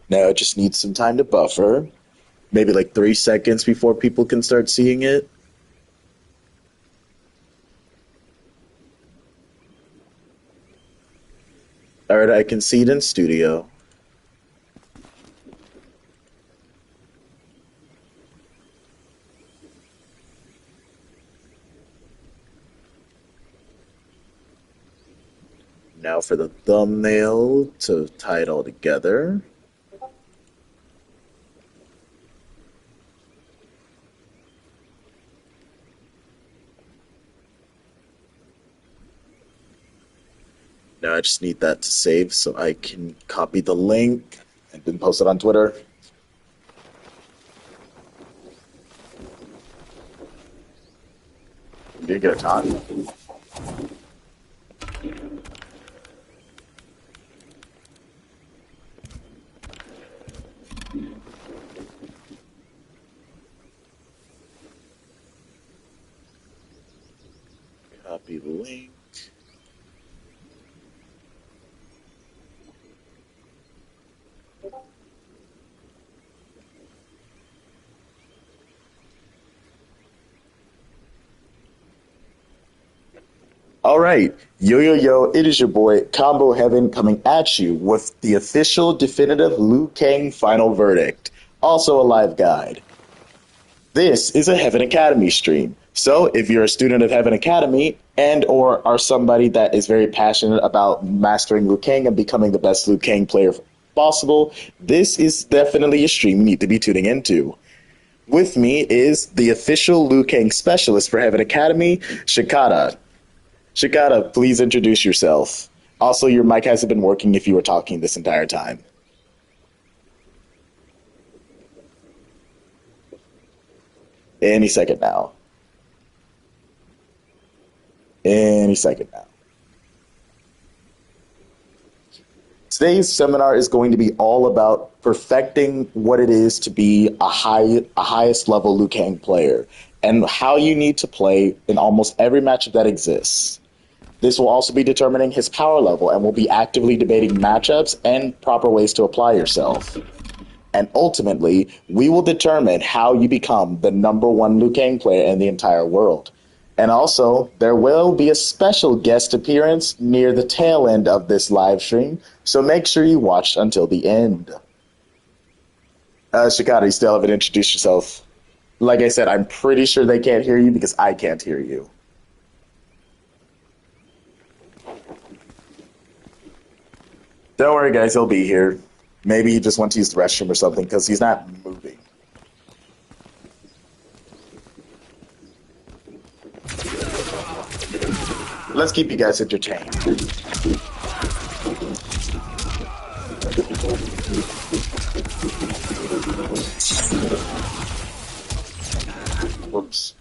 Now it just needs some time to buffer. Maybe like 3 seconds before people can start seeing it. Alright, I can see it in studio. Now for the thumbnail to tie it all together. Now I just need that to save so I can copy the link and then post it on Twitter. You did get a time. Copy the link. All right, yo, it is your boy Combo Heaven coming at you with the official definitive Liu Kang final verdict, also a live guide. This is a Heaven Academy stream. So if you're a student of Heaven Academy and or are somebody that is very passionate about mastering Liu Kang and becoming the best Liu Kang player possible, this is definitely a stream you need to be tuning into. With me is the official Liu Kang specialist for Heaven Academy, Shikata. Shikata, please introduce yourself. Also, your mic hasn't been working if you were talking this entire time. Any second now. Any second now. Today's seminar is going to be all about perfecting what it is to be a highest level Liu Kang player and how you need to play in almost every matchup that exists. This will also be determining his power level and will be actively debating matchups and proper ways to apply yourself. And ultimately, we will determine how you become the number one Liu Kang player in the entire world. And also, there will be a special guest appearance near the tail end of this live stream, so make sure you watch until the end. Shikata, you still haven't introduced yourself. Like I said, I'm pretty sure they can't hear you because I can't hear you. Don't worry, guys, he'll be here. Maybe he just went to use the restroom or something because he's not moving. Let's keep you guys entertained. Whoops.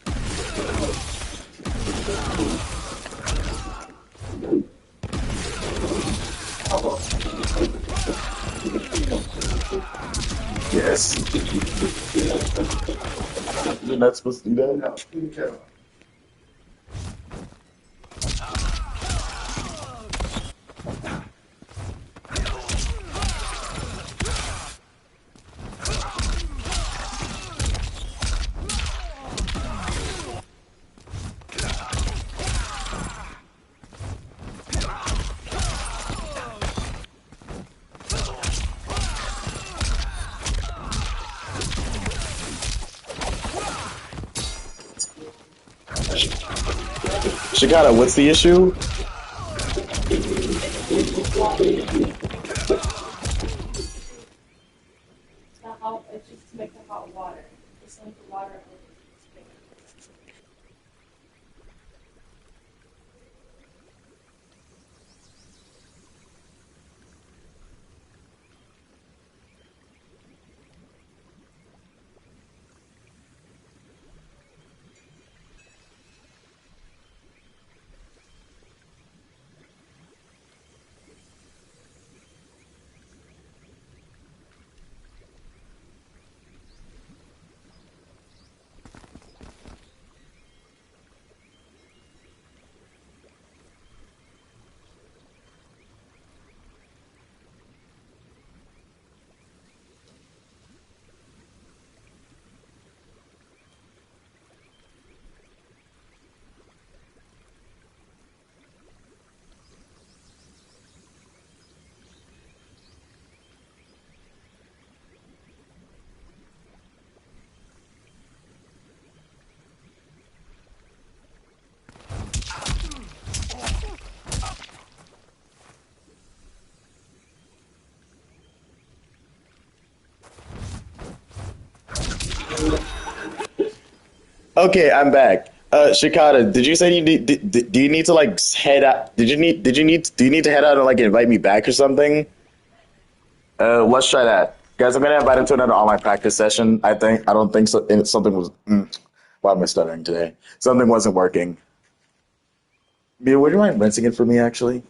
Yes. You're not supposed to do that? No. Shikata, what's the issue? It's not hot, it's just to make the hot water. Just like the water. Okay, I'm back. Shikata, did you say you need? Do you need to like head out? Did you need? Did you need? Do you need to head out and like invite me back or something? Let's try that, guys. I'm gonna invite him to another online practice session. I think. I don't think so. Something was. Why am I stuttering today? Something wasn't working. Mia, would you mind rinsing it for me, actually?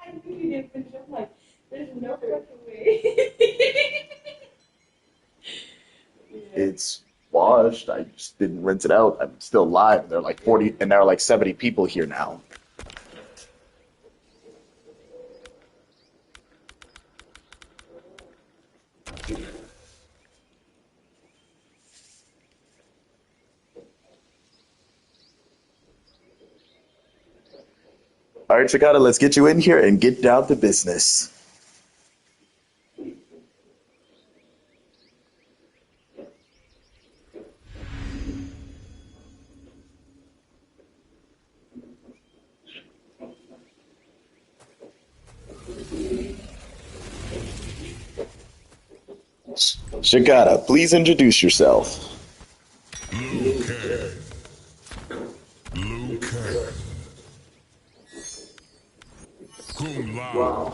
I knew you did, but I'm like, there's no fucking way. Yeah. It's washed. I just didn't rinse it out. I'm still live. There are like 40, and there are like 70 people here now. All right, Shikata, let's get you in here and get down to business. Shikata, please introduce yourself. Liu Kang. Liu Kang. Kung Lao.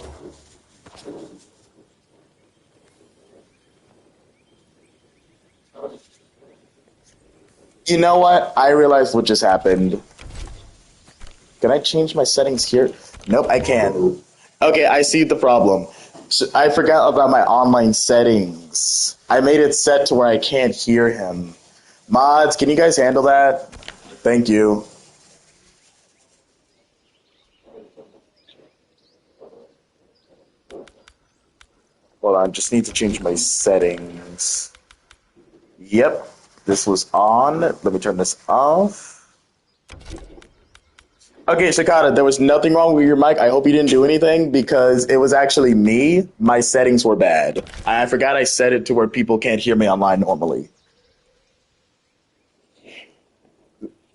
You know what? I realized what just happened. Can I change my settings here? Nope, I can't. Okay, I see the problem. I forgot about my online settings. I made it set to where I can't hear him. Mods, can you guys handle that? Thank you. Hold on, just need to change my settings. Yep, this was on. Let me turn this off. Okay, Shikata, there was nothing wrong with your mic. I hope you didn't do anything because it was actually me. My settings were bad. I forgot I set it to where people can't hear me online normally.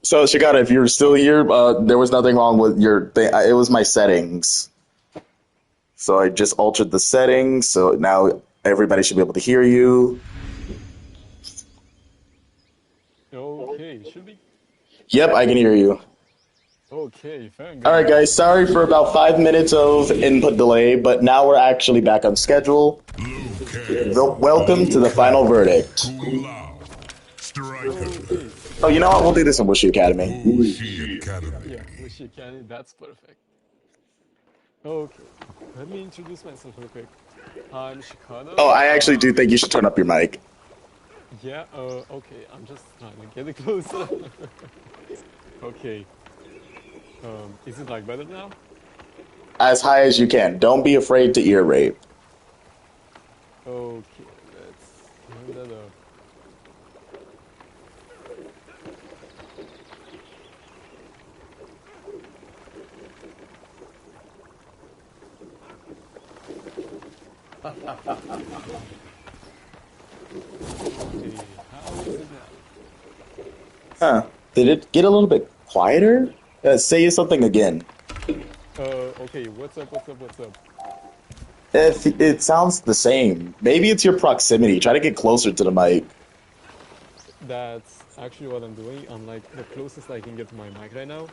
So, Shikata, if you're still here, there was nothing wrong with your thing. It was my settings. So I just altered the settings. So now everybody should be able to hear you. Okay, should be. Yep, I can hear you. Okay, thank All right, God. guys. Sorry for about 5 minutes of input delay, but now we're actually back on schedule. Liu Kang. Welcome to Liu the final Kang. verdict. Kung Lao. Stryker. Okay, Oh, you know what? We'll do this in Wushi Academy. Wuxi Academy. yeah, Wishi Candy, that's perfect. Okay, let me introduce myself real quick. I'm Oh, Shikada. I actually do think you should turn up your mic. Yeah, okay, I'm just trying to get it closer. Okay, is it like better now? As high as you can. Don't be afraid to ear rape. Okay, let's turn that up. Okay, how is it now? Huh. Did it get a little bit quieter? Say something again. Okay, what's up, what's up, what's up? It sounds the same. Maybe it's your proximity. Try to get closer to the mic. That's actually what I'm doing. I'm like the closest I can get to my mic right now.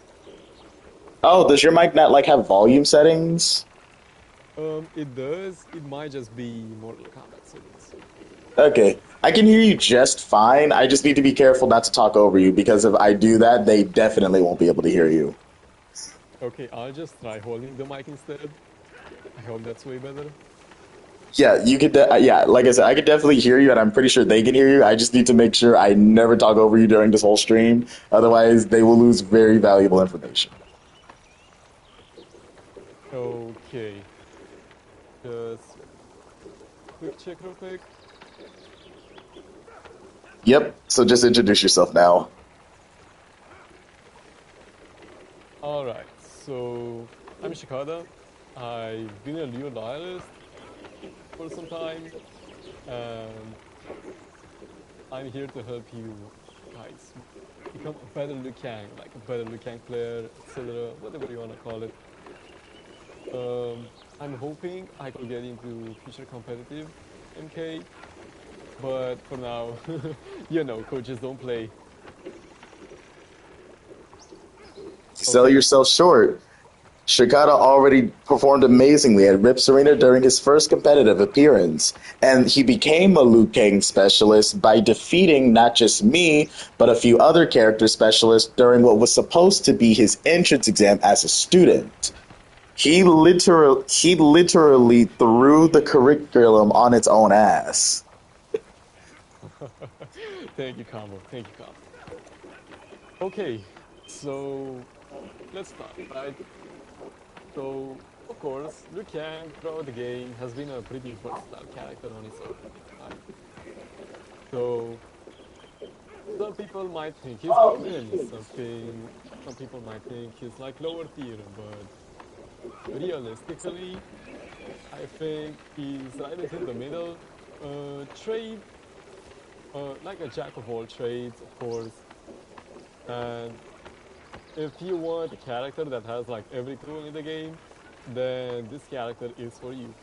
Oh, does your mic not like have volume settings? It does. It might just be Mortal Kombat settings. Okay. I can hear you just fine. I just need to be careful not to talk over you because if I do that, they definitely won't be able to hear you. Okay, I'll just try holding the mic instead. I hope that's way better. Yeah, you could. Yeah, like I said, I could definitely hear you, and I'm pretty sure they can hear you. I just need to make sure I never talk over you during this whole stream. Otherwise, they will lose very valuable information. Okay, just quick check real quick. Yep. So just introduce yourself now. Alright, so I'm Shikada. I've been a Leo loyalist for some time, and I'm here to help you guys become a better Liu Kang, like a better Liu Kang player, etc., whatever you wanna call it. I'm hoping I could get into future competitive MK. But for now, you know, coaches don't play. Sell Okay. yourself short. Shikata already performed amazingly at Rips Arena during his first competitive appearance, and he became a Liu Kang specialist by defeating not just me, but a few other character specialists during what was supposed to be his entrance exam as a student. He literally threw the curriculum on its own ass. Thank you, Combo. Thank you, Combo. Okay, so let's start, right? So, of course, Liu Kang throughout the game has been a pretty versatile character on his own, right? So, some people might think he's broken, some people might think he's like lower tier, but realistically, I think he's right within the middle. Trade, like a jack of all trades, of course, and if you want a character that has like every tool in the game, then this character is for you.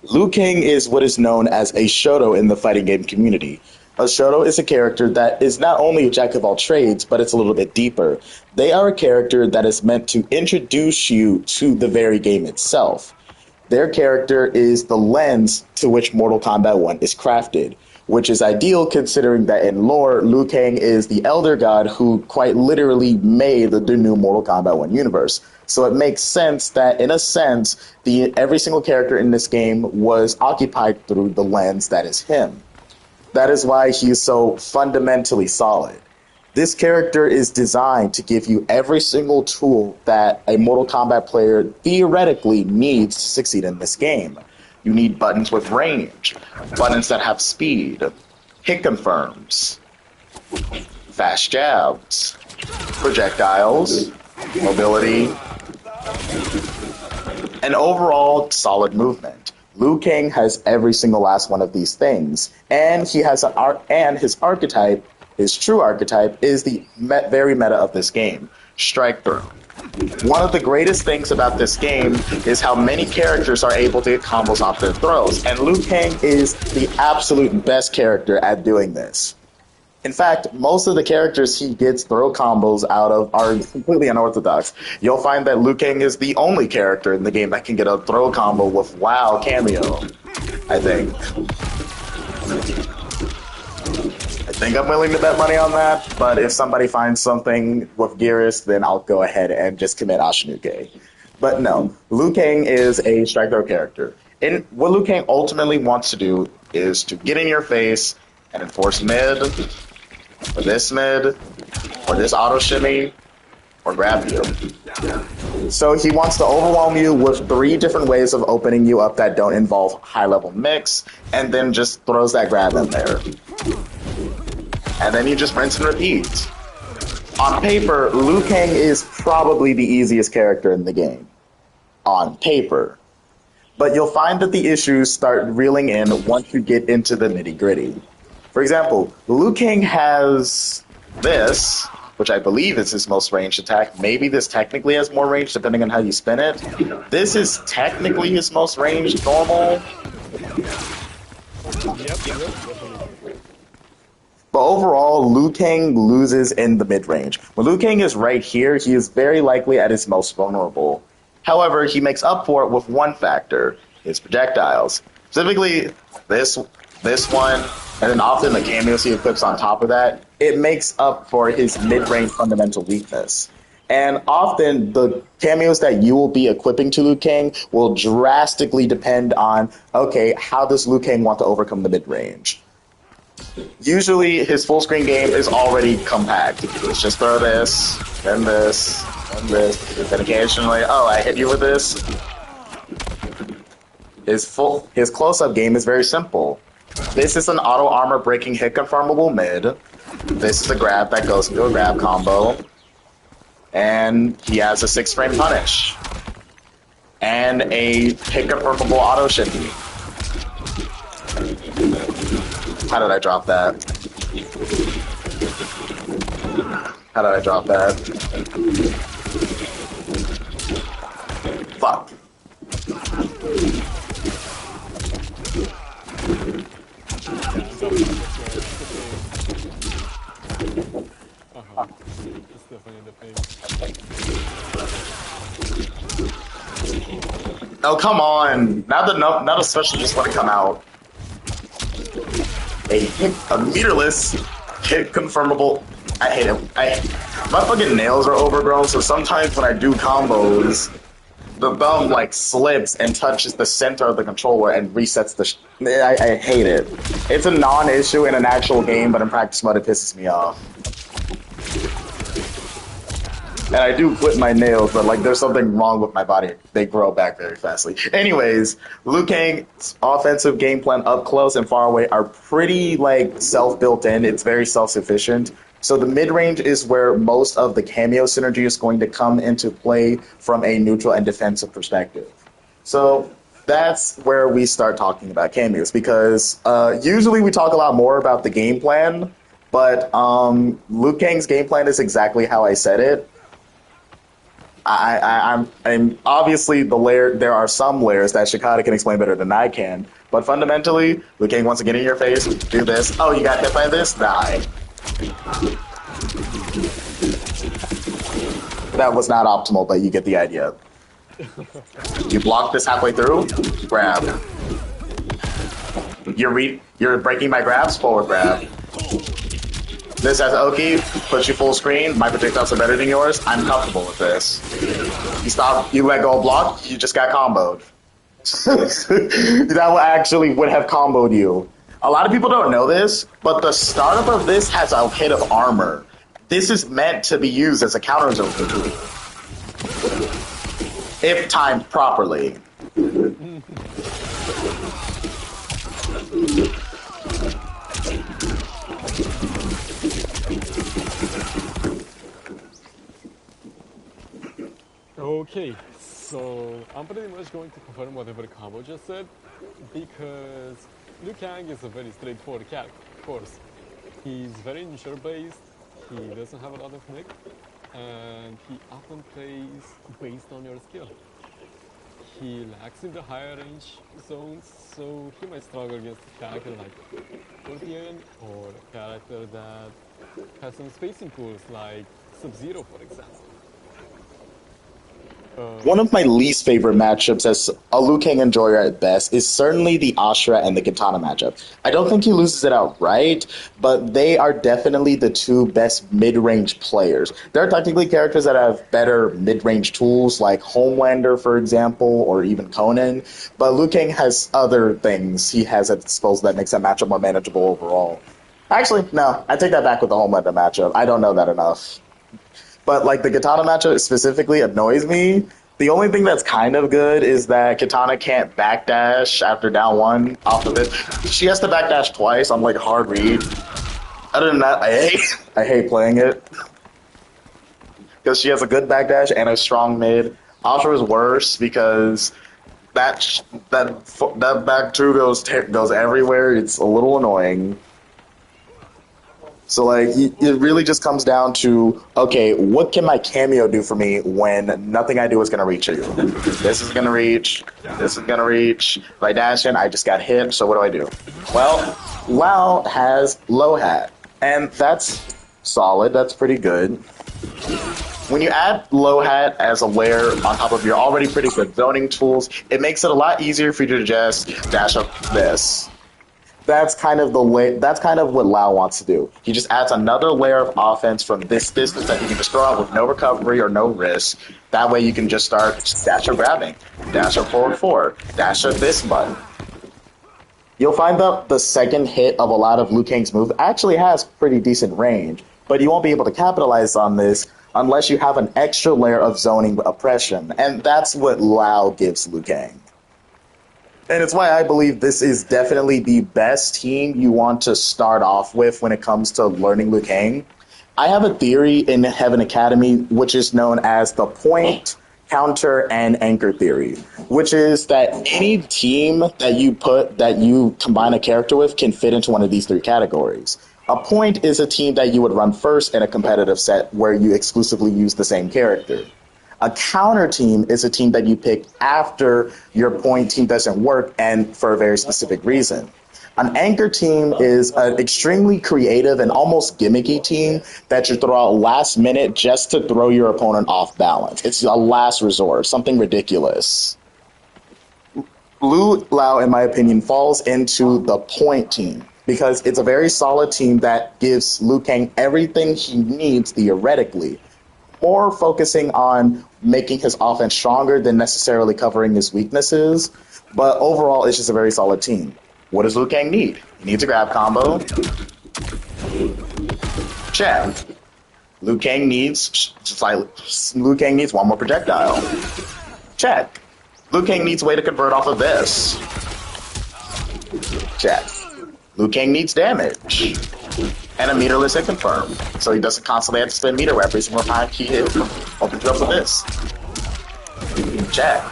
Liu Kang is what is known as a Shoto in the fighting game community. A Shoto is a character that is not only a jack of all trades, but it's a little bit deeper. They are a character that is meant to introduce you to the very game itself. Their character is the lens to which Mortal Kombat 1 is crafted, which is ideal considering that in lore, Liu Kang is the elder god who quite literally made the new Mortal Kombat 1 universe. So it makes sense that, in a sense, every single character in this game was occupied through the lens that is him. That is why he is so fundamentally solid. This character is designed to give you every single tool that a Mortal Kombat player theoretically needs to succeed in this game. You need buttons with range, buttons that have speed, hit confirms, fast jabs, projectiles, mobility, and overall solid movement. Liu Kang has every single last one of these things, and he has and his archetype, his true archetype, is the very meta of this game: strike throw. One of the greatest things about this game is how many characters are able to get combos off their throws, and Liu Kang is the absolute best character at doing this. In fact, most of the characters he gets throw combos out of are completely unorthodox. You'll find that Liu Kang is the only character in the game that can get a throw combo with WoW Kameo, I think. I think I'm willing to bet money on that, but if somebody finds something with Geras, then I'll go ahead and just commit Ashinuke. But no, Liu Kang is a strike throw character. And what Liu Kang ultimately wants to do is to get in your face and enforce mid, or this mid, or this auto shimmy, or grab you. So he wants to overwhelm you with 3 different ways of opening you up that don't involve high-level mix, and then just throws that grab in there. And then you just rinse and repeat. On paper, Liu Kang is probably the easiest character in the game. On paper. But you'll find that the issues start reeling in once you get into the nitty-gritty. For example, Liu Kang has this, which I believe is his most ranged attack. Maybe this technically has more range depending on how you spin it. This is technically his most ranged normal. But overall, Liu Kang loses in the mid-range. When Liu Kang is right here, he is very likely at his most vulnerable. However, he makes up for it with one factor: his projectiles. Specifically, this one, and then often the cameos he equips on top of that. It makes up for his mid-range fundamental weakness. And often, the cameos that you will be equipping to Liu Kang will drastically depend on, okay, how does Liu Kang want to overcome the mid-range? Usually, his full screen game is already compact. Let's just throw this, then this, then this, then occasionally, oh, I hit you with this. His close-up game is very simple. This is an auto armor breaking hit confirmable mid. This is a grab that goes into a grab combo. And he has a 6-frame punish. And a hit confirmable auto shimmy. How did I drop that? How did I drop that? Fuck. Oh, come on. Now the special just want to come out. A meterless hit confirmable. I hate it. My fucking nails are overgrown, so sometimes when I do combos, the thumb like slips and touches the center of the controller and resets the. I hate it. It's a non-issue in an actual game, but in practice mode it pisses me off. And I do clip my nails, but like there's something wrong with my body. They grow back very fastly. Anyways, Liu Kang's offensive game plan up close and far away are pretty like self-built in. It's very self-sufficient. So the mid-range is where most of the Kameo synergy is going to come into play from a neutral and defensive perspective. So that's where we start talking about cameos, because usually we talk a lot more about the game plan, but Liu Kang's game plan is exactly how I said it. I'm obviously there are some layers that Shikata can explain better than I can, but fundamentally, Liu Kang wants to get in your face, do this. Oh, you got hit by this? Die. That was not optimal, but you get the idea. You block this halfway through, grab. You're breaking my grabs, forward grab. This has Oki, puts you full screen, my projectiles are better than yours, I'm comfortable with this. You let go of block, you just got comboed. That actually would have comboed you. A lot of people don't know this, but the startup of this has a hit of armor. This is meant to be used as a counter zone tool. If timed properly. Okay, so I'm pretty much going to confirm whatever Kameo just said, because Liu Kang is a very straightforward character, of course. He's very neutral based, he doesn't have a lot of nick, and he often plays based on your skill. He lacks in the higher range zones, so he might struggle against a character like Scorpion, or a character that has some spacing tools like Sub-Zero, for example. One of my least favorite matchups as a Liu Kang enjoyer at best is certainly the Ashura and the Katana matchup. I don't think he loses it outright, but they are definitely the two best mid-range players. There are technically characters that have better mid-range tools, like Homelander, for example, or even Conan, but Liu Kang has other things he has at disposal that makes that matchup more manageable overall. Actually, no, I take that back with the Homelander matchup. I don't know that enough. But like the Katana matchup specifically annoys me. The only thing that's kind of good is that Katana can't backdash after down one off of it. She has to backdash twice on like hard read. Other than that, I hate playing it. Because she has a good backdash and a strong mid. Ashura is worse because that back two goes everywhere. It's a little annoying. So, like, it really just comes down to, okay, what can my Kameo do for me when nothing I do is going to reach you? This is going to reach. This is going to reach. If I dash in, I just got hit, so what do? Well, Lao has Low Hat, and that's solid. That's pretty good. When you add Low Hat as a layer on top of your already pretty good zoning tools, it makes it a lot easier for you to just dash up this. That's kind of what Lao wants to do. He just adds another layer of offense from this distance that he can just throw out with no recovery or no risk. That way you can just start dash or grabbing, dash or forward four, dash or this button. You'll find that the second hit of a lot of Liu Kang's moves actually has pretty decent range, but you won't be able to capitalize on this unless you have an extra layer of zoning oppression, and that's what Lao gives Liu Kang. And it's why I believe this is definitely the best team you want to start off with when it comes to learning Liu Kang. I have a theory in Heaven Academy, which is known as the point, counter, and anchor theory, which is that any team that you combine a character with can fit into one of these three categories. A point is a team that you would run first in a competitive set where you exclusively use the same character. A counter team is a team that you pick after your point team doesn't work and for a very specific reason. An anchor team is an extremely creative and almost gimmicky team that you throw out last minute just to throw your opponent off balance. It's a last resort, something ridiculous. Blue Lao, in my opinion, falls into the point team because it's a very solid team that gives Liu Kang everything he needs theoretically. More focusing on making his offense stronger than necessarily covering his weaknesses. But overall, it's just a very solid team. What does Liu Kang need? He needs a grab combo. Check. Liu Kang needs one more projectile. Check. Liu Kang needs a way to convert off of this. Check. Liu Kang needs damage. And a meterless hit confirm. So he doesn't constantly have to spend meter every single time he hits opens up with this. Check.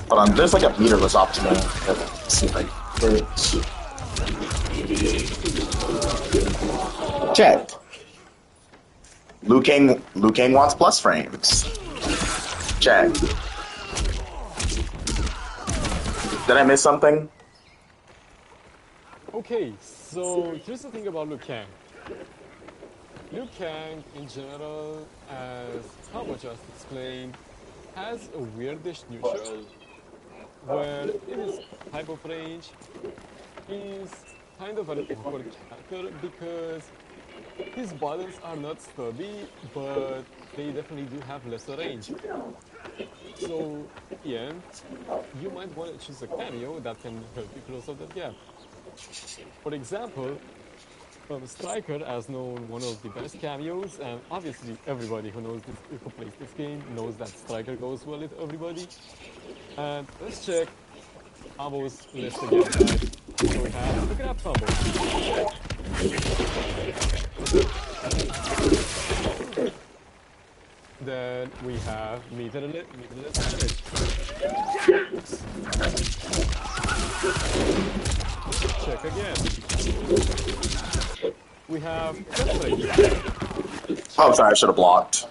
Hold on, there's like a meterless optimal. Let's see if I can check. Liu Kang wants plus frames. Check. Did I miss something? Okay, so here's the thing about Liu Kang. Liu Kang, in general, as Kameo just explained, has a weirdish neutral where in his type of range, he's kind of an awkward character because his buttons are not sturdy, but they definitely do have lesser range. So, yeah, you might want to choose a cameo that can help you close up that gap. For example, Stryker, as known one of the best cameos, and obviously everybody who plays this game knows that Stryker goes well with everybody. And let's check Kambo's list again, right? So we have the grab combo. Then we have meterless damage. Check again. We have oh, sorry, I should have blocked.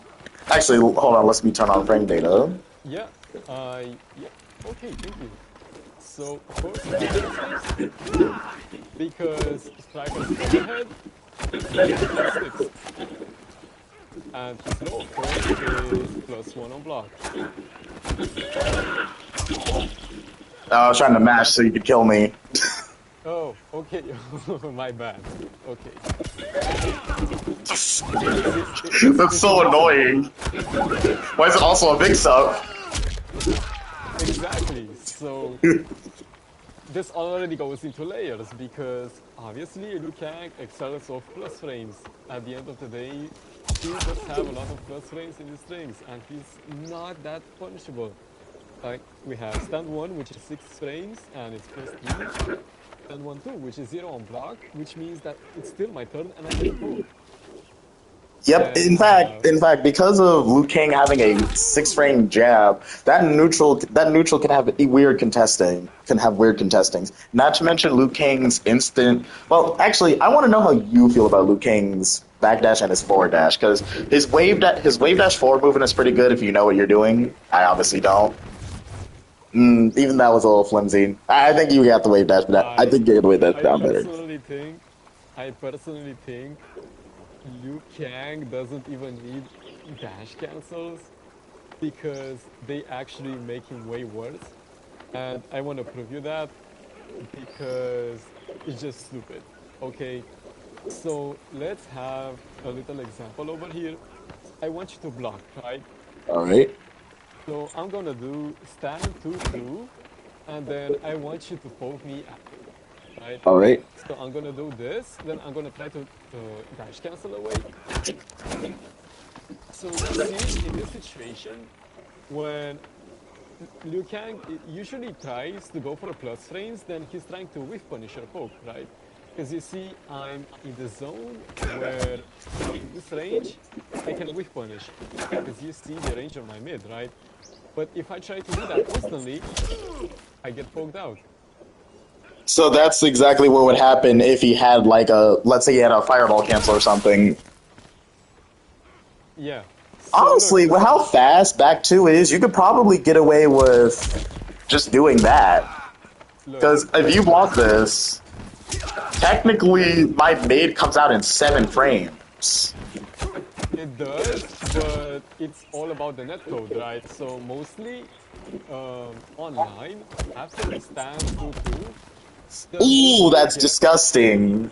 Actually, hold on, let me turn on frame data. Yeah, okay, thank you. So, of course, because Striker's overhead is 6. And his low, of course, is +1 on block. I was trying to mash so you could kill me. Oh, okay. My bad. Okay. That's so annoying. Why is it also a mix-up? Exactly. So this already goes into layers because obviously Liu Kang excels off plus frames. At the end of the day, he does have a lot of plus frames in his strings, and he's not that punishable. Like we have stand 1, which is 6 frames, and it's +3. Stand 1, 2, which is 0 on block, which means that it's still my turn and I get poke. Yep. In fact, because of Liu Kang having a 6-frame jab, that neutral can have weird contesting. Not to mention Liu Kang's instant. Well, actually, I want to know how you feel about Liu Kang's backdash and his forward dash, because his wave dash forward movement is pretty good if you know what you're doing. I obviously don't. Even that was a little flimsy. I think you got the wave dash, but I think you got the wave dash down better. I personally think Liu Kang doesn't even need dash cancels because they actually make him way worse. And I want to prove you that because it's just stupid. Okay, so let's have a little example over here. I want you to block, right? Alright. So I'm gonna do stand 2-2, and then I want you to poke me after. Right? Alright. So I'm gonna do this, then I'm gonna try to dash cancel away. So you see, in this situation, when Liu Kang usually tries to go for a plus frames, then he's trying to whiff punish or poke, right? Because you see, I'm in the zone where in this range, I can whiff punish. Because you see the range of my mid, right? But if I try to do that constantly, I get poked out. So that's exactly what would happen if he had like let's say he had a fireball cancel or something. Yeah. So honestly, with how fast back 2 is, you could probably get away with just doing that. Because if you block this, technically my mid comes out in 7 frames. It does, but it's all about the netcode, right? So mostly online after the stand 2-2, the most Ooh, you would that's get, disgusting.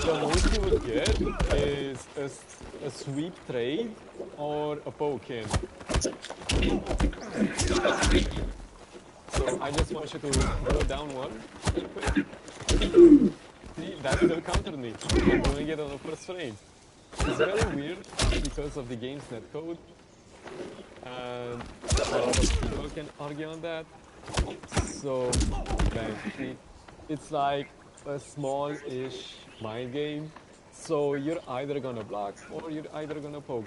the most you would get is a sweep trade or a poke in. So I just want you to go down one real quick. See, that still countered me. I'm doing it on the first frame. It's very weird because of the game's netcode, and a lot of people can argue on that. So, bang. See, it's like a small-ish mind game. So you're either gonna block or you're either gonna poke.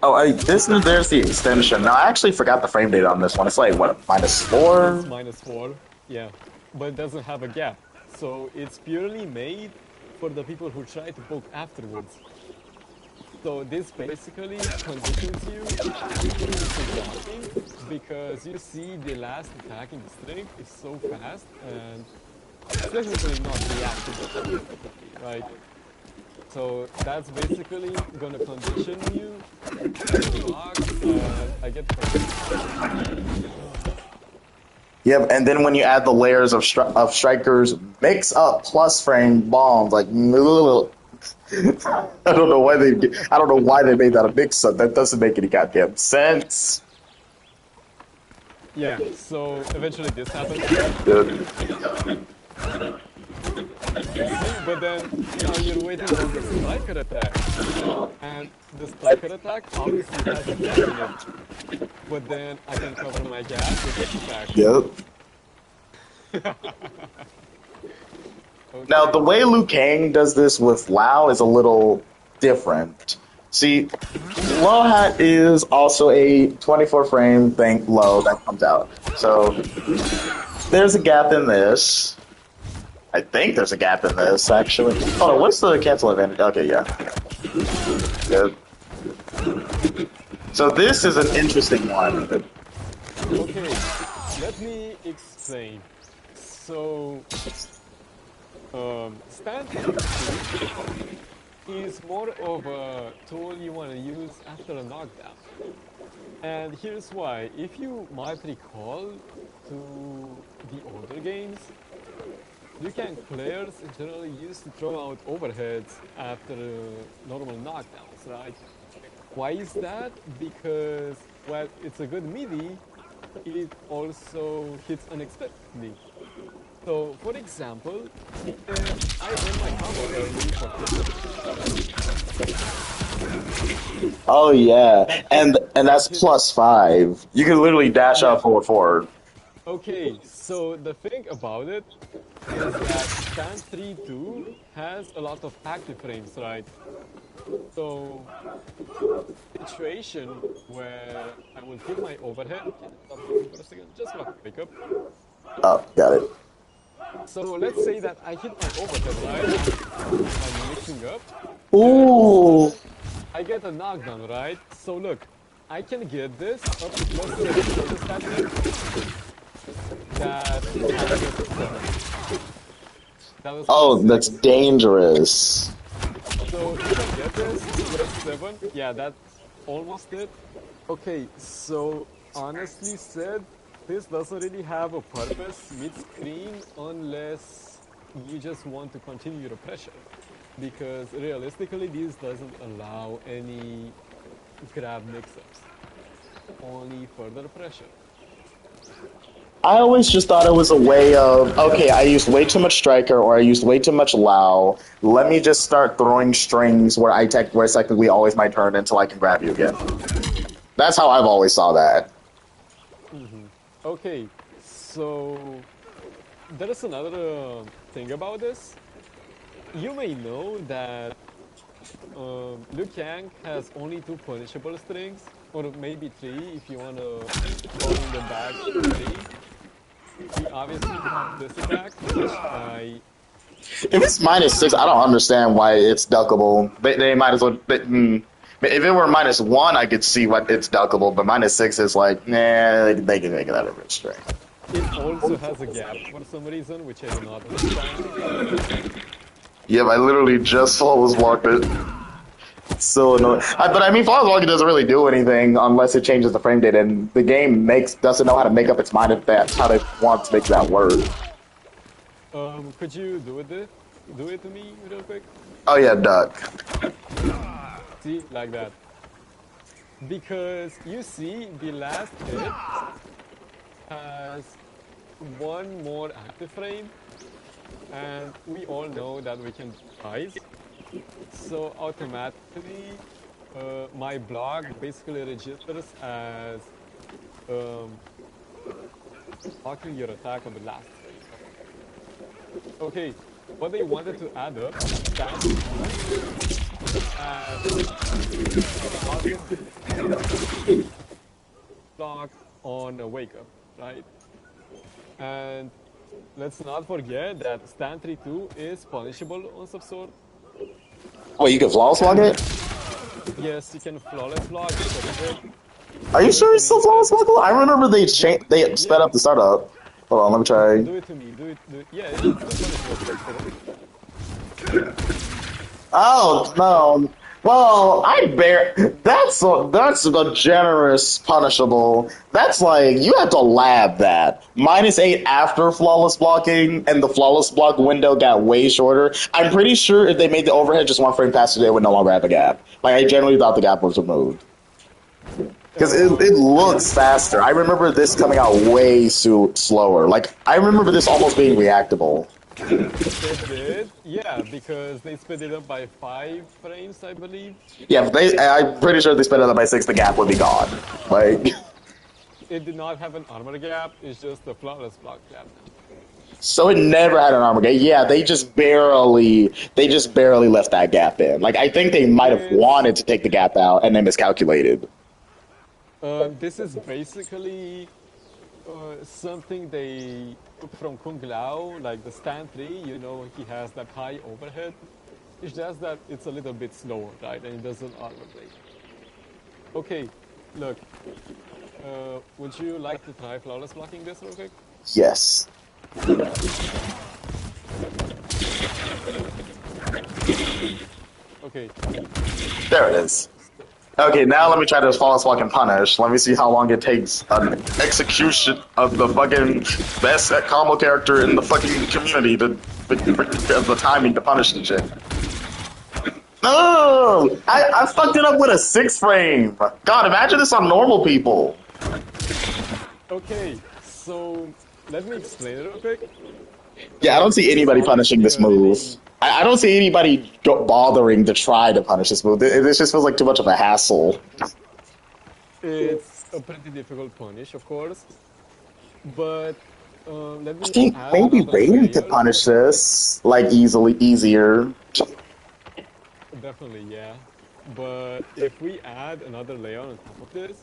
Oh, there's the extension. Now, I actually forgot the frame data on this one. It's like, what, It's -4? -4, yeah, but it doesn't have a gap. So it's purely made for the people who try to poke afterwards. So this basically conditions you to blocking because you see the last attack in the string is so fast and it's technically not reactive, right? So that's basically gonna condition you to block and I get Yep, and then when you add the layers of strikers, mix up plus frame bombs, like I don't know why they made that a mix up. That doesn't make any goddamn sense. yeah, so eventually this happens. Dude. But then now you're waiting for the striker attack. And the striker attack obviously has a gap in it. But then I can cover my gap with this attack. Yep. Okay. Now, the way Liu Kang does this with Lao is a little different. See, low hat is also a 24 frame thing low that comes out. So there's a gap in this. I think there's a gap in this, actually. Oh, what's the cancel advantage? Okay, yeah. Good. So this is an interesting one. Okay, let me explain. So, stand is more of a tool you want to use after a knockdown. And here's why. If you might recall to the older games, Liu Kang players generally used to throw out overheads after normal knockdowns, right? Why is that? Because, well, it's a good melee, it also hits unexpectedly. So, for example, if I end my combo early for Oh yeah, and that's +5. You can literally dash out forward. okay, so the thing about it is that stand 3-2 has a lot of active frames, right? So, situation where I will hit my overhead. Can you stop moving for a second? Just got to pick up. Oh, got it. So let's say that I hit my overhead, right? I'm mixing up. Ooh. I get a knockdown, right? So look, I can get this up to +7. So does that mean that that was Oh, +7. that's dangerous. So you can get this +7. Yeah, that's almost it. Okay, so honestly said, this doesn't really have a purpose mid-screen unless you just want to continue your pressure. Because realistically, this doesn't allow any grab mix-ups, only further pressure. I always just thought it was a way of, okay, I used way too much Stryker or I used way too much Lao. Let me just start throwing strings where where it's technically always my turn until I can grab you again. That's how I've always saw that. Okay, so there is another thing about this. You may know that Liu Kang has only 2 punishable strings, or maybe 3 if you want to go in the back 3. He obviously has this attack, which I... If it's -6, I don't understand why it's duckable. They might as well. If it were -1, I could see what it's duckable, but -6 is like, nah, they can make it out of it straight. It also has a gap for some reason, which I do not understand. Yep, I literally just always walked it. So so annoying. But I mean, flawless walking doesn't really do anything unless it changes the frame data, and the game doesn't know how to make up its mind if that's how they want to make that work. Could you do it to me real quick? Oh yeah, duck. See, like that. Because you see, the last hit has one more active frame, and we all know that we can rise. So automatically, my block basically registers as blocking your attack on the last frame. Okay, what they wanted to add up that block on a wake up, right? And let's not forget that stand 3-2 is punishable on Subsword. Wait, you can flawless walk it? Yes, you can flawless block. Are you sure it's still flawless walk? I remember they sped up the startup. Hold on, let me try. Do it to me. Do it. Yeah, it's punishable. Oh no. Well, that's a generous punishable. That's like you have to lab that. -8 after flawless blocking, and the flawless block window got way shorter. I'm pretty sure if they made the overhead just one frame faster, they would no longer have a gap. Like I generally thought the gap was removed. Because it looks faster. I remember this coming out way slower. Like, I remember this almost being reactable. It did? Yeah, because they sped it up by 5 frames, I believe. Yeah, I'm pretty sure if they sped it up by 6, the gap would be gone. Like, it did not have an armor gap, it's just a flawless block gap. So it never had an armor gap. Yeah, they just barely left that gap in. Like, I think they might have wanted to take the gap out and they miscalculated. This is basically something they took from Kung Lao, like the stand 3, you know, he has that high overhead. It's just that it's a little bit slower, right, and it doesn't armor break. Okay, look, would you like to try flawless blocking this real quick? Yes. Okay. There it is. Okay, now let me try to flawless walk and punish. Let me see how long it takes an execution of the fucking best combo character in the fucking community to the timing to punish the shit. No! I fucked it up with a 6 frame. God, imagine this on normal people. Okay, so let me explain it real quick. Yeah, I don't see anybody punishing this move. I don't see anybody bothering to try to punish this move. It just feels like too much of a hassle. It's a pretty difficult punish, of course. But let me I think maybe Raiden could punish this like easier. Definitely, yeah. But if we add another layer on top of this,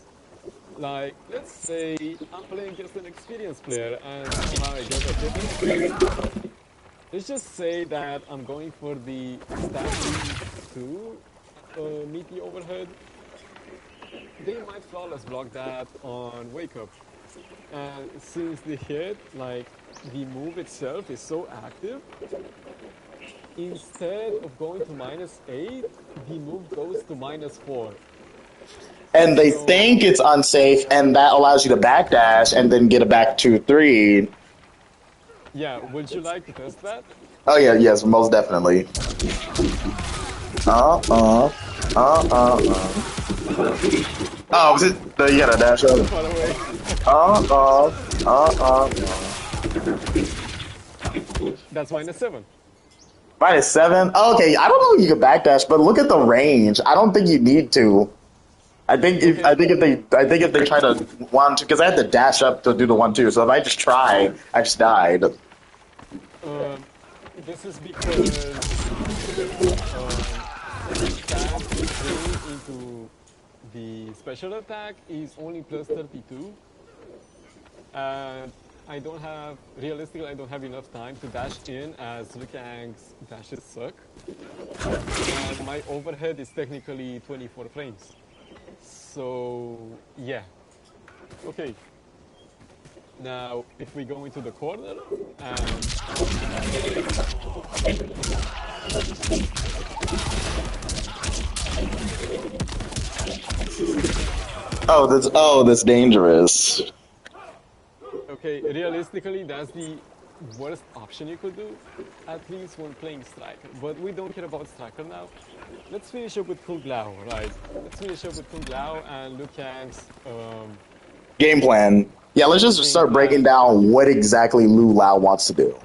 like, let's say I'm playing against an experienced player and somehow I get a hit. Let's just say that I'm going for the standing to meet the overhead. They might flawless block that on wake up. And since the hit, like, the move itself is so active, instead of going to -8, the move goes to -4. And they think it's unsafe, and that allows you to backdash and then get a back 2-3. Yeah, would you like to test that? Oh yeah, yes, most definitely. Oh, was it? You got a dash up. That's -7. -7? Oh, okay, I don't know if you can backdash, but look at the range. I don't think you need to. I think if they try to want to, because I had to dash up to do the 1-2. So if I just try, I just died. This is because into the special attack is only +32, and I don't have enough time to dash in as Liu Kang's dashes suck, and my overhead is technically 24 frames. So yeah, okay. Now, if we go into the corner and That's dangerous. Okay, realistically, that's the worst option you could do, at least when playing Striker. But we don't care about Striker now. Let's finish up with Kung Lao, right? Let's finish up with Kung Lao and Liu Kang's Game plan. Yeah, let's just game start breaking plan. down what exactly Lu Lao wants to do.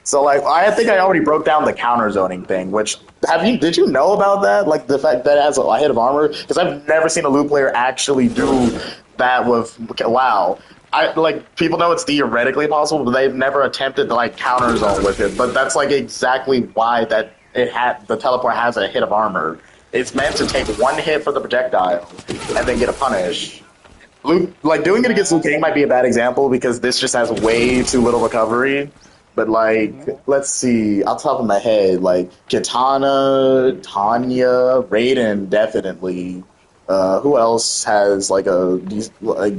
So, like, I think I already broke down the counter zoning thing. Which did you know about that? Like the fact that it has a hit of armor? Because I've never seen a Lu player actually do that with Lao. I like people know it's theoretically possible, but they've never attempted to like counter zone with it. But that's like exactly why that the teleport has a hit of armor. It's meant to take one hit for the projectile and then get a punish. Like doing it against Liu Kang might be a bad example because this just has way too little recovery. But like, let's see, off the top of my head, like Kitana, Tanya, Raiden, definitely. Who else has like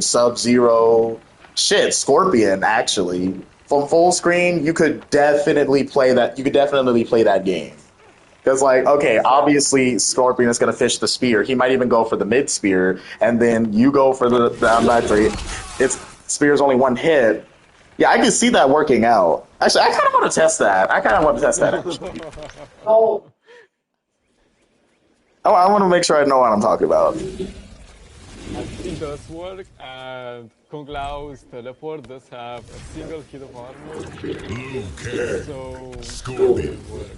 Sub Zero? Shit, Scorpion actually. From full screen, you could definitely play that. You could definitely play that game. Because, like, okay, obviously Scorpion is going to fish the spear. He might even go for the mid spear, and then you go for the actually, it's spear's only one hit. Yeah, I can see that working out. Actually, I kind of want to test that. Actually. Oh, I want to make sure I know what I'm talking about. It does work, and Kung Lao's teleport does have a single hit of armor, Liu Kang. so Scorpion. it works.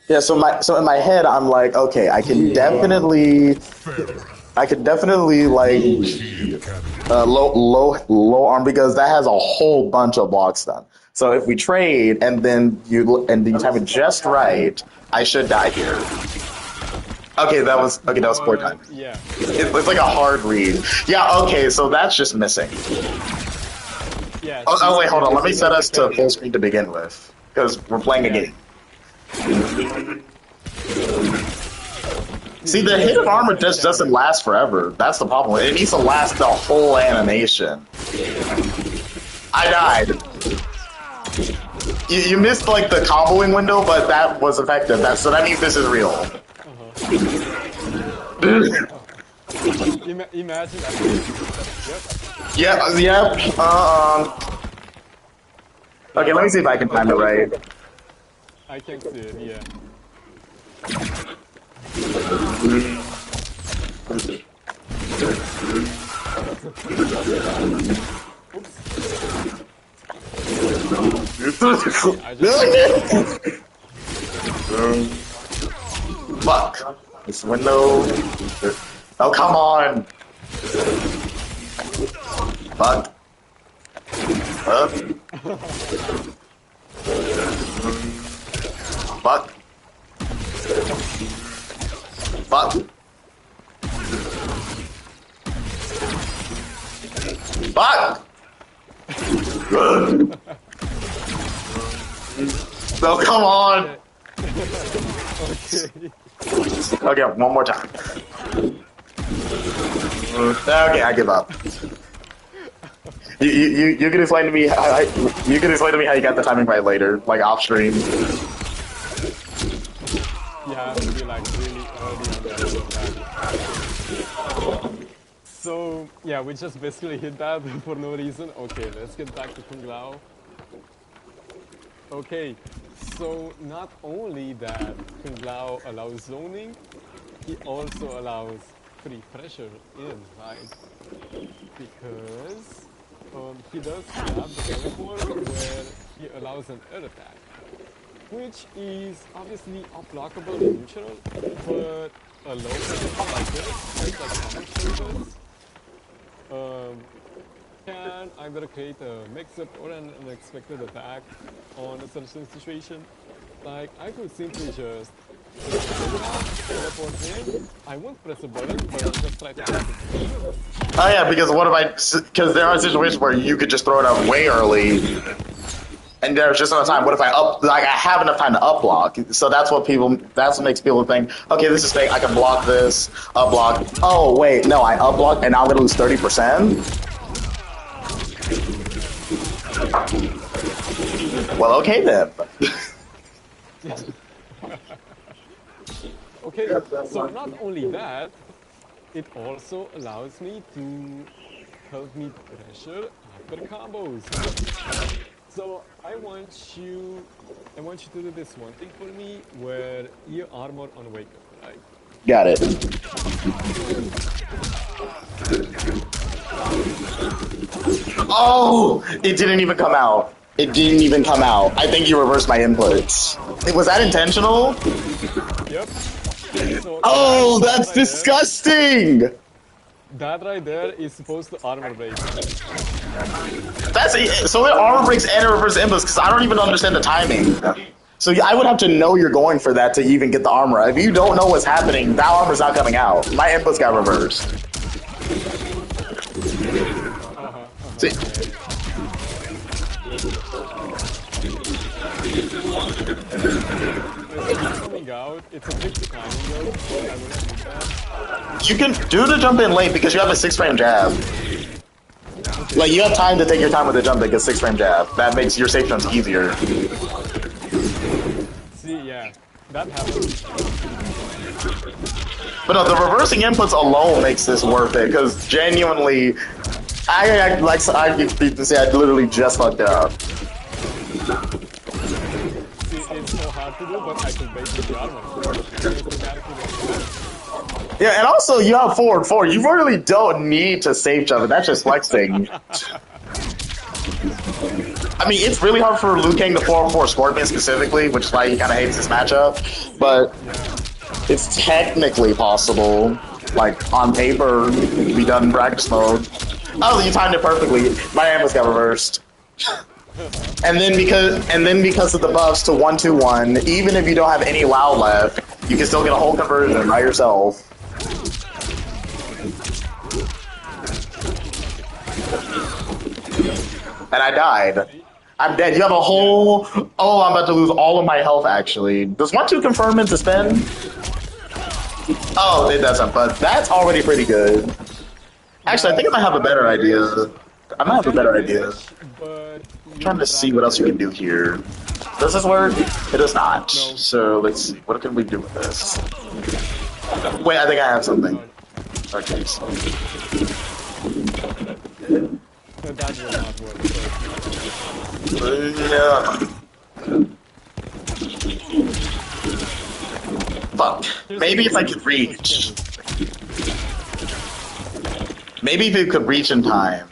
Yeah, so in my head, I'm like, okay, I could definitely like low arm because that has a whole bunch of blocks done. So if we trade and then you time it just right, I should die here. Okay, that was poor time. Yeah. It's like a hard read. Yeah, okay, so that's just missing. Yeah. Oh wait, hold on. Let me set us to full screen to begin with because we're playing a game. See, the hit of armor just doesn't last forever. That's the problem. It needs to last the whole animation. I died. You missed like the comboing window, but that was effective. So that means this is real. Imagine that. Yep. Okay, let me see if I can time it right. I can see it, yeah. Fuck. This window. Oh, come on. Fuck. Fuck. Fuck. Fuck. Oh, come on. Okay, one more time. Okay, I give up. You can explain to me how you got the timing right later, like off stream. You have to be like really early on that. So yeah, we just basically hit that for no reason. Okay, let's get back to Kung Lao. Okay, so not only that Kung Lao allows zoning, he also allows free pressure in, right? Because he does have the teleport where he allows an air attack, which is obviously unblockable in neutral, but a low pressure like this, just like common shoulders, can either create a mix-up or an unexpected attack on a certain situation. Like, I could simply just teleport in, I won't press a button, but I'll just try to press it. Oh yeah, because because there are situations where you could just throw it out way early, and there's just enough time. What if I have enough time to up block? So that's what makes people think, okay, this is fake. I can block this, up block. Oh wait, no, I up block, and now I'm gonna lose 30%. Well, okay then. Okay, so not only that, it also allows me to help me pressure after combos. So I want you to do this one thing for me where you armor on wake up, right? Got it. Oh, it didn't even come out. It didn't even come out. I think you reversed my inputs. Was that intentional? Yep. So Oh, that that's right disgusting. There, that right there is supposed to armor break. That's so it armor breaks and it reverses inputs because I don't even understand the timing. So I would have to know you're going for that to even get the armor. If you don't know what's happening, that armor's not coming out. My inputs got reversed. See. Coming out, it's a big timing though, so I wouldn't do that. You can do the jump in late because you have a 6-frame jab. Like, you have time to take your time with the jump in, because 6-frame jab. That makes your safe jumps easier. See, yeah, that happens. But no, the reversing inputs alone makes this worth it, because genuinely, I literally just fucked it up. See, it's so hard to do, but I can basically armor. Yeah, and also, you have forward 4. You really don't need to safe jump it. That's just flexing. I mean, it's really hard for Liu Kang to 4-4 Scorpion specifically, which is why he kind of hates this matchup. But it's technically possible. Like, on paper, it can be done in practice mode. Oh, you timed it perfectly. My ambus got reversed. And then because of the buffs to 1-2-1, even if you don't have any Lao left, you can still get a whole conversion by yourself. And I died. I'm dead. You have a whole... Oh, I'm about to lose all of my health, actually. Does 1-2 confirm into spin? Oh, it doesn't, but that's already pretty good. Actually, I think I might have a better idea. I might have a better idea. I'm trying to see what else you can do here. Does this work? It does not. So, let's see. What can we do with this? Wait, I think I have something. Okay, so... That will not work. Yeah. Fuck. Maybe if I could reach. Maybe if you could reach in time.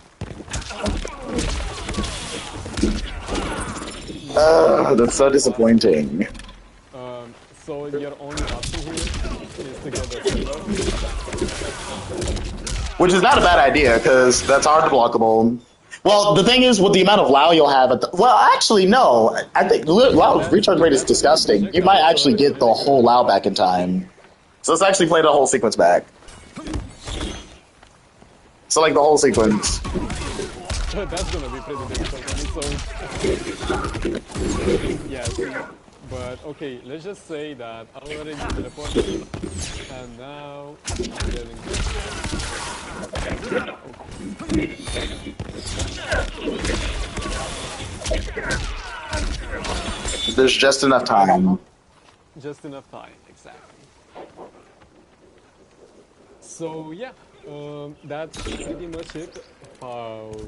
That's so disappointing. So your only option here is to get the silver. Which is not a bad idea, because that's hard to blockable. Well, the thing is, with the amount of Lao you'll have at the... Well, actually, no. I think Lao's recharge rate is disgusting. You might actually get the whole Lao back in time. So let's actually play the whole sequence back. So, like, the whole sequence. That's gonna be pretty difficult on its own. Yes. But, okay, let's just say that I already teleported, and now I'm getting... There's just enough time. Just enough time, exactly. So, yeah, that's pretty much it about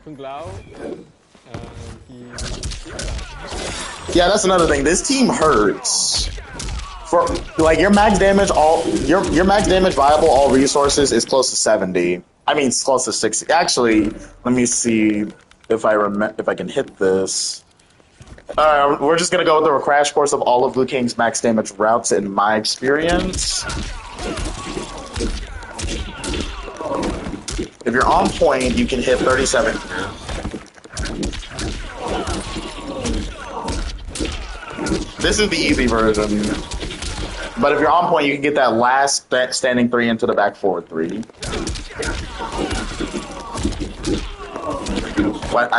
Kung Lao. Yeah, that's another thing. This team hurts. For like your max damage, your max damage viable all resources is close to 70. I mean, it's close to 60. Actually, let me see if I can hit this. We're just gonna go through a crash course of all of Liu Kang's max damage routes in my experience. If you're on point, you can hit 37. This is the easy version. But if you're on point, you can get that last standing 3 into the back forward 3.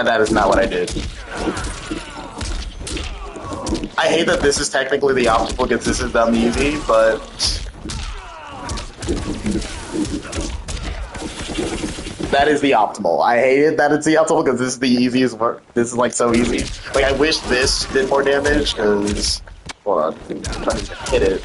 That is not what I did. I hate that this is technically the optimal because this is dumb easy, but... That is the optimal. I hate it that it's the optimal because this is the easiest work. This is like so easy. Like I wish this did more damage because... Hold on. I'm trying to hit it.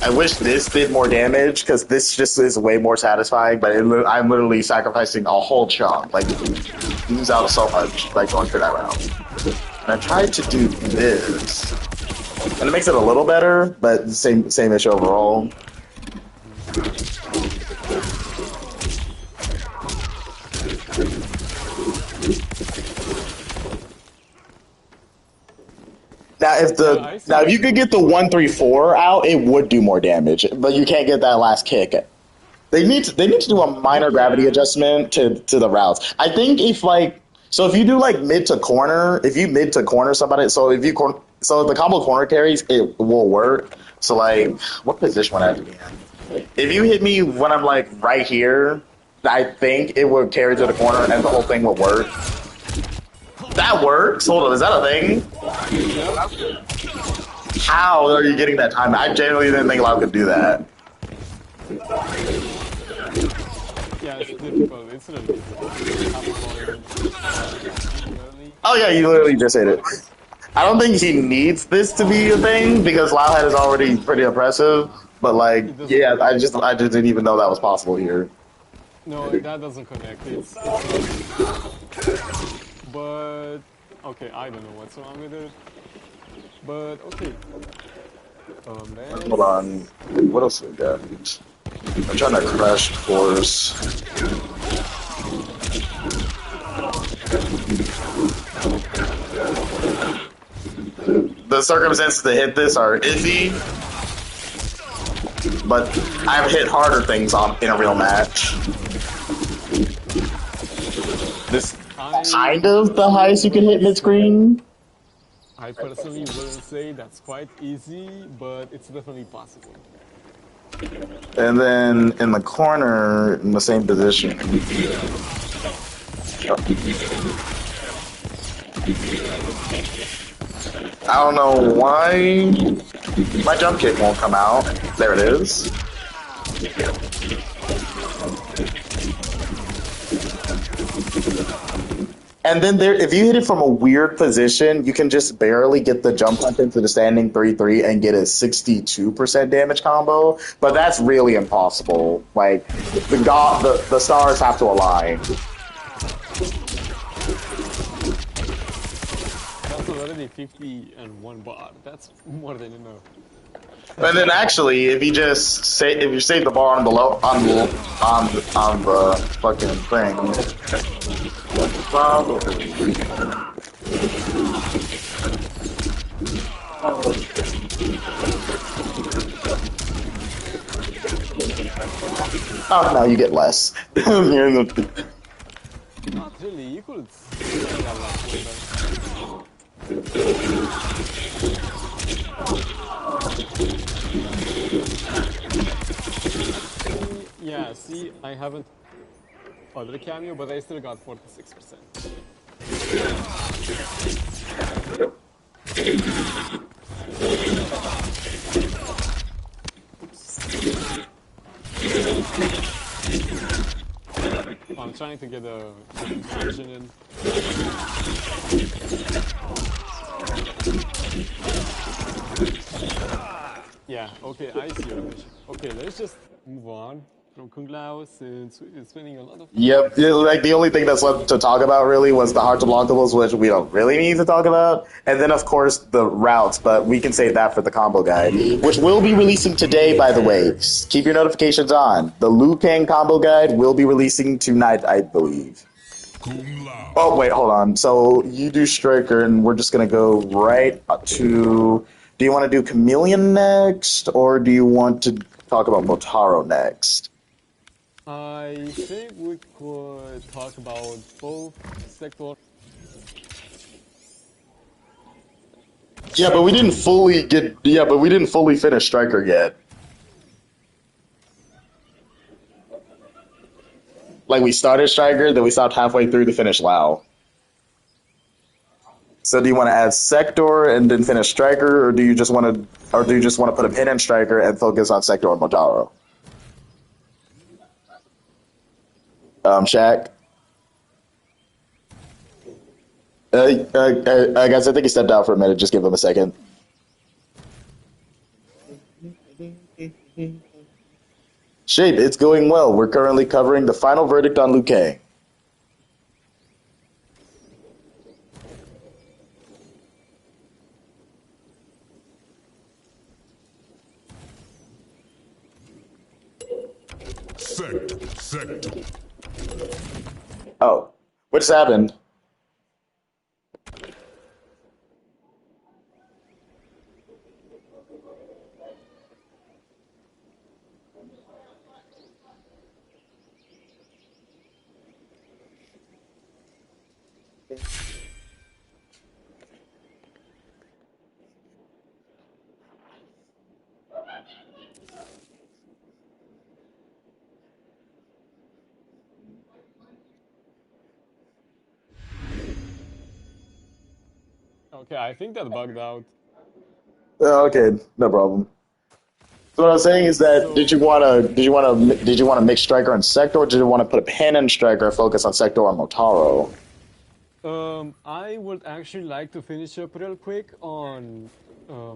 I wish this did more damage because this just is way more satisfying. But I'm literally sacrificing a whole chunk, like lose out so much, like going through that round. And I tried to do this, and it makes it a little better, but same issue overall. Now, if you could get the 1-3-4 out, it would do more damage, but you can't get that last kick. They need to do a minor gravity adjustment to the routes. I think if you do like mid to corner, if you mid to corner somebody, so if the combo corner carries, it will work. So like, what position would I have to be in? If you hit me when I'm like right here, I think it would carry to the corner and the whole thing would work. That works? Hold on, is that a thing? How are you getting that time? I genuinely didn't think Lao could do that. Yeah, it's difficult. It's really Oh yeah, you literally just hit it. I don't think he needs this to be a thing because Lao head is already pretty impressive. But like, yeah, I just didn't even know that was possible here. No, that doesn't connect. It's but okay, I don't know what's wrong with it. But okay. Hold on. What else we got? I'm trying to crash course. The circumstances to hit this are iffy, but I've hit harder things in a real match. This kind of the highest you can hit mid-screen. I personally wouldn't say that's quite easy, but it's definitely possible. And then in the corner, in the same position. I don't know why my jump kick won't come out. There it is. And then if you hit it from a weird position, you can just barely get the jump punch into the standing 3-3 and get a 62% damage combo. But that's really impossible. Like the stars have to align. That's already 50 and 1 bar. That's more than enough. And then actually, if you save the bar on the fucking thing. Oh, now you get less. Not really, you could yeah, see, I haven't other Kameo, but I still got 46%. I'm trying to get a version in. Yeah, okay, I see your vision. Okay, let's just move on from Kung Lao since it's winning a lot of. Yep, like the only thing that's left to talk about really was the hard to blockables, which we don't really need to talk about, and then of course the routes, but we can save that for the combo guide, which will be releasing today, by the way. Keep your notifications on. The Liu Kang combo guide will be releasing tonight, I believe. Kung Lao. Oh wait, hold on. So you do Stryker, and we're just gonna go right to. Do you want to do Chameleon next, or do you want to talk about Motaro next? I think we could talk about both Sektor. Yeah, but we didn't fully finish Stryker yet. Like we started Stryker, then we stopped halfway through to finish Lao. So do you want to add Sektor and then finish Stryker, or do you just want to put a pin in Stryker and focus on Sektor and Motaro? Shaq? Guys, I think he stepped out for a minute. Just give him a second. Shape, it's going well. We're currently covering the final verdict on Liu Kang. Sektor. Oh, what just happened? Okay, I think that bugged out. Okay, no problem. So what I was saying is that So, did you wanna mix Stryker and Sector, or did you want to put a pin in Stryker and focus on Sector or Motaro? I would actually like to finish up real quick on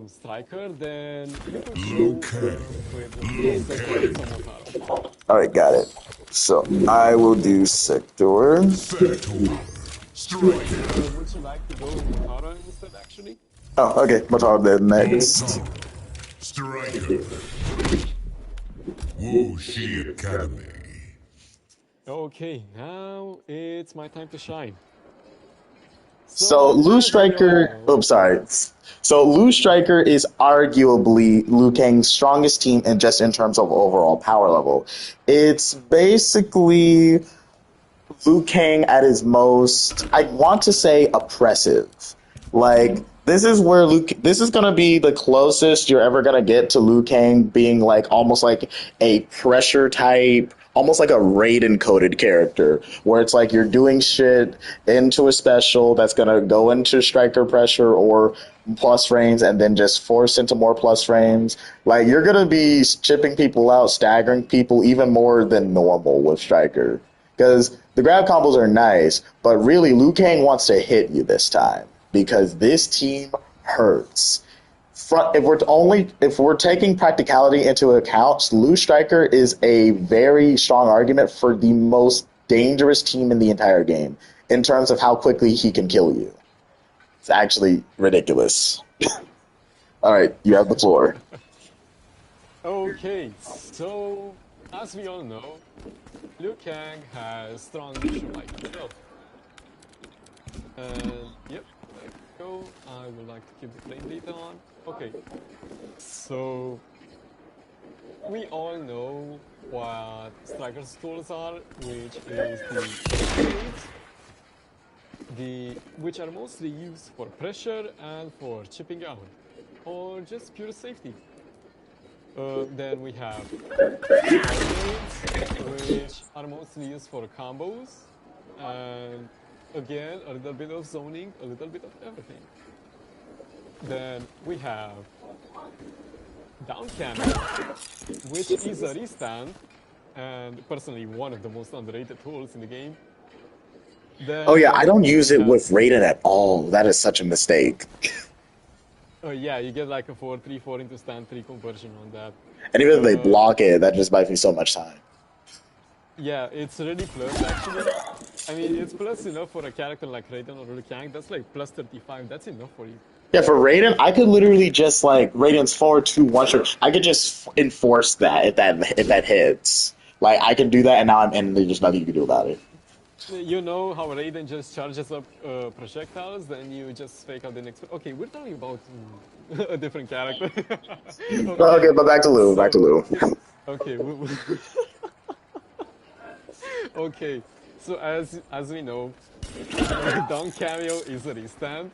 Stryker, then we could Liu go Kang. with Liu Sektor and Kang. some Motaro. All right, got it. So I will do Sector. Sektor. Stryker. Would you like to go with Motaro instead, actually? Oh, okay, Motaro then next. Motaro. Stryker. Wuxi Academy. Okay, now it's my time to shine. So Liu as we all Stryker, know, oops, sorry. So Liu Stryker is arguably Liu Kang's strongest team in just in terms of overall power level. It's basically Liu Kang at his most, I want to say, oppressive. Like this is gonna be the closest you're ever gonna get to Liu Kang being like almost like a pressure type, almost like a Raiden coded character, where it's like you're doing shit into a special that's gonna go into striker pressure or plus frames and then just force into more plus frames. Like you're gonna be chipping people out, staggering people even more than normal with striker. Because the grab combos are nice, but really Liu Kang wants to hit you this time because this team hurts. If we're taking practicality into account, Liu Stryker is a very strong argument for the most dangerous team in the entire game in terms of how quickly he can kill you. It's actually ridiculous. All right, you have the floor. okay, so as we all know, Liu Kang has strong issue like himself. And yep, there we go. I would like to keep the frame data on. Okay, so we all know what Striker's tools are, which is the grenades, which are mostly used for pressure and for chipping out, or just pure safety. Then we have which are mostly used for combos, and again, a little bit of zoning, a little bit of everything. Then we have down Kameo, which is a restand, and personally one of the most underrated tools in the game. Oh yeah, I Then don't we use it have, with Raiden at all. That is such a mistake. yeah, you get like a 4-3-4 into stand 3 conversion on that. And even if they Uh, block it, that just buys me so much time. yeah, it's really plus actually. I mean, it's plus enough for a character like Raiden or Liu Kang. That's like plus 35. That's enough for you. Yeah, for Raiden, I could literally just like Raiden's forward 2 1 shot. I could just enforce that if that hits. Like I can do that, and now and there's nothing you can do about it. You know how Raiden just charges up projectiles, then you just fake out the next. Okay, we're talking about a different character. Okay, Okay, but back to Lou. Back to so Lou. okay, okay. So as we know, Don Cameo is a restand,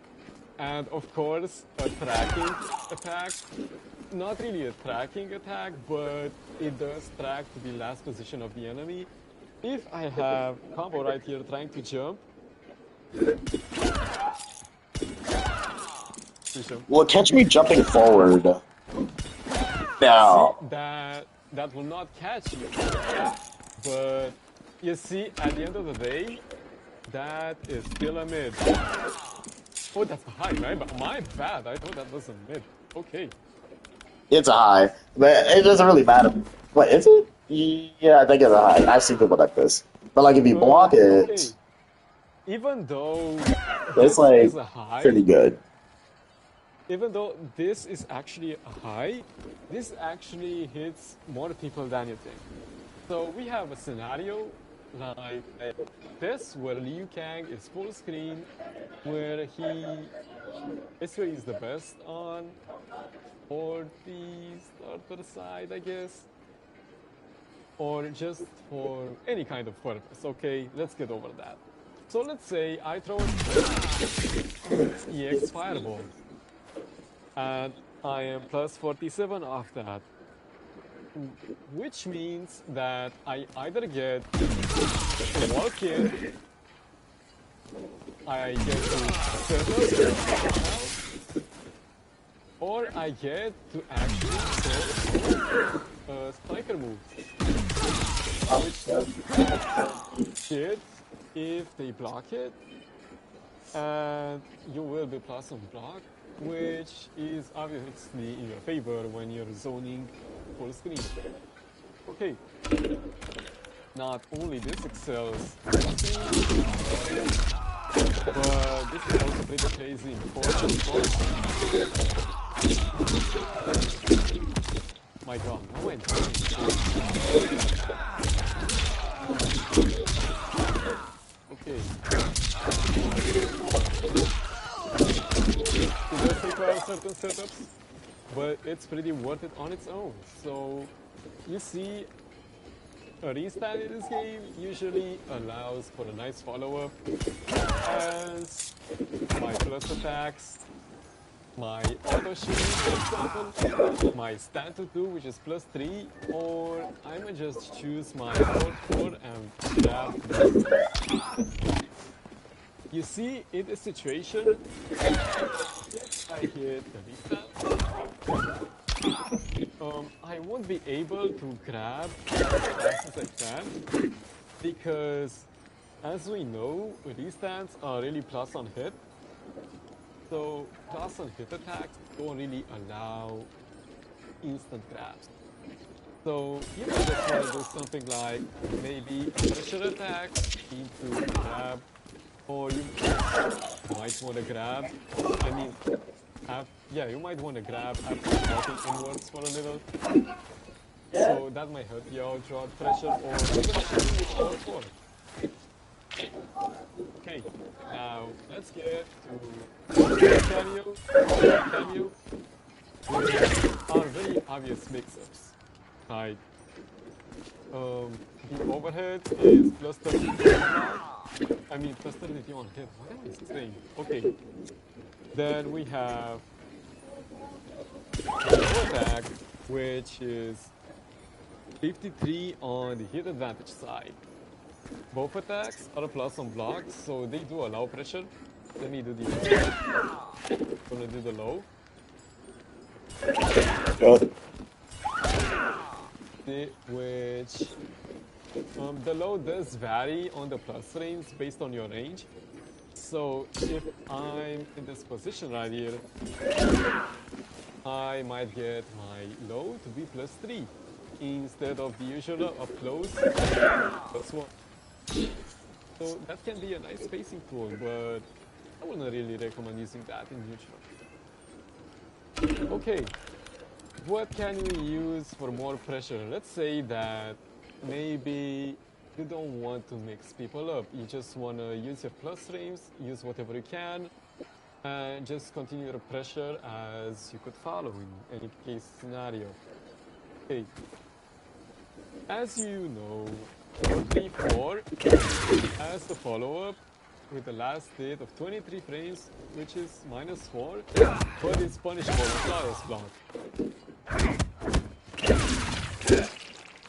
and of course a tracking attack. Not really a tracking attack, but it does track to the last position of the enemy. If I have combo right here trying to jump, Well, catch me jumping forward. see Now, that will not catch you. But you see, at the end of the day, that is still a mid. Oh, that's the high, right? But my bad. I thought that was a mid. Okay. It's a high, but it doesn't really matter. But is it? Yeah, I think it's a high. I've seen people like this. But like if you block Okay, it, even though it's this is like a high, pretty good. even though this is actually a high, this actually hits more people than you think. So we have a scenario like this where Liu Kang is full screen, where he basically is the best on for the starter side, I guess, or just for any kind of purpose. Okay, let's get over that. So let's say I throw EX Fireball, and I am plus 47 off that, which means that I either get to walk in, I get to set up, or I get to actually throw a Stryker move, which does shit if they block it, and you will be plus on block, which is obviously in your favor when you're zoning full screen. Okay, not only this excels, but this is also pretty crazy important. My god, no way. Okay. It does require certain setups, but it's pretty worth it on its own. So you see, a restart in this game usually allows for a nice follow-up as my plus attacks, my auto shield, for example, my stand to 2, which is plus 3, or I might just choose my hold 4 and grab. You see, in this situation, if I hit the restart, I won't be able to grab as fast as I can, because as we know, restands are really plus on hit. So plus on hit attacks don't really allow instant grabs. So you might just want to do something like maybe a pressure attack into grab, or you might want to grab, I mean, yeah, you might want to grab after walking inwards for a little. So that might help you out throughout pressure, or even or four. Okay, now let's get to Kameo, which are very obvious mix-ups. Like, the overhead is plus 30 I mean, plus 30 on hit. What am I saying? Okay, then we have the attack, which is 53 on the hit advantage side. Both attacks are a plus on blocks, so they do allow pressure. Let me do the I'm gonna do the low. Which the low does vary on the plus range based on your range. So if I'm in this position right here, I might get my low to be plus 3 instead of the usual up close plus 1. So that can be a nice spacing tool, but I wouldn't really recommend using that in neutral. Okay, what can we use for more pressure? Let's say that maybe you don't want to mix people up. You just want to use your plus frames, use whatever you can, and just continue your pressure as you could follow in any case scenario. Okay, as you know, 3-4 as the follow-up with the last state of 23 frames, which is -4, but it's punishable with flawless block.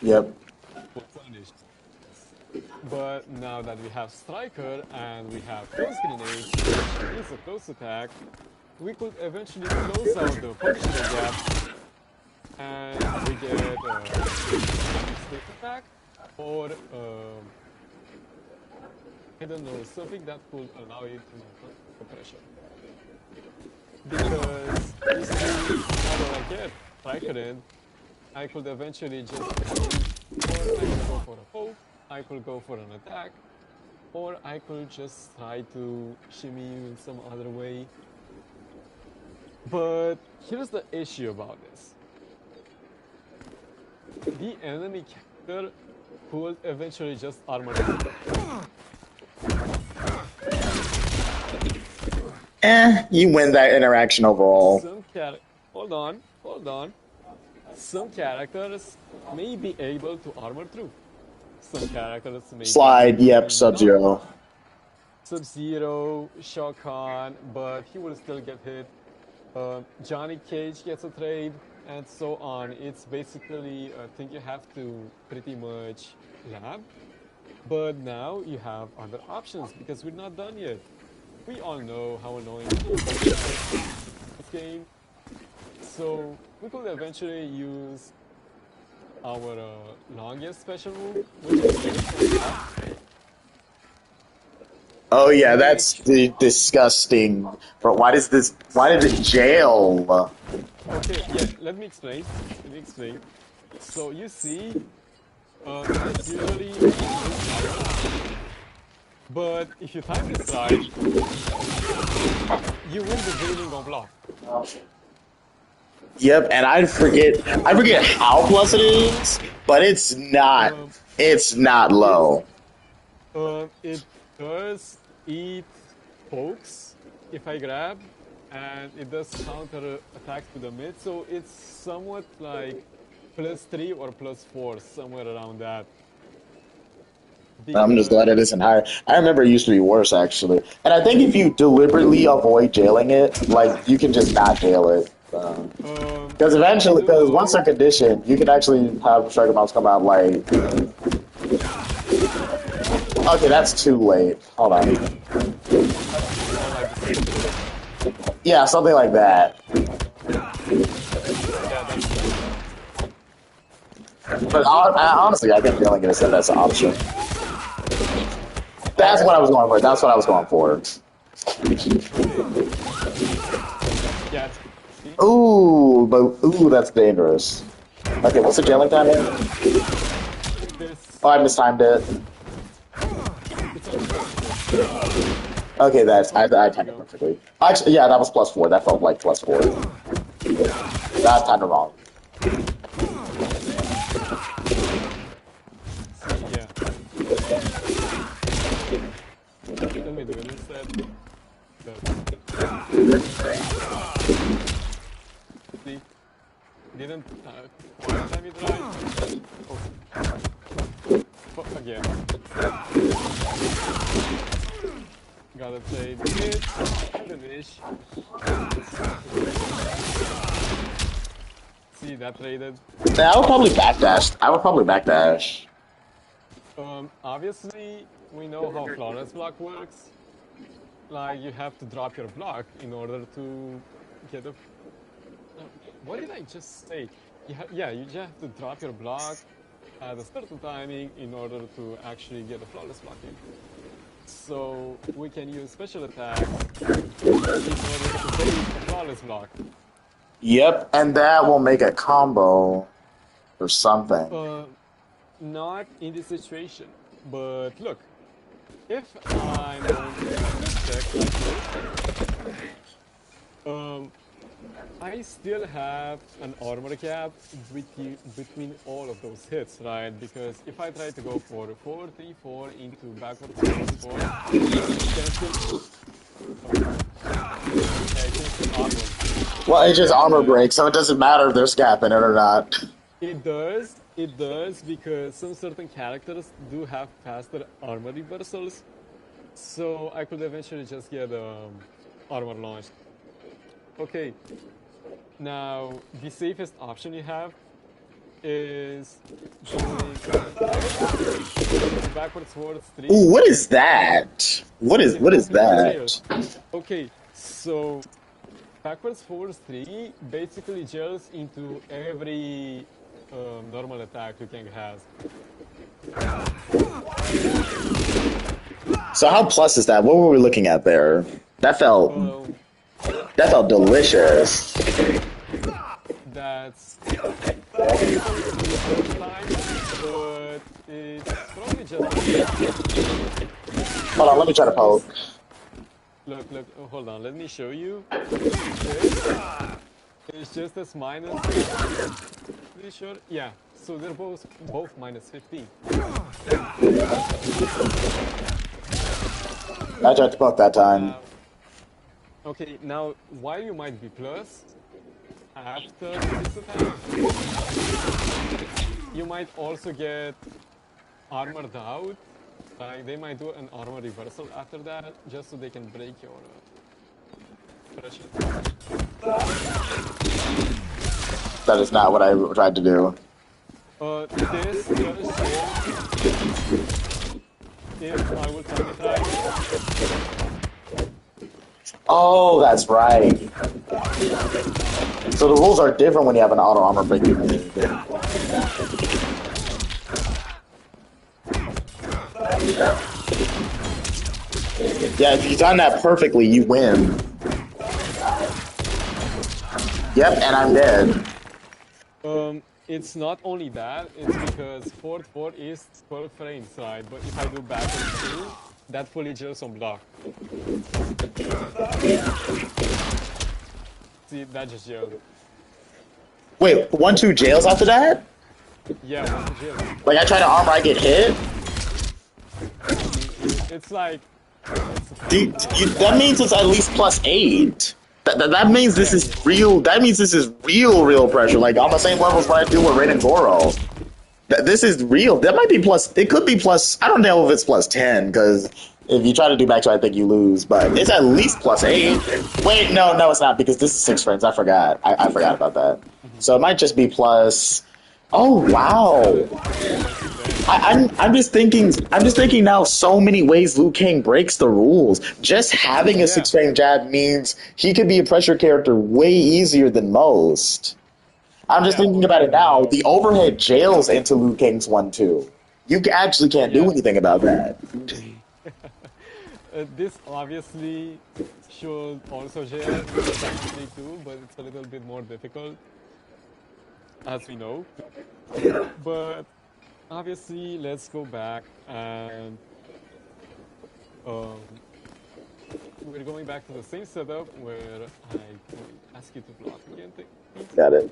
Yep. Punished. But now that we have Stryker and we have close grenades, which is a close attack, we could eventually close out the punishable gap, and we get a stick attack, or I don't know, something that could allow you to put pressure. Because you see, how do I get? Stryker in, I could eventually just or I could go for a poke, I could go for an attack, or I could just try to shimmy you in some other way. But here's the issue about this. The enemy character could eventually just armor down. You win that interaction overall. Hold on. Some characters may be able to armor through. Some characters may Slide, yep, not. Sub-Zero. Sub-Zero, Shao Kahn, but he will still get hit. Johnny Cage gets a trade, and so on. It's basically a thing you have to pretty much lab. But now you have other options because we're not done yet. We all know how annoying this game. So we could eventually use our longest special move, which is Oh yeah, that's disgusting. But why did it jail? Okay, yeah, let me explain. So you see, it's usually, but if you time this right, you will be building on block. Yep, and I forget how plus it is, but it's not low. It does eat pokes if I grab, and it does counter attacks to the mid, so it's somewhat like +3 or +4, somewhere around that. I'm just glad it isn't higher. I remember it used to be worse actually, and I think if you deliberately avoid jailing it, like you can just not jail it. Because once they're conditioned, you can actually have striker mounts come out like. Okay, that's too late. Hold on. Yeah, something like that. But honestly, I get feeling it's that's an option. That's what I was going for. Yeah. Ooh, that's dangerous. Okay, what's the jailing time here? Oh, I mistimed it. Okay, I timed it perfectly. Actually, yeah, that was +4. That felt like +4. That's timed it wrong. Yeah. Let me do it instead. See? Didn't time it right. Oh, again. Gotta play it. Finish. See that traded. Yeah, I would probably backdash. Obviously, we know how flawless block works. Like, you have to drop your block in order to get a... what did I just say? You just have to drop your block at a certain timing in order to actually get a flawless block in. So, we can use special attacks in order to bait a flawless block. Yep, and that will make a combo or something. Not in this situation, but look, if I'm going to check like this, I still have an armor gap between all of those hits, right? Because if I try to go for 4-3-4 into backward 4, armor. Well, it's just armor break, so it doesn't matter if there's gap in it or not. It does, because some certain characters do have faster armor reversals, so I could eventually just get armor launched. Okay, now the safest option you have is going backwards towards 3. Ooh, what is that? What is that? Okay, so backwards forwards 3 basically gels into every normal attack Liu Kang has. So how plus is that? What were we looking at there? That felt delicious. That's time, but it's probably just. Hold on, let me try to poke. Look, hold on, let me show you. It's just as minus. Pretty sure, yeah. So they're both minus 15. I tried to poke that time. Okay, now while you might be plus, after this attack, you might also get armored out. Like they might do an armor reversal after that, just so they can break your pressure. That is not what I tried to do. This does say if I will time it right. Oh, that's right. So the rules are different when you have an auto armor breaking. Yeah, if you time that perfectly, you win. Yep, and I'm dead. It's not only that, it's because 4 is 12 frames, right? But if I do backwards 2, that fully jails on block. See, that just jailed. Wait, 1-2 jails after that? Yeah, 1 jail. Like I try to armor, I get hit? It's like... that means it's at least +8. That means this is real. That means this is real pressure. Like on the same level as what I do with Rain and Goro. This is real. That might be plus. It could be plus. I don't know if it's +10 because if you try to do back to, I think you lose. But it's at least +8. Wait, no, it's not because this is 6 frames. I forgot. I forgot about that. So it might just be plus. Oh wow. I'm just thinking now so many ways Liu Kang breaks the rules. Just having a 6 frame jab means he could be a pressure character way easier than most. I'm just thinking about it now. The overhead jails into Liu Kang's 1-2. You actually can't do anything about that. This obviously should also jail technically too, but it's a little bit more difficult, as we know. But obviously, let's go back and we're going back to the same setup where I ask you to block again. Got it.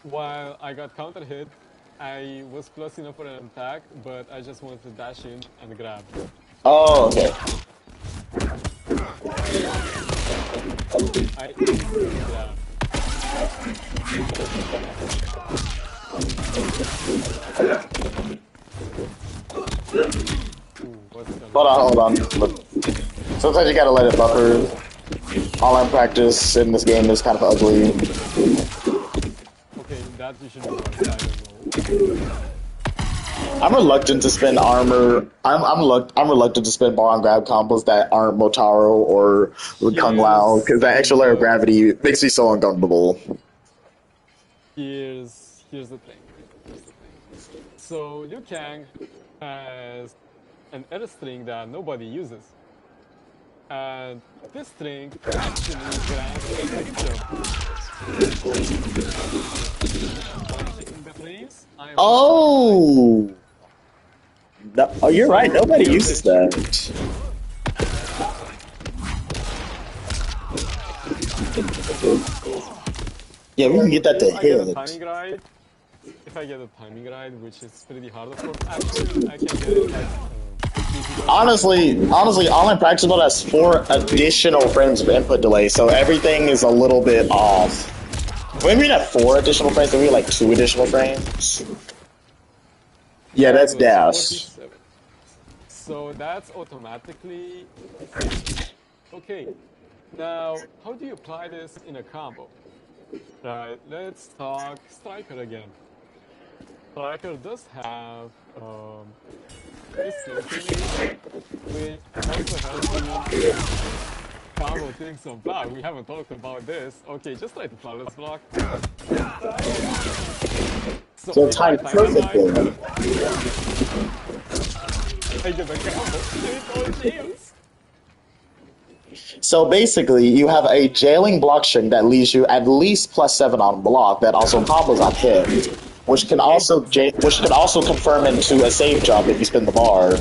While I got counter hit, I was close enough for an attack, but I just wanted to dash in and grab. Oh, okay. I grab. Hold on. Look. Sometimes you gotta let it buffer. Online practice in this game is kind of ugly. Okay, that you should do outside as well. I'm reluctant to spend armor. I'm reluctant to spend bar on grab combos that aren't Motaro or Kung Lao because that extra layer of gravity makes me so uncomfortable. Here's the thing. So Liu Kang has an air string that nobody uses. And this string actually grants a frames. Oh! No, oh, you're right. Nobody uses that. Yeah, we can get that to hit. If I get the timing right, which is pretty hard, of course, actually, I can get it like... Honestly, online practice mode has 4 additional frames of input delay, so everything is a little bit off. When we have 4 additional frames, then we have like 2 additional frames. Yeah, that's dash. So that's automatically... Okay, now, how do you apply this in a combo? Right, let's talk Stryker again. Stryker does have this thing, which also helps you combo things on block. We haven't talked about this. Okay, just try to flawless block. So time perfectly. I get the combo. It all deals. So basically, you have a jailing block string that leaves you at least +7 on block that also combos on hit, which can also confirm into a save jump if you spin the bar.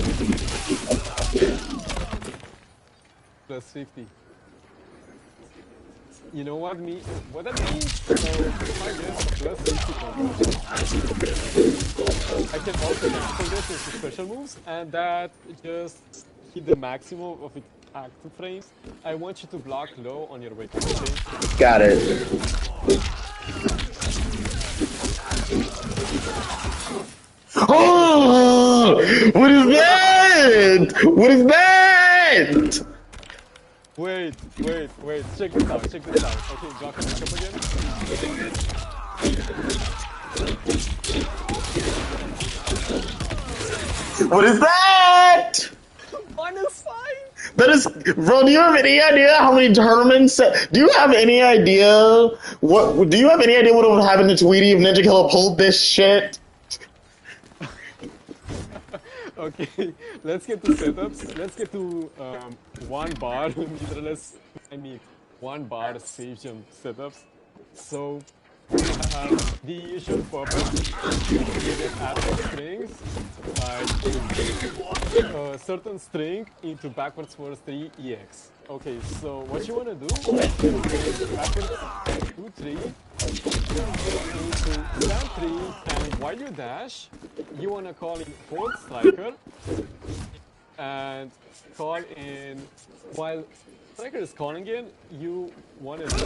Plus 50. You know what that means? So if I get plus 50 combos, I can also cancel this into special moves, and that just hit the maximum of its active frames. I want you to block low on your way, okay? Got it. Oh! What is that? What is that? Wait. Check this out. Okay, block and pick up again. What is that? Minus 5! That is, bro. Do you have any idea how many tournaments? Do you have any idea what? Do you have any idea what would happen to Tweety if Ninja Killer pulled this shit? Okay, let's get to setups. Let's get to 1 bar, less. I mean, 1 bar save jump setups. So, the usual purpose you get active strings, like a certain string into backwards force 3 EX. Okay, so what you want to do is backwards 2 3 into stand 3, and while you dash, you want to call in hold Stryker and call in while Stryker is calling in, you want to do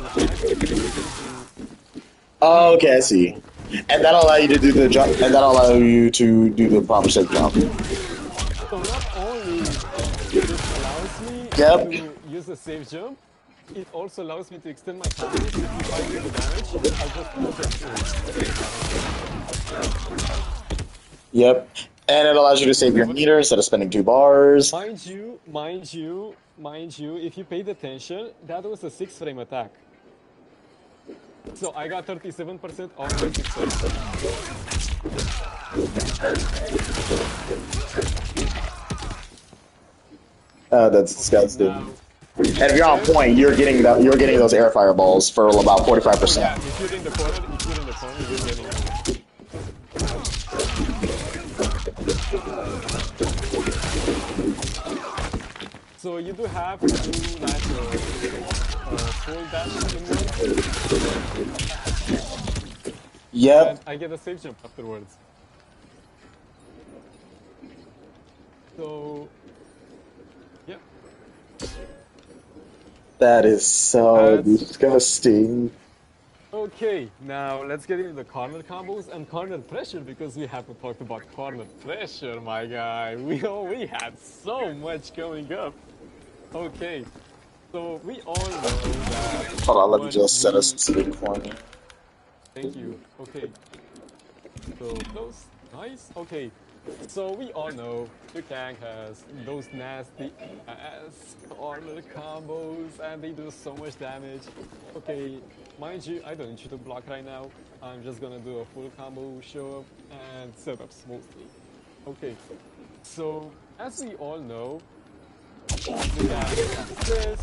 Oh, okay, I see. And that'll allow you to do the jump, and that'll allow you to do the proper safe jump. So not only this allows me Yep. to use the safe jump, it also allows me to extend my combos. If I do the damage, I'll just Yep. And it allows you to save your meter instead of spending 2 bars. Mind you, if you paid attention, that was a 6 frame attack. So I got 37% off my 6 frames. That's disgusting. Now, And if you're on point, you're getting those air fireballs for about 45%. yeah, if you're in the corner, you're getting it. So you do have to do like a full dash in one. Yep. And I get a safe jump afterwards. So, yeah. That is so That's- disgusting. Okay, now let's get into the corner combos and corner pressure because we haven't talked about corner pressure, my guy. We had so much coming up. Okay, so we all know that. Hold on, let me when just set a we- specific corner. Thank you. Okay. So those nice. Okay. So we all know Liu Kang has those nasty ass corner combos and they do so much damage. Okay, mind you, I don't need you to block right now. I'm just gonna do a full combo show up and setups mostly. Okay. So as we all know, we got this.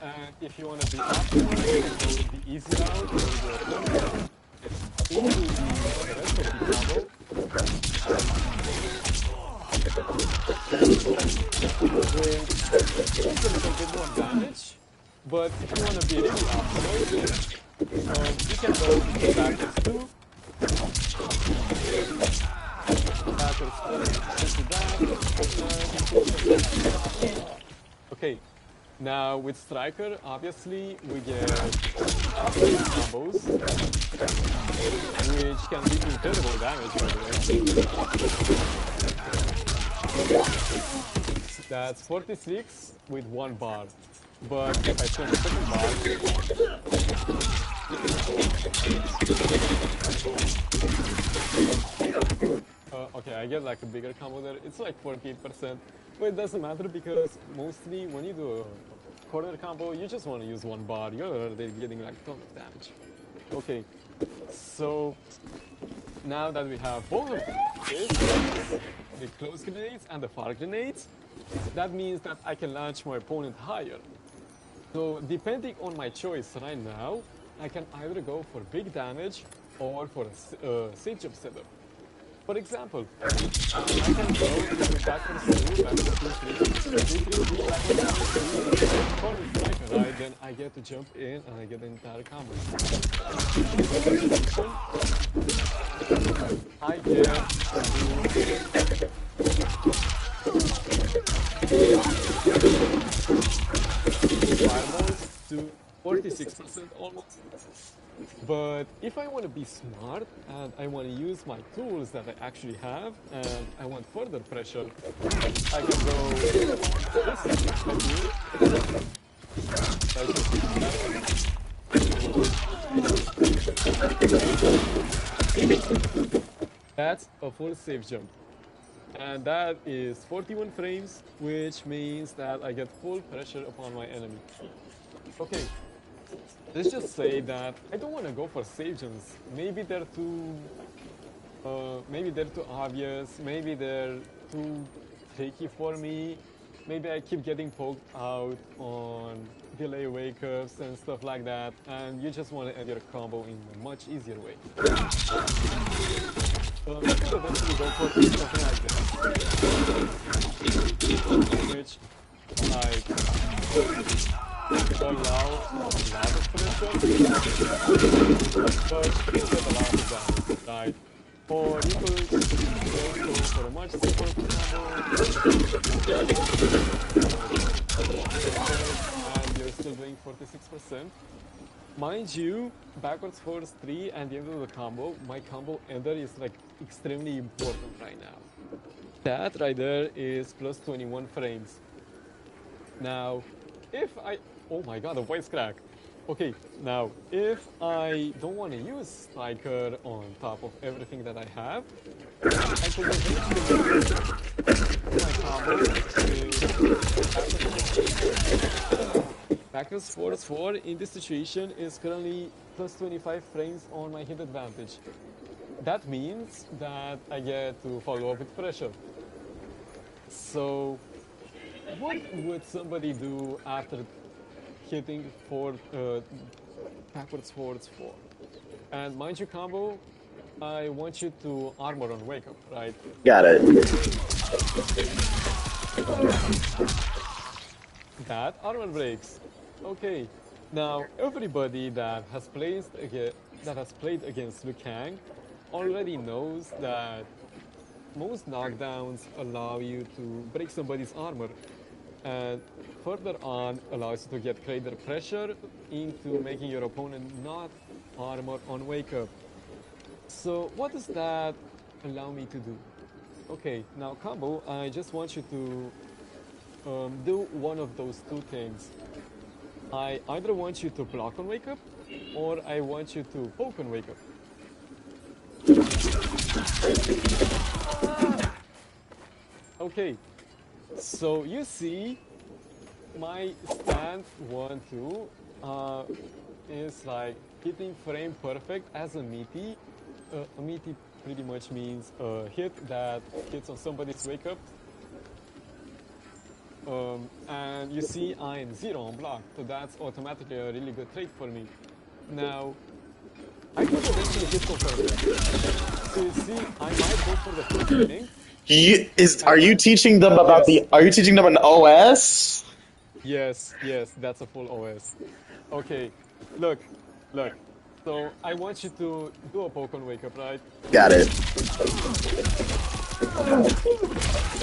And if you want to be optimal, you can go the easy route or the into the rest of the combo. It's a little bit more damage, but if you want to be really optimal, you can go into backwards 2. Okay, now with Stryker, obviously we get combos, which can do incredible damage, by the way. That's 46 with 1 bar. But if I spend the second bar, okay, I get like a bigger combo there. It's like 48%, but it doesn't matter because mostly when you do a corner combo, you just want to use 1 bar. You're already getting like a ton of damage. Okay, so now that we have both of this, the close grenades and the far grenades, that means that I can launch my opponent higher. So depending on my choice right now, I can either go for big damage or for a safe jump setup. For example, I can go into backwards 2, backwards 2, 3, 3, 3, 3, backwards 2, 3, corner striker, right? Then I get to jump in and I get the entire combo. I get fireballs to 46% almost. But if I want to be smart and I want to use my tools that I actually have and I want further pressure, I can go this. That's a full safe jump. And that is 41 frames, which means that I get full pressure upon my enemy. Okay. Let's just say that I don't want to go for safe jumps. Maybe they're too obvious. Maybe they're too tricky for me. Maybe I keep getting poked out on delay wake-ups and stuff like that, and you just want to end your combo in a much easier way. You could eventually go for something like this, which allow of pressure, but instead allow the damage, right? Or you could go for a much simpler and you're still doing 46%. Mind you, backwards force 3 and the end of the combo, my combo ender is like extremely important right now. That right there is plus 21 frames. Now, if I... Oh my god, a voice crack. Okay, now, if I don't want to use Stryker on top of everything that I have, I could eventually my combo is backwards force 4 in this situation is currently plus 25 frames on my hit advantage. That means that I get to follow up with pressure. So, what would somebody do after hitting backwards forwards 4? And mind you, combo, I want you to armor on wake up, right? Got it. That armor breaks. Okay. Now everybody that has played against Liu Kang already knows that most knockdowns allow you to break somebody's armor, and further on allows you to get greater pressure into making your opponent not armor on wake up. So what does that allow me to do? Okay, now combo, I just want you to do one of those two things. I either want you to block on wake up, or I want you to poke on wake up. Okay, so you see my stand 1-2 is like hitting frame perfect as a meaty. A meaty pretty much means a hit that hits on somebody's wake up. And you see I'm 0 on block, so that's automatically a really good trait for me. Now, I could eventually hit confirm. So you see, I might go for the first inning. Are you teaching them about Are you teaching them an OS? Yes, that's a full OS. Okay, look. So I want you to do a poke on wake up, right? Got it.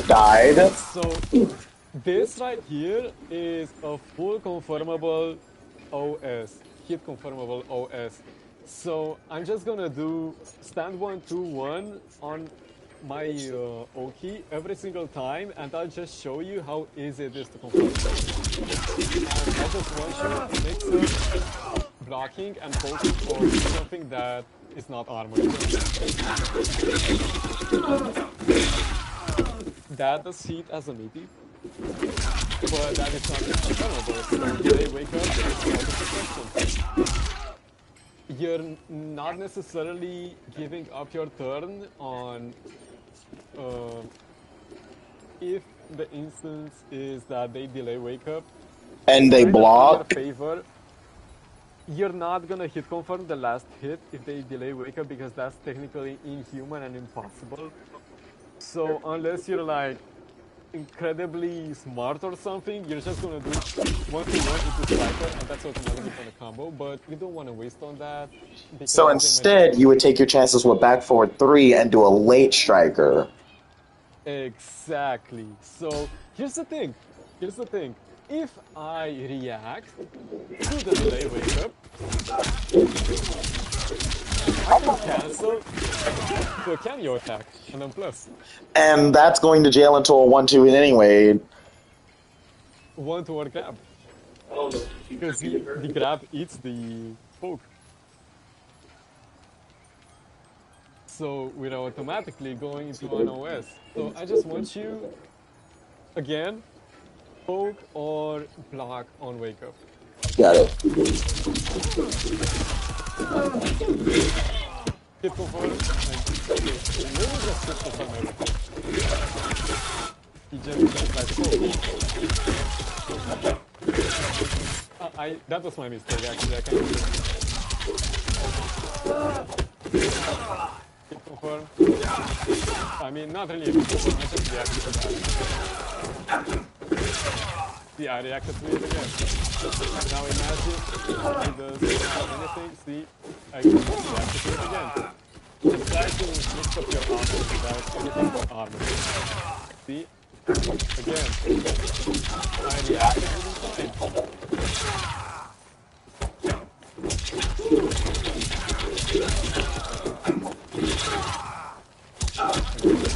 Died. So this right here is a full confirmable OS, hit confirmable OS. So I'm just gonna do stand 1-2-1 on my Oki every single time, and I'll just show you how easy it is to confirm. And I just want you to mix up blocking and poking for something that is not armored. That does hit as a meaty, but that is not confirmable. So when they wake up, it's not a question. You're not necessarily giving up your turn on if the instance is that they delay wake up, And they kind of in your block. favor, you're not gonna hit confirm the last hit if they delay wake up because that's technically inhuman and impossible. So unless you're like incredibly smart or something, you're just gonna do 1-1 into Stryker and that's automatically gonna combo, but you don't want to waste on that because So they might just instead, you would take your chances with back forward 3 and do a late striker. Exactly. So here's the thing. Here's the thing. If I react to the delay wake up, I can cancel to a Kameo attack and then plus And that's going to jail into a 1-2 anyway. one toward grab because the grab eats the poke. So we're automatically going into an OS. So I just want you again poke or block on wake up. Got it. Hit confirm and let me just hit confirm everything. He just like that was my mistake actually. I can't hit confirm. I mean not really hit confirm, I just reacted to that. See, I reacted to it again. Now imagine he does anything, see, I reacted to it again. Just try to mix up your armor without anything but armor. See? Again. I reacted within time.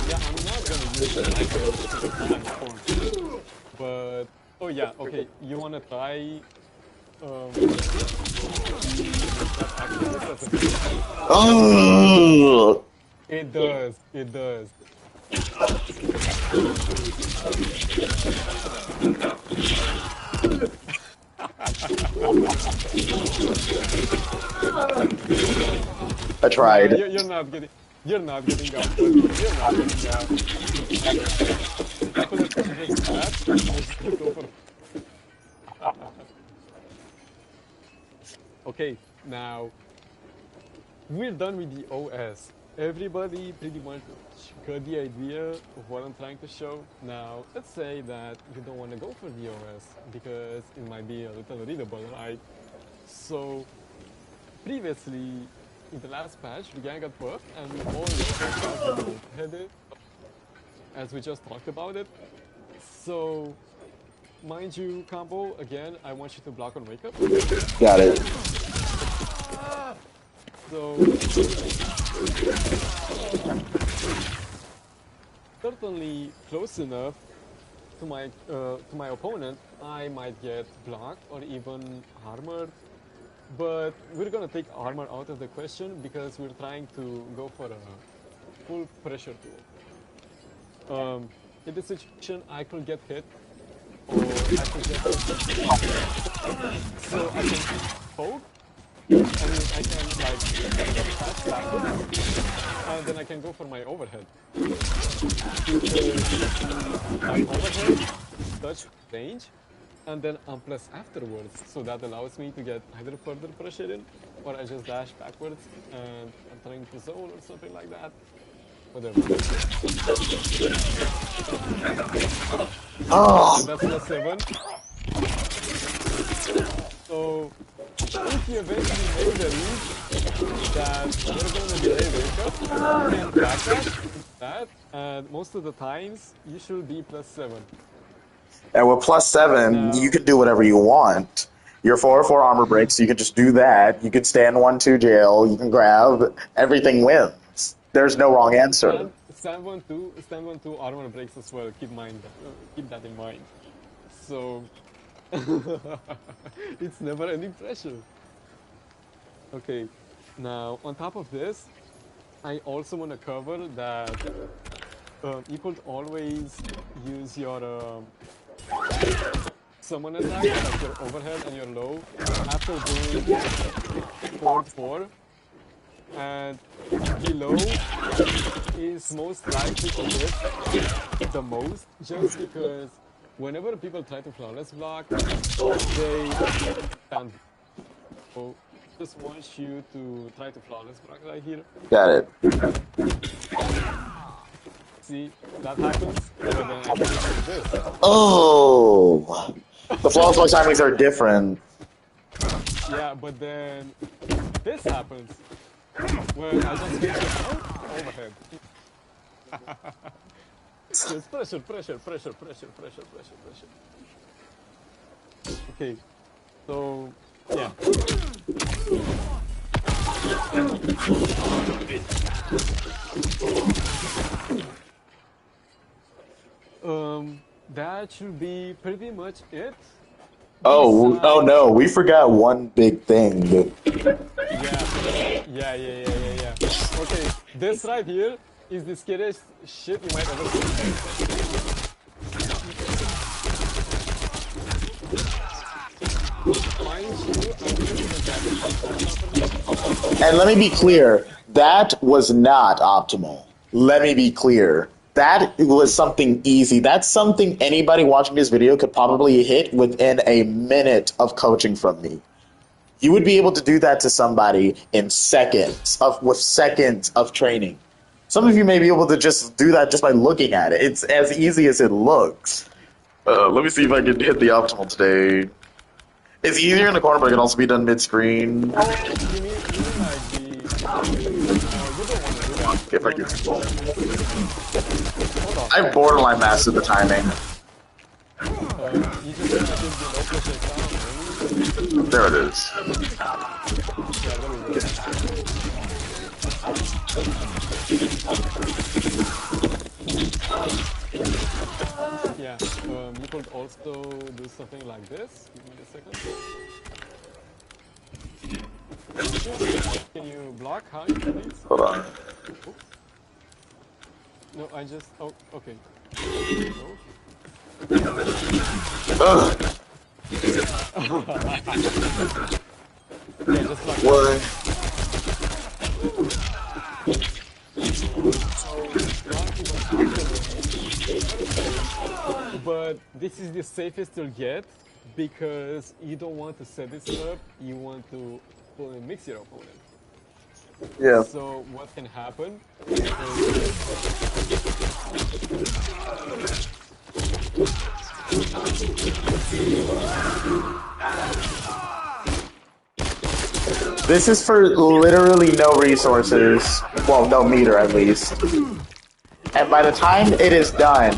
Yeah, I'm not gonna use the micro of course. But oh yeah, okay, you wanna try Oh, it does, it does. I tried. You're not getting up. You're not getting up. Let's just that. Let's go for. Okay, now we're done with the OS. Everybody pretty much got the idea of what I'm trying to show. Now, let's say that you don't want to go for the OS because it might be a little readable, right? So, previously, in the last patch, the gang got buffed and we all headed as we just talked about it. So, mind you, combo, again, I want you to block on wake up. Got it. So, certainly close enough to my opponent, I might get blocked or even armored. But we're gonna take armor out of the question because we're trying to go for a full pressure tool. In this situation, I could get hit, or I could get hit. So I can poke, and I can like pass backwards, and then I can go for my overhead. My overhead touch range, and then plus afterwards, so that allows me to get either further pressure in, or I just dash backwards and I'm trying to zone or something like that. Whatever. Oh, And that's plus 7. So if you eventually make the read that you're gonna delay wake up, you can backdash that, and most of the times you should be plus 7. and with plus 7, you Now, can do whatever you want. Your 4/4 armor breaks, so you can just do that. You can stand 1-2 jail. You can grab. Everything wins. There's no wrong answer. stand 1-2 armor breaks as well. Keep that in mind. So it's never ending pressure. Okay, now on top of this, I also want to cover that you could always use your summon attack, like your overhead and your low, after doing 4-4. and below is most likely to hit the most, just because whenever people try to flawless block, they can't. So just want you to try to flawless block right here. Got it. See, that happens, but then I can do this. Oh, the flawless block timings are different. Yeah, but then this happens where I just hit the overhead. Just pressure. Okay, so yeah. That should be pretty much it. Oh no, we forgot one big thing. Yeah. Okay, this right here is the scariest shit you might ever see. And let me be clear, that was not optimal. Let me be clear. That was something easy. That's something anybody watching this video could probably hit within a minute of coaching from me. You would be able to do that to somebody in seconds, with seconds of training. Some of you may be able to just do that just by looking at it. It's as easy as it looks. Let me see if I can hit the optimal today. It's easier in the corner, but it can also be done mid-screen. You mean like the... you don't want to do that. If I can. I've borderline mastered the timing. You just have to do the There it is. Yeah, you could also do something like this. Give me a second. Can you block high, please? Hold on. Oops. No, I just... Oh, okay. Ugh. Yeah, just block. What? But this is the safest you'll get because you don't want to set this up, you want to mix your opponent. Yeah. So what can happen This is for literally no resources. Well, no meter at least. And by the time it is done,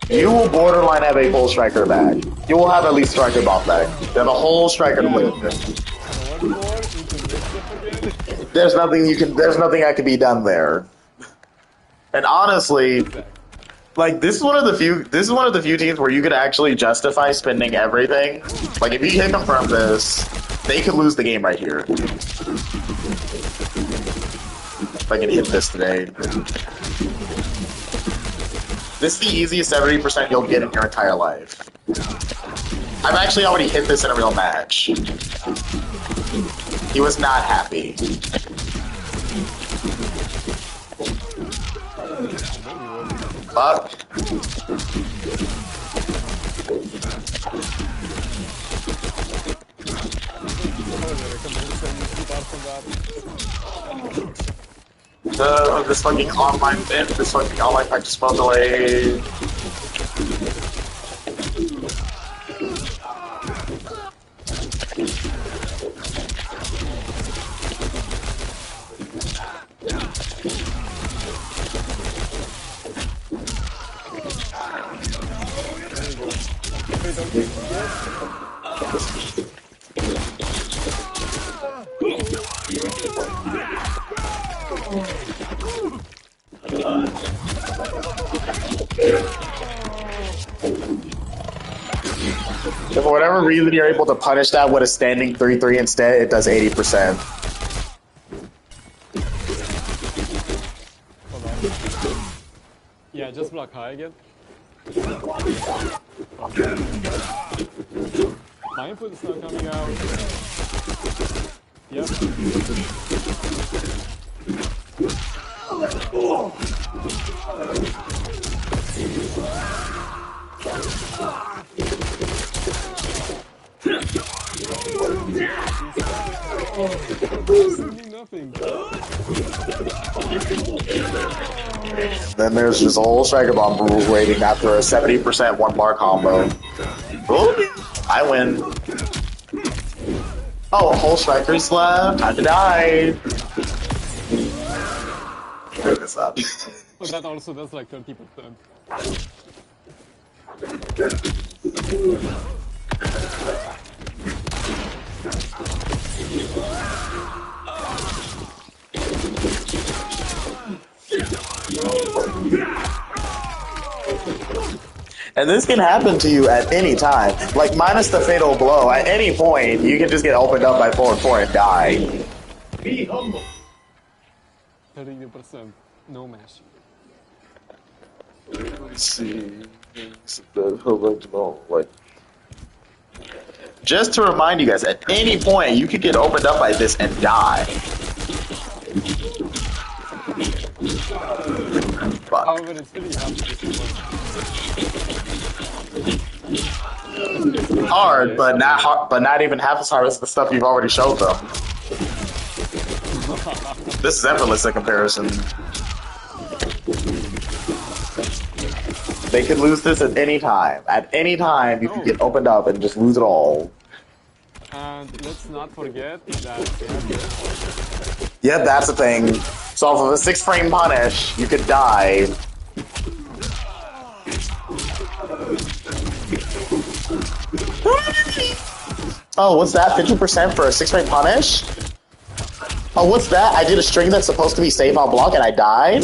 you will borderline have a full striker back. You will have at least striker buff back. You have a whole striker to play with. There's nothing that can be done there. And honestly, like this is one of the few teams where you could actually justify spending everything. Like if you hit them from this, they could lose the game right here. If I can hit this today. This is the easiest 70% you'll get in your entire life. I've actually already hit this in a real match. He was not happy. Fuck. This fucking online practice spell delay. If for whatever reason you're able to punish that with a standing 3-3 instead, it does 80%. Hold on. Yeah, just block high again. My input is not coming out. Yep. nothing. Then there's just a whole Striker Bomb waiting after a 70% one-bar combo. Ooh, I win. Oh, a whole Striker's left. Time to die. Look this up. Oh, that also does like 30%. And this can happen to you at any time. Like, minus the fatal blow, at any point, you can just get opened up by 4-4 and die. Be humble. 30%. No mash. Let's see. Just to remind you guys, at any point, you could get opened up by this and die. However, it's really hard, but not even half as hard as the stuff you've already showed them. This is effortless in comparison. They could lose this at any time. At any time, you could get opened up and just lose it all. And let's not forget that they have this. Yeah, that's the thing. So off of a 6-frame punish, you could die. Oh, what's that? 50% for a 6-frame punish? Oh, what's that? I did a string that's supposed to be save on block and I died?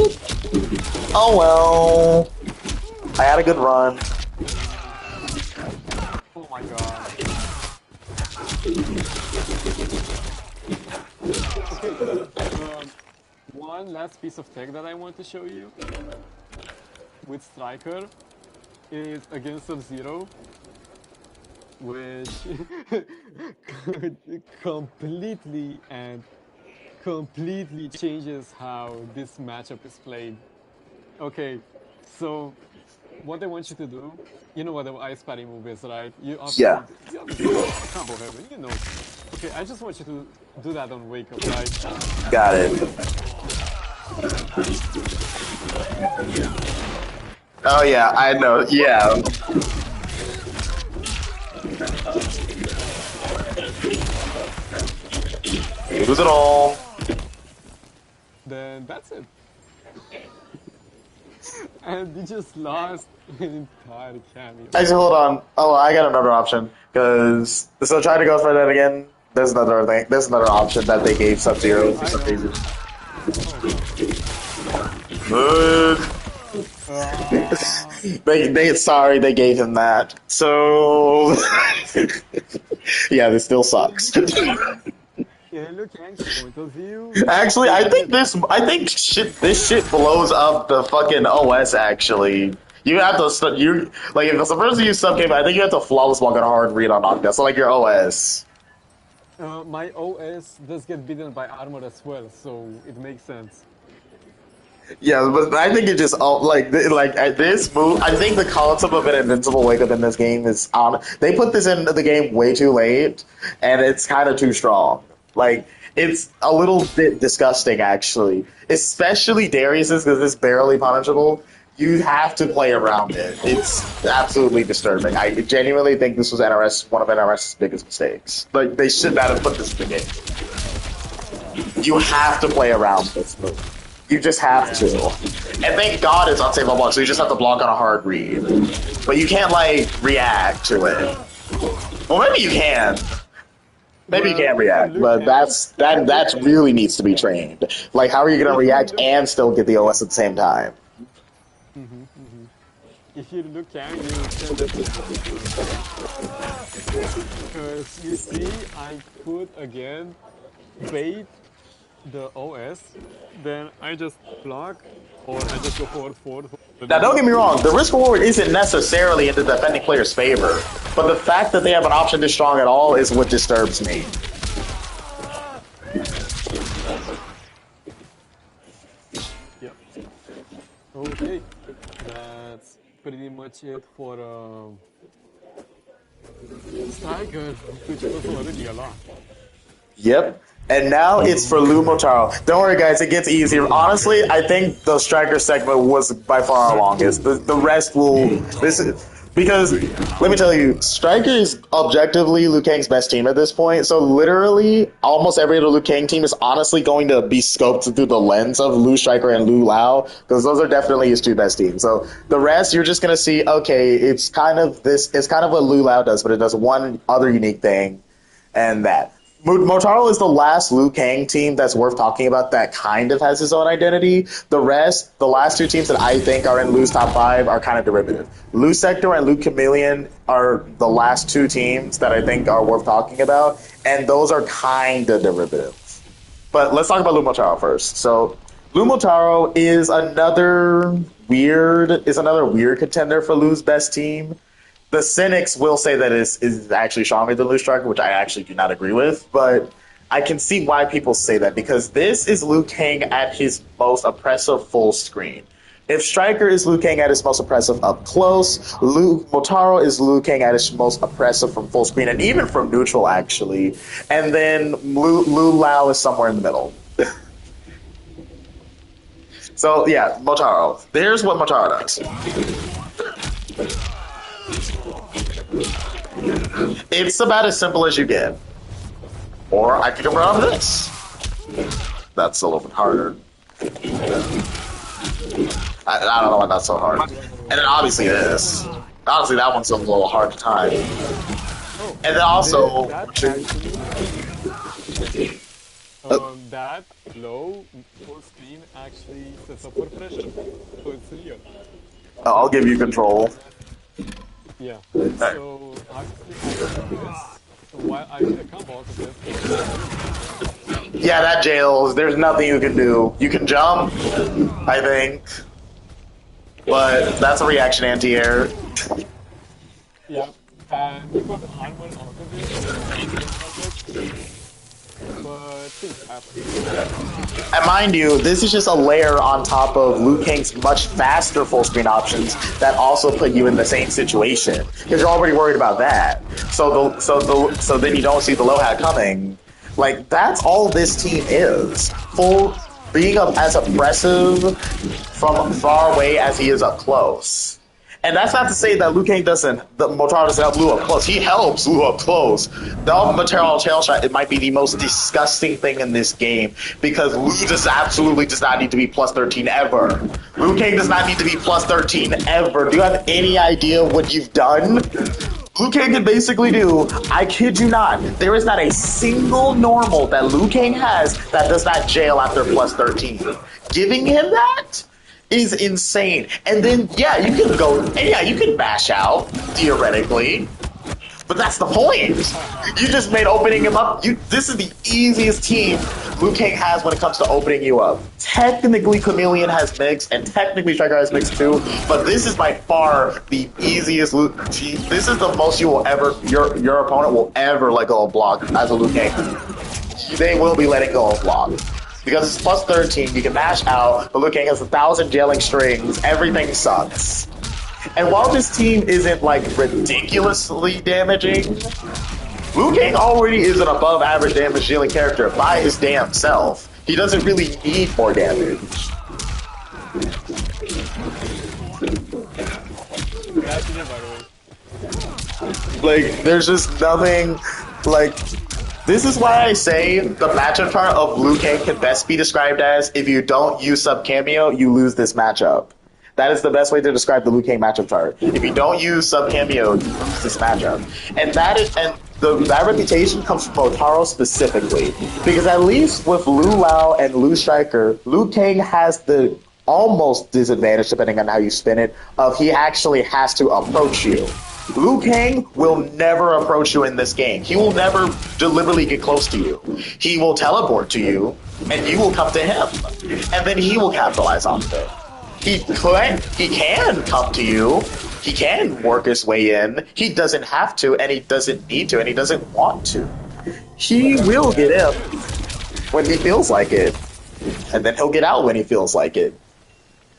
Oh well. I had a good run. Oh my god. Okay, one last piece of tech that I want to show you with Stryker is against Sub-Zero, which completely changes how this matchup is played. Okay, so what I want you to do, you know what the ice patty move is, right? You obviously combo heaven, you know. Okay, I just want you to do that on wake up, right? Got it. Oh yeah, I know. Yeah. Lose it all. Then that's it. And you just lost an entire cameo. Actually, hold on. Oh, I got another option. Cause so try to go for that again. There's another thing. There's another option that they gave Sub-Zero for some reason. Good. They gave him that. So yeah, this still sucks. Yeah, Liu Kang's point of view. Actually, I think this shit blows up the fucking OS. Actually, you have to like if it's the first use sub game, I think you have to flawless walk on a hard read on knockdown. So like your OS. My OS does get beaten by armor as well, so it makes sense. Yeah, but I think it just like this move. I think the concept of an invincible wake up in this game is on. They put this into the game way too late, and it's kind of too strong. Like, it's a little bit disgusting, actually. Especially Darius's, because it's barely punishable. You have to play around it. It's absolutely disturbing. I genuinely think this was one of NRS's biggest mistakes. Like, they should not have put this in the game. You have to play around this move. You just have to. And thank God it's on save block, so you just have to block on a hard read. But you can't, like, react to it. Well, maybe you can. Maybe you can't react, but that really needs to be trained. Like, how are you gonna react and still get the OS at the same time? If you look at you can because you see, I could again bait the OS, then I just block or I just go forward. Now, don't get me wrong, the risk reward isn't necessarily in the defending player's favor, but the fact that they have an option this strong at all is what disturbs me. Yep. Okay, that's pretty much it for Stryker, which was already a lot. Yep. And now it's for Lou Motaro. Don't worry, guys, it gets easier. Honestly, I think the Stryker segment was by far our longest. The rest will. Because, let me tell you, Stryker is objectively Liu Kang's best team at this point. So, literally, almost every other Liu Kang team is honestly going to be scoped through the lens of Liu Stryker and Liu Lao, because those are definitely his two best teams. So, the rest, you're just going to see, okay, it's kind of what Liu Lao does, but it does one other unique thing, and that. Motaro is the last Liu Kang team that's worth talking about that kind of has his own identity. The rest, the last two teams that I think are in Liu's top 5 are kind of derivative. Liu Sektor and Liu Chameleon are the last two teams that I think are worth talking about, and those are kind of derivative. But let's talk about Liu Motaro first. So Liu Motaro is another weird contender for Liu's best team. The cynics will say that it is actually stronger than Liu Stryker, which I actually do not agree with, but I can see why people say that, because this is Liu Kang at his most oppressive full screen. If Stryker is Liu Kang at his most oppressive up close, Motaro is Liu Kang at his most oppressive from full screen, and even from neutral, actually. And then Liu Lao is somewhere in the middle. So, yeah, Motaro. Here's what Motaro does. It's about as simple as you get. Or I could go around this. That's a little bit harder. I don't know why that's so hard. And then obviously this. Honestly, that one's a little hard to time. And then also... that low full screen actually sets up for pressure. So it's real. I'll give you control. Yeah. So I while I did a combo out of this. Yeah, that jails. There's nothing you can do. You can jump, I think. But that's a reaction anti-air. Yeah. And you got the hard one out of it. But things happen. And mind you, this is just a layer on top of Liu Kang's much faster full screen options that also put you in the same situation, because you're already worried about that. So then you don't see the low hat coming. Like, that's all this team is. Being as oppressive from far away as he is up close. And that's not to say that Motaro doesn't help Liu up close. He helps Liu up close. The Motaro tail shot, it might be the most disgusting thing in this game, because Liu just absolutely does not need to be plus 13 ever. Liu Kang does not need to be plus 13 ever. Do you have any idea what you've done? Liu Kang can basically do, I kid you not, there is not a single normal that Liu Kang has that does not jail after plus 13. Giving him that is insane. And then, yeah, you can bash out, theoretically. But that's the point. You just made opening him up. This is the easiest team Liu Kang has when it comes to opening you up. Technically, Chameleon has mix, and technically Stryker has mix too. But this is by far the easiest. This is the most your opponent will ever let go of block as a Liu Kang. They will be letting go of block. Because it's plus 13, you can mash out, but Liu Kang has 1,000 jailing strings, everything sucks. And while this team isn't, like, ridiculously damaging, Liu Kang already is an above average damage dealing character by his damn self. He doesn't really need more damage. Like, there's just nothing, like... This is why I say the matchup chart of Liu Kang can best be described as, if you don't use sub Kameo, you lose this matchup. That is the best way to describe the Liu Kang matchup chart. If you don't use sub Kameo, you lose this matchup. And that reputation comes from Motaro specifically. Because at least with Liu Lao and Liu Stryker, Liu Kang has the almost disadvantage, depending on how you spin it, of he actually has to approach you. Liu Kang will never approach you in this game. He will never deliberately get close to you. He will teleport to you, and you will come to him. And then he will capitalize on it. He can come to you. He can work his way in. He doesn't have to, and he doesn't need to, and he doesn't want to. He will get in when he feels like it. And then he'll get out when he feels like it.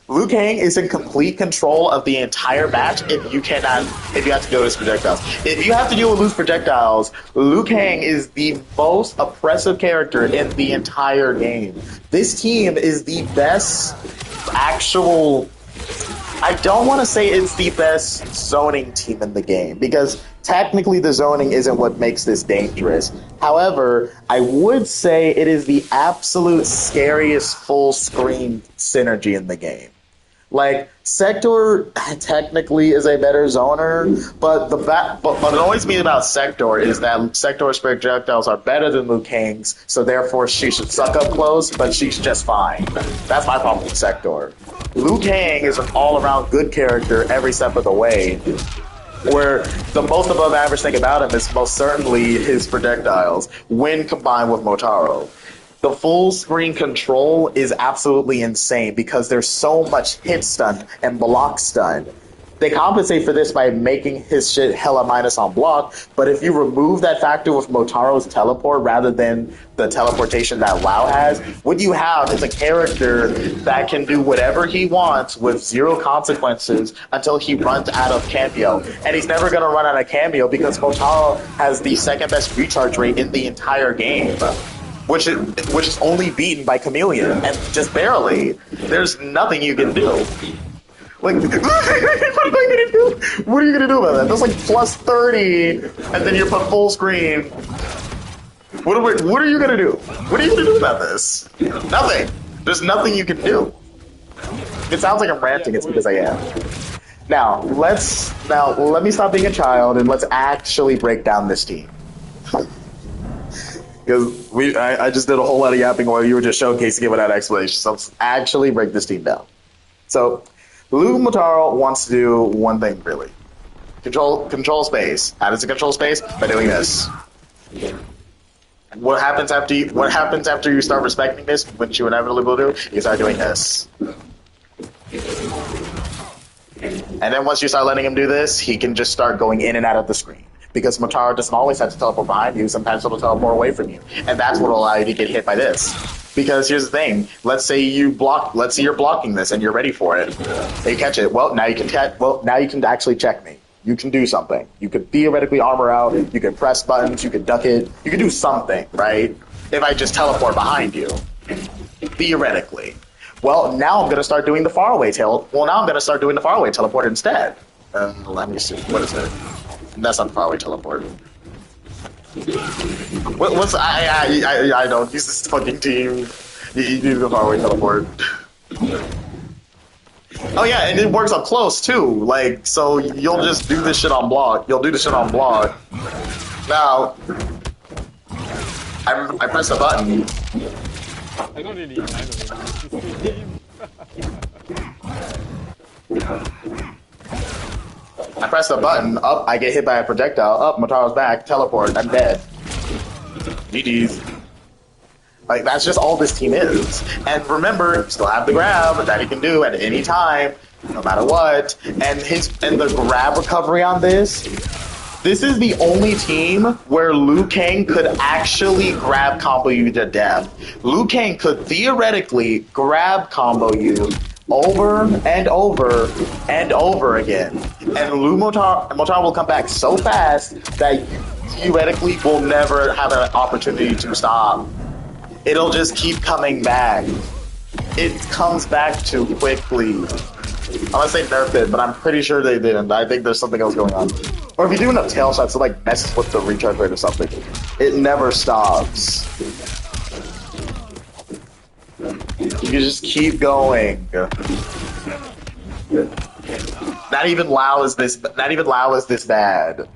Liu Kang is in complete control of the entire match if you have to deal with his projectiles. If you have to deal with loose projectiles, Liu Kang is the most oppressive character in the entire game. This team is the best actual... I don't want to say it's the best zoning team in the game, because technically the zoning isn't what makes this dangerous. However, I would say it is the absolute scariest full screen synergy in the game. Like, Sektor technically is a better zoner, but what annoys me about Sektor is that Sektor's projectiles are better than Liu Kang's, so therefore she should suck up close, but she's just fine. That's my problem with Sektor. Liu Kang is an all-around good character every step of the way, where the most above average thing about him is most certainly his projectiles, when combined with Motaro. The full screen control is absolutely insane because there's so much hit stun and block stun. They compensate for this by making his shit hella minus on block, but if you remove that factor with Motaro's teleport rather than the teleportation that Lao has, what you have is a character that can do whatever he wants with zero consequences until he runs out of Kameo. And he's never going to run out of Kameo because Motaro has the second best recharge rate in the entire game. Which is only beaten by Chameleon, and just barely. There's nothing you can do. Like, what am I gonna do? What are you gonna do about that? That's like plus 30, and then you put full screen. What are you gonna do? What are you gonna do about this? Nothing. There's nothing you can do. It sounds like I'm ranting. It's because I am. Now let me stop being a child and let's actually break down this team. Because I just did a whole lot of yapping while you were just showcasing it without explanation. So let's actually break this team down. So, Liu Motaro wants to do one thing, really. Control space. How does it control space? By doing this. What happens after you start respecting this, which you inevitably will do, you start doing this. And then once you start letting him do this, he can just start going in and out of the screen. Because Motaro doesn't always have to teleport behind you, sometimes it'll teleport away from you. And that's what will allow you to get hit by this. Because here's the thing, let's say you're blocking this and you're ready for it. And you catch it, now you can actually checkmate. You can do something. You could theoretically armor out, you can press buttons, you can duck it, you can do something, right? If I just teleport behind you. Theoretically. Well, now I'm gonna start doing the faraway teleport instead. Let me see, what is it? That's not the faraway teleport. I don't use this fucking team. You do the faraway teleport. Oh yeah, and it works up close too. Like, so you'll just do this shit on block. You'll do this shit on block. Now, I press a button. I don't really use this team. I press the button, up, I get hit by a projectile, up, Motaro's back, teleport, I'm dead. GG's. Like, that's just all this team is. And remember, you still have the grab that he can do at any time, no matter what. And the grab recovery on this is the only team where Liu Kang could actually grab combo you to death. Liu Kang could theoretically grab combo you over and over and over again. And Motaro will come back so fast that you theoretically will never have an opportunity to stop. It'll just keep coming back. It comes back too quickly. I'm gonna say nerfed it, but I'm pretty sure they didn't. I think there's something else going on. Or if you do enough tail shots, it like messes with the recharge rate or something. It never stops. You can just keep going. Not even Lao is this bad.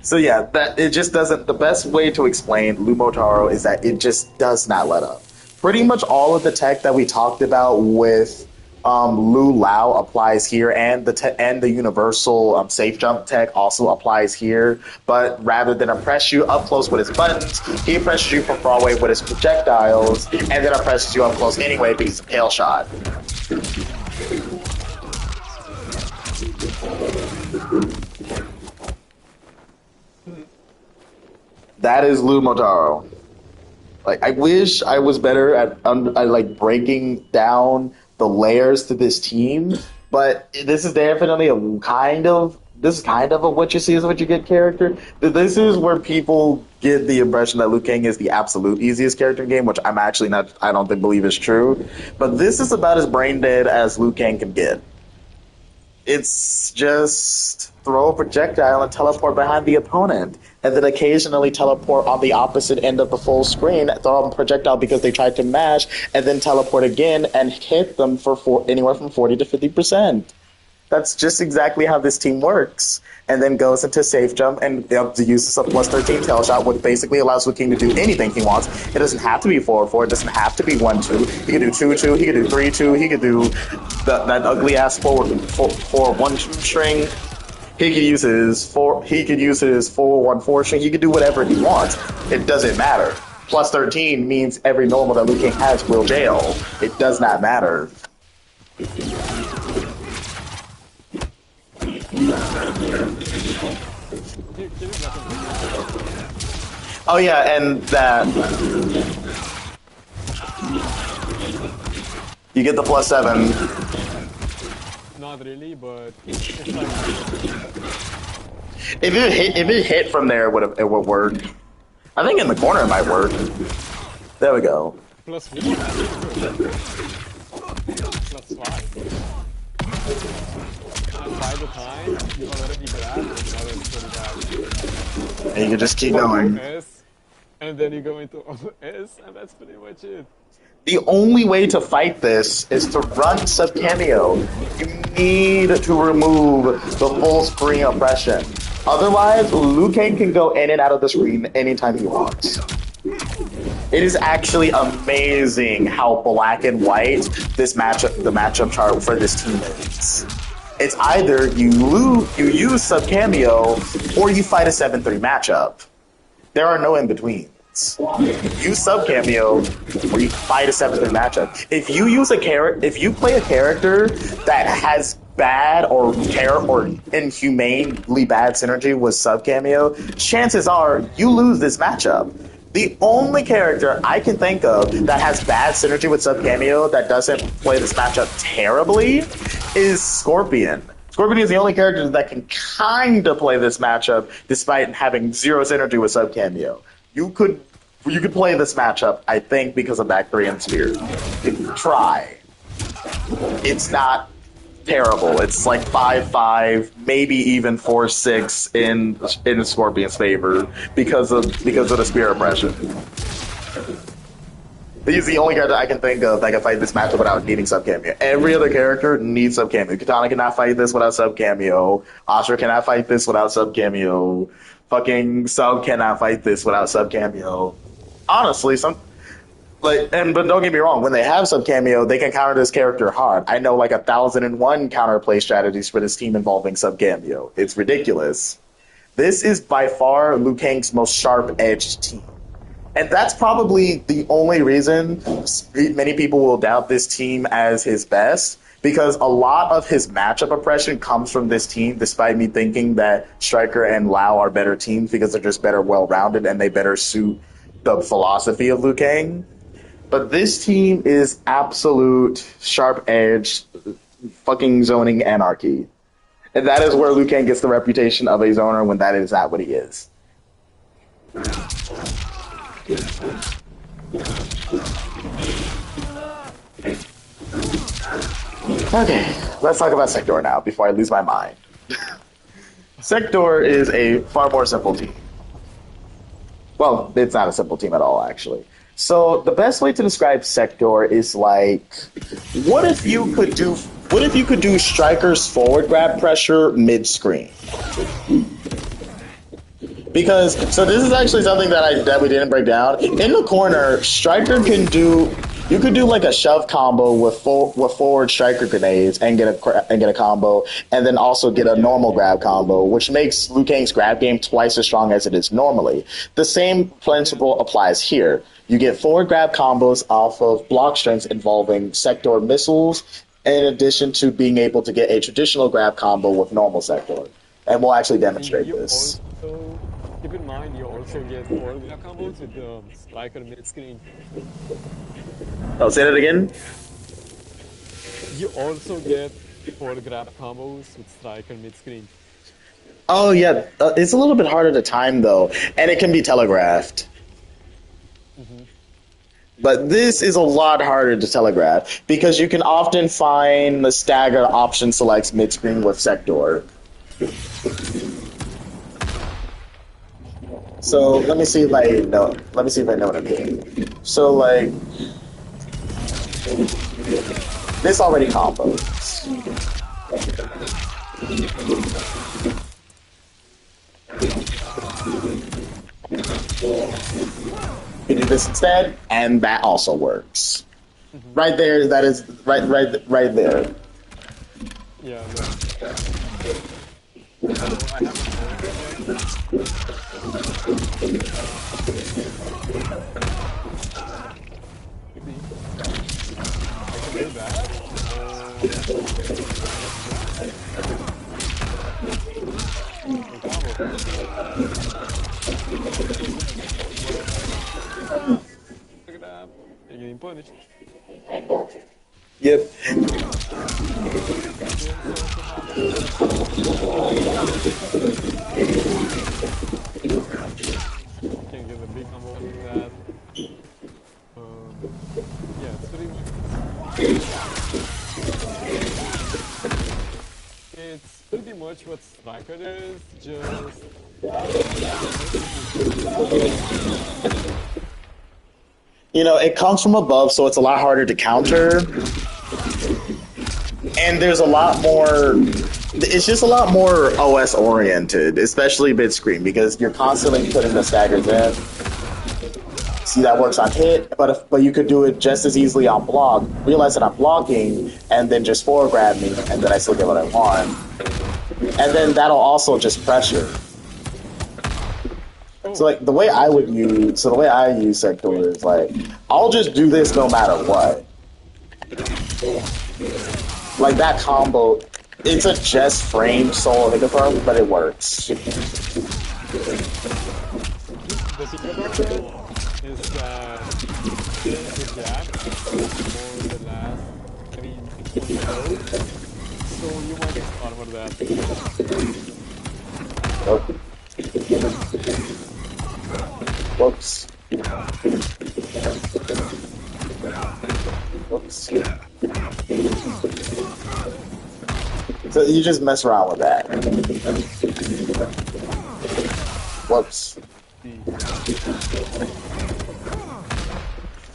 So yeah, it just doesn't. The best way to explain Liu Motaro is that it just does not let up. Pretty much all of the tech that we talked about with Liu Lao applies here, and the universal safe jump tech also applies here. But rather than oppress you up close with his buttons, he oppresses you from far away with his projectiles, and then oppresses you up close anyway because of tail shot. That is Liu Motaro. Like, I wish I was better at like breaking down the layers to this team, but this is definitely a kind of a what you see is what you get character. This is where people get the impression that Liu Kang is the absolute easiest character in the game, which I'm actually not. I don't think believe is true. But this is about as brain dead as Liu Kang can get. It's just throw a projectile and teleport behind the opponent, and then occasionally teleport on the opposite end of the full screen, throw a projectile because they tried to mash, and then teleport again and hit them for anywhere from 40 to 50%. That's just exactly how this team works. And then goes into safe jump and uses a plus 13 tail shot, which basically allows Liu Kang to do anything he wants. It doesn't have to be 4-4. It doesn't have to be 1-2. He can do 2-2. He can do 3-2. He can do that ugly ass forward 1-2 string. He could use his 4-1-4 string. He could do whatever he wants. It doesn't matter. Plus 13 means every normal that Liu Kang has will jail. It does not matter. Oh yeah, and that you get the plus 7. Not really, but it's like if it hit from there, it would work. I think in the corner it might work. There we go. plus 4. Plus 5. And by the time you already grab, it's already pretty bad. And you can just keep going. S, and then you go into S, and that's pretty much it. The only way to fight this is to run sub-cameo. You need to remove the full screen oppression. Otherwise, Liu Kang can go in and out of the screen anytime he wants. It is actually amazing how black and white the matchup chart for this team is. It's either you use sub-cameo, or you fight a 7-3 matchup. There are no in-betweens. Use sub-cameo, or you fight a 7-3 matchup. If you play a character that has bad or inhumanely bad synergy with sub-cameo, chances are you lose this matchup. The only character I can think of that has bad synergy with sub-cameo that doesn't play this matchup terribly is Scorpion. Scorpion is the only character that can kind of play this matchup despite having zero synergy with sub-cameo. You could play this matchup, I think, because of back 3 and spear. If you try. It's not terrible. It's like 5-5, maybe even 4-6 in Scorpion's favor because of the spear oppression. He's the only character I can think of that can fight this matchup without needing sub-cameo. Every other character needs sub-cameo. Katana cannot fight this without sub-cameo. Asura cannot fight this without sub-cameo. Fucking Sub cannot fight this without sub-cameo. Honestly, but don't get me wrong, when they have sub-cameo, they can counter this character hard. I know like 1,001 counterplay strategies for this team involving sub-cameo. It's ridiculous. This is by far Liu Kang's most sharp-edged team. And that's probably the only reason many people will doubt this team as his best, because a lot of his matchup oppression comes from this team, despite me thinking that Stryker and Lao are better teams because they're just better well-rounded and they better suit the philosophy of Liu Kang. But this team is absolute sharp-edged fucking zoning anarchy. And that is where Liu Kang gets the reputation of a zoner when that is not what he is. Okay, let's talk about Sektor now before I lose my mind. Sektor is a far more simple team. Well, it's not a simple team at all, actually. So the best way to describe Sektor is like, what if you could do Stryker's forward grab pressure mid-screen? Because this is actually something that we didn't break down. In the corner, Stryker can do. You could do like a shove combo with forward Stryker grenades and get a combo, and then also get a normal grab combo, which makes Liu Kang's grab game twice as strong as it is normally. The same principle applies here. You get forward grab combos off of block strings involving Sektor missiles, in addition to being able to get a traditional grab combo with normal Sektor. And we'll actually demonstrate this. Also, keep keep in mind you also get forward grab combos with the Stryker mid screen. Oh, say that again? You also get forward grab combos with Stryker mid screen. Oh, yeah. It's a little bit harder to time, though, and it can be telegraphed. But this is a lot harder to telegraph because you can often find the stagger option selects mid screen with Sektor. So let me see if I know. Let me see if I know what I mean. So like, this already combos. You do this instead, and that also works. Right there, that is right there. Yeah. No. So I have Look at that. You're getting punished. Yep. Can get a big combo with that. Yeah, it's pretty much. It's pretty much what Stryker is, just. You know, it comes from above, so it's a lot harder to counter. And there's a lot more. It's just a lot more OS oriented, especially mid screen, because you're constantly putting the staggers in. See, that works on hit, but you could do it just as easily on block. Realize that I'm blocking, and then just forward grab me, and then I still get what I want. And then that'll also just pressure. So like the way I use Sektor is like I'll just do this no matter what. Like that combo, it's a just framed solo hit confirm, but it works. The secret is that there's a gap for the last, I mean, so you might just armor that. Oh. Whoops. Whoops. So you just mess around with that. Whoops.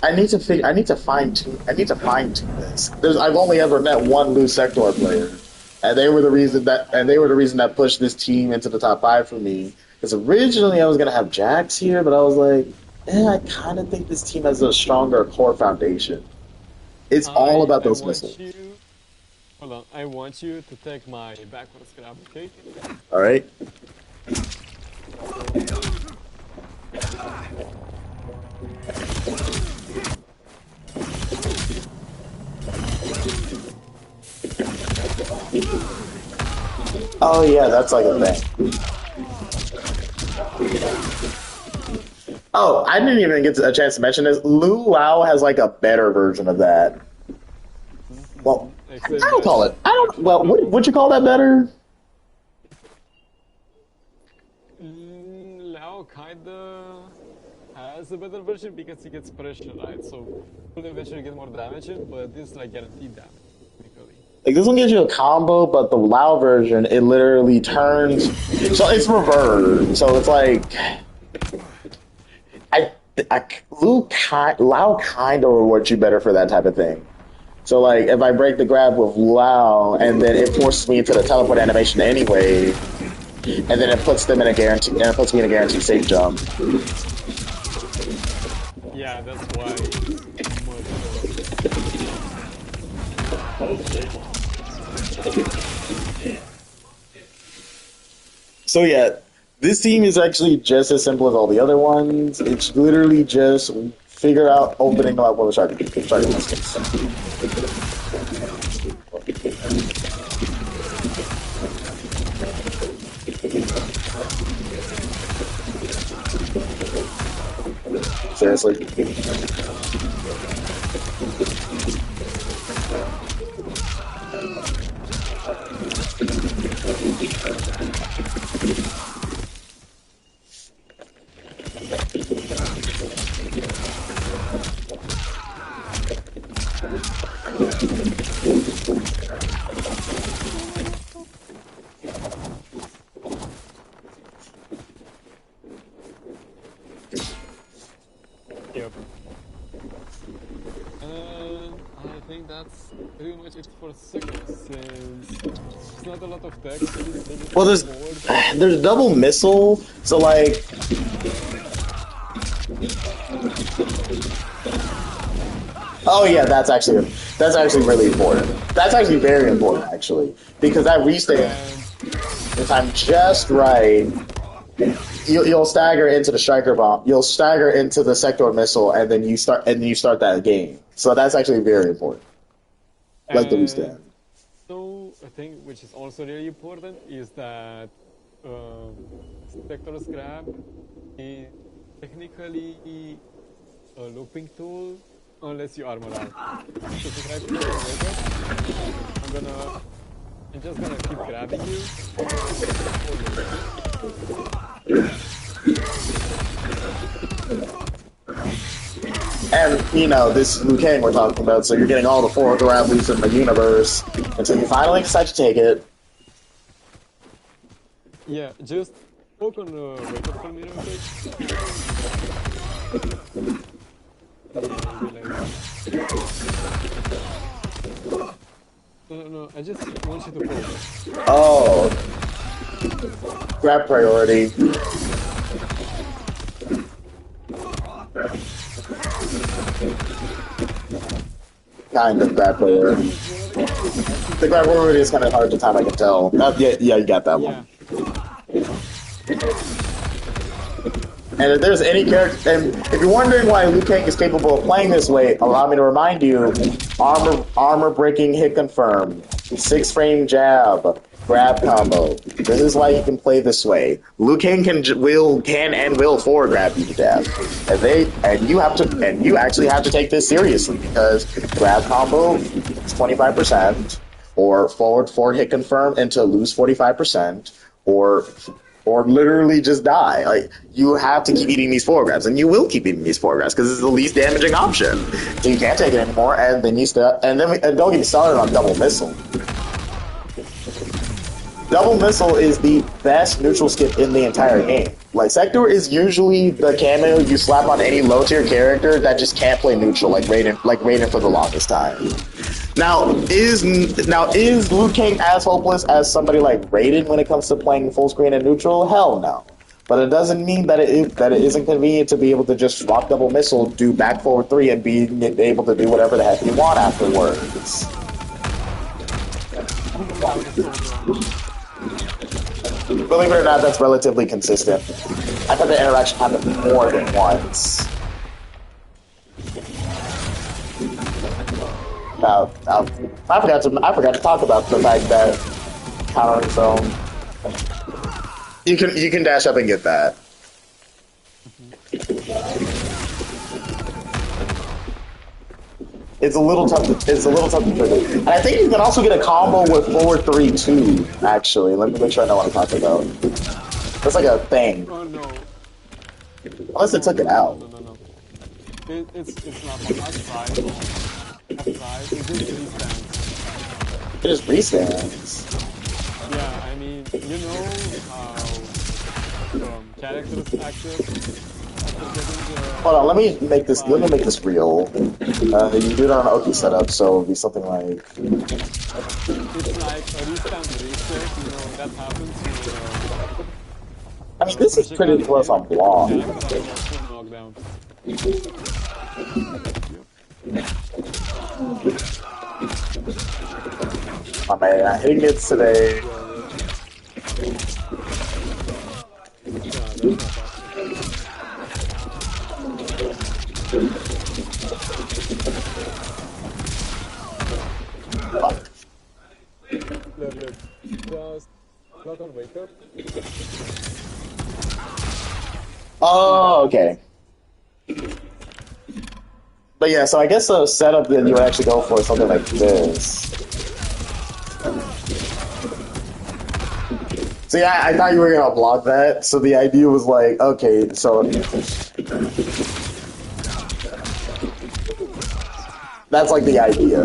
I need to fine tune this. I've only ever met one Liu Sektor player, and they were the reason that pushed this team into the top 5 for me. Because originally I was gonna have Jax here, but I was like, I kind of think this team has a stronger core foundation. It's all about those missiles. Hold on, I want you to take my backwards grab, okay? All right. Oh yeah, that's like a thing. Oh, I didn't even get a chance to mention this. Liu Lao has like a better version of that. Well, I don't call it. I don't. Well, would you call that better? Lao kinda has a better version because he gets pressure, right? So he'll eventually get more damage, but this is like guaranteed damage, basically. Like this one gives you a combo, but the Lao version it literally turns. So it's reversed. So it's like. Lao kind of rewards you better for that type of thing. So like if I break the grab with Lao and then it forces me into the teleport animation anyway, and then it puts them in a guarantee and it puts me in a guaranteed safe jump. Yeah, that's why So yeah, this team is actually just as simple as all the other ones. It's literally just figure out opening up with a shark in this case. Seriously. Yep. And I think that's pretty much it for Sektor, since there's not a lot of text in this limited Well, there's board. there's double missile, so like. Oh yeah, that's actually really important. That's actually very important actually, because that restand, if I'm just right, you'll stagger into the striker bomb. You'll stagger into the sector missile, and then you start that game. So that's actually very important. Like the restand. So a thing which is also really important is that Sektor's grab is technically a looping tool unless you armor out. So to try to get I'm just gonna keep grabbing you. And, you know, this is Liu Kang we're talking about, so you're getting all the 4 grab loops in the universe until you finally decide to take it. Yeah, just poke on the wake up for me real quick. No, I just want you to poke. Oh. Grab priority. Kind of grab priority. The grab priority is kind of hard to time, I can tell. Yeah, you got that one. And if there's any character, and if you're wondering why Liu Kang is capable of playing this way, allow me to remind you: armor breaking hit confirm, 6-frame jab, grab combo. This is why you can play this way. Liu Kang can and will forward grab you to death, and you actually have to take this seriously, because grab combo is 25%, or forward hit confirm into lose 45%, or literally just die. Like, you have to keep eating these forward grabs, and you will keep eating these forward grabs because it's the least damaging option. So you can't take it anymore, and then don't get me started on double missile. Double missile is the best neutral skip in the entire game. Like, Sektor is usually the cameo you slap on any low tier character that just can't play neutral, like Raiden for the longest time. Now is Liu Kang as hopeless as somebody like Raiden when it comes to playing full screen and neutral? Hell no. But it doesn't mean that it isn't convenient to be able to just rock double missile, do back forward 3, and be able to do whatever the heck you want afterwards. Believe it or not, that's relatively consistent. I thought the interaction happened more than once. I forgot to talk about the fact that countering zone. You can dash up and get that. It's a little tough to trigger. And I think you can also get a combo with forward 3 too, actually. Let me make sure I know what I'm talking about. That's like a thing. Oh no. Unless it took it out. No. It's not like I've tried. It just restands. It just restands. Yeah, I mean, you know how characters active. Hold on, let me make this real. You do it on an Oki setup, so it'll be something like. It's like a reset, you know, that happens. I mean, this is pretty close on block. Oh man, I hate it today. Oh, okay. But yeah, so I guess the setup that you would actually go for is something like this. See, I thought you were gonna block that, so the idea was like, okay, so that's like the idea,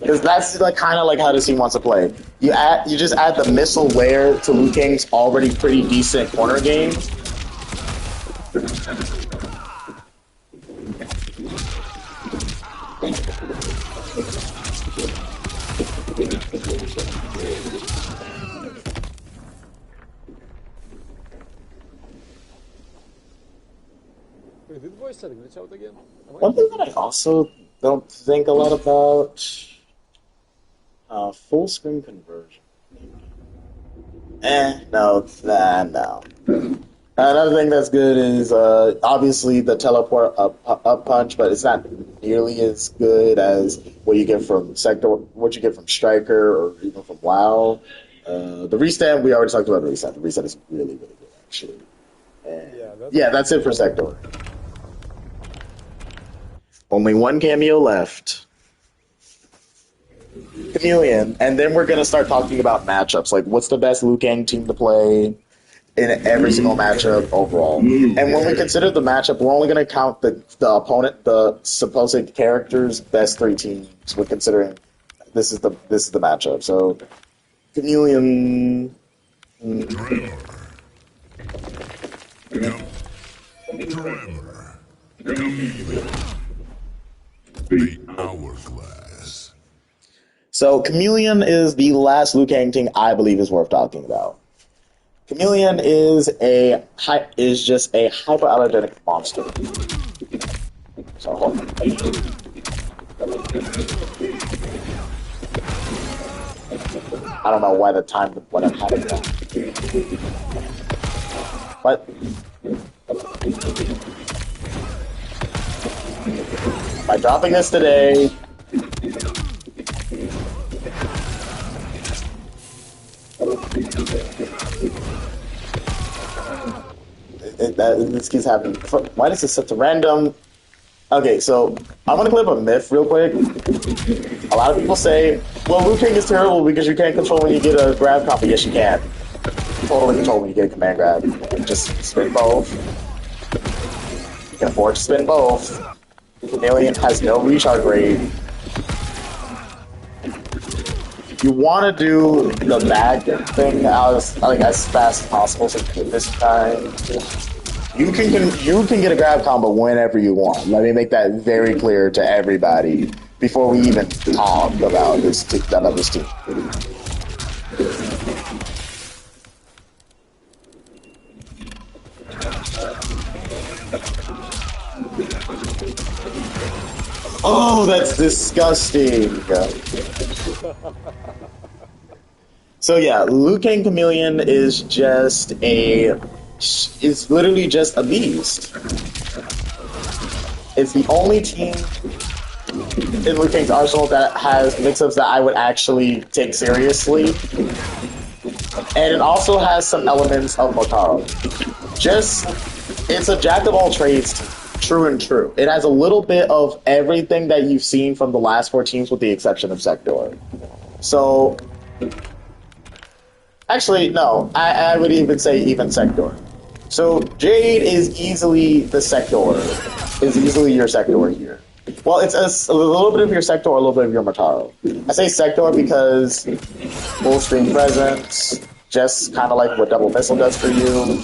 because that's like kind of like how this team wants to play. You just add the missile layer to Liu Kang's already pretty decent corner game. Wait, did voice chat glitch out again? One thing that I also don't think a lot about, full screen conversion. No. Another thing that's good is obviously the teleport up punch, but it's not nearly as good as what you get from Sektor, what you get from Stryker, or even from WoW. The reset, we already talked about the reset. The reset is really, really good, actually. And yeah, that's it for Sektor. Only one cameo left. Chameleon. And then we're going to start talking about matchups. Like, what's the best Liu Kang team to play in every single matchup overall? And when we consider the matchup, we're only going to count the opponent, the supposed character's best three teams. We're considering this is the matchup. So, Chameleon. Tremor. Chameleon. The Hourglass. So Chameleon is the last Liu Kang thing I believe is worth talking about. Chameleon is just a hyperallergenic monster. So hold on. I don't know why the time what I'm having now. What? By dropping this today. This keeps happening. Why is this such a random? Okay, so I want to clear up a myth real quick. A lot of people say, well, Liu Kang is terrible because you can't control when you get a grab combo. Yes, you can. Totally control when you get a command grab. Just spin both. You can afford to spin both. Chameleon has no recharge rate. You want to do the bag thing as fast as possible so this time. You can get a grab combo whenever you want. Let me make that very clear to everybody before we even talk about this team. Oh, that's disgusting. So yeah, Liu Kang Chameleon is literally just a beast. It's the only team in Liu Kang's arsenal that has mix-ups that I would actually take seriously. And it also has some elements of Motaro. It's a jack of all trades team. True and true. It has a little bit of everything that you've seen from the last four teams with the exception of Sektor. So, actually, no. I would even say even Sektor. So, Jade is easily the Sektor. Is easily your Sektor here. Well, it's a little bit of your Sektor, a little bit of your Motaro. I say Sektor because full screen presence, just kind of like what Double Missile does for you.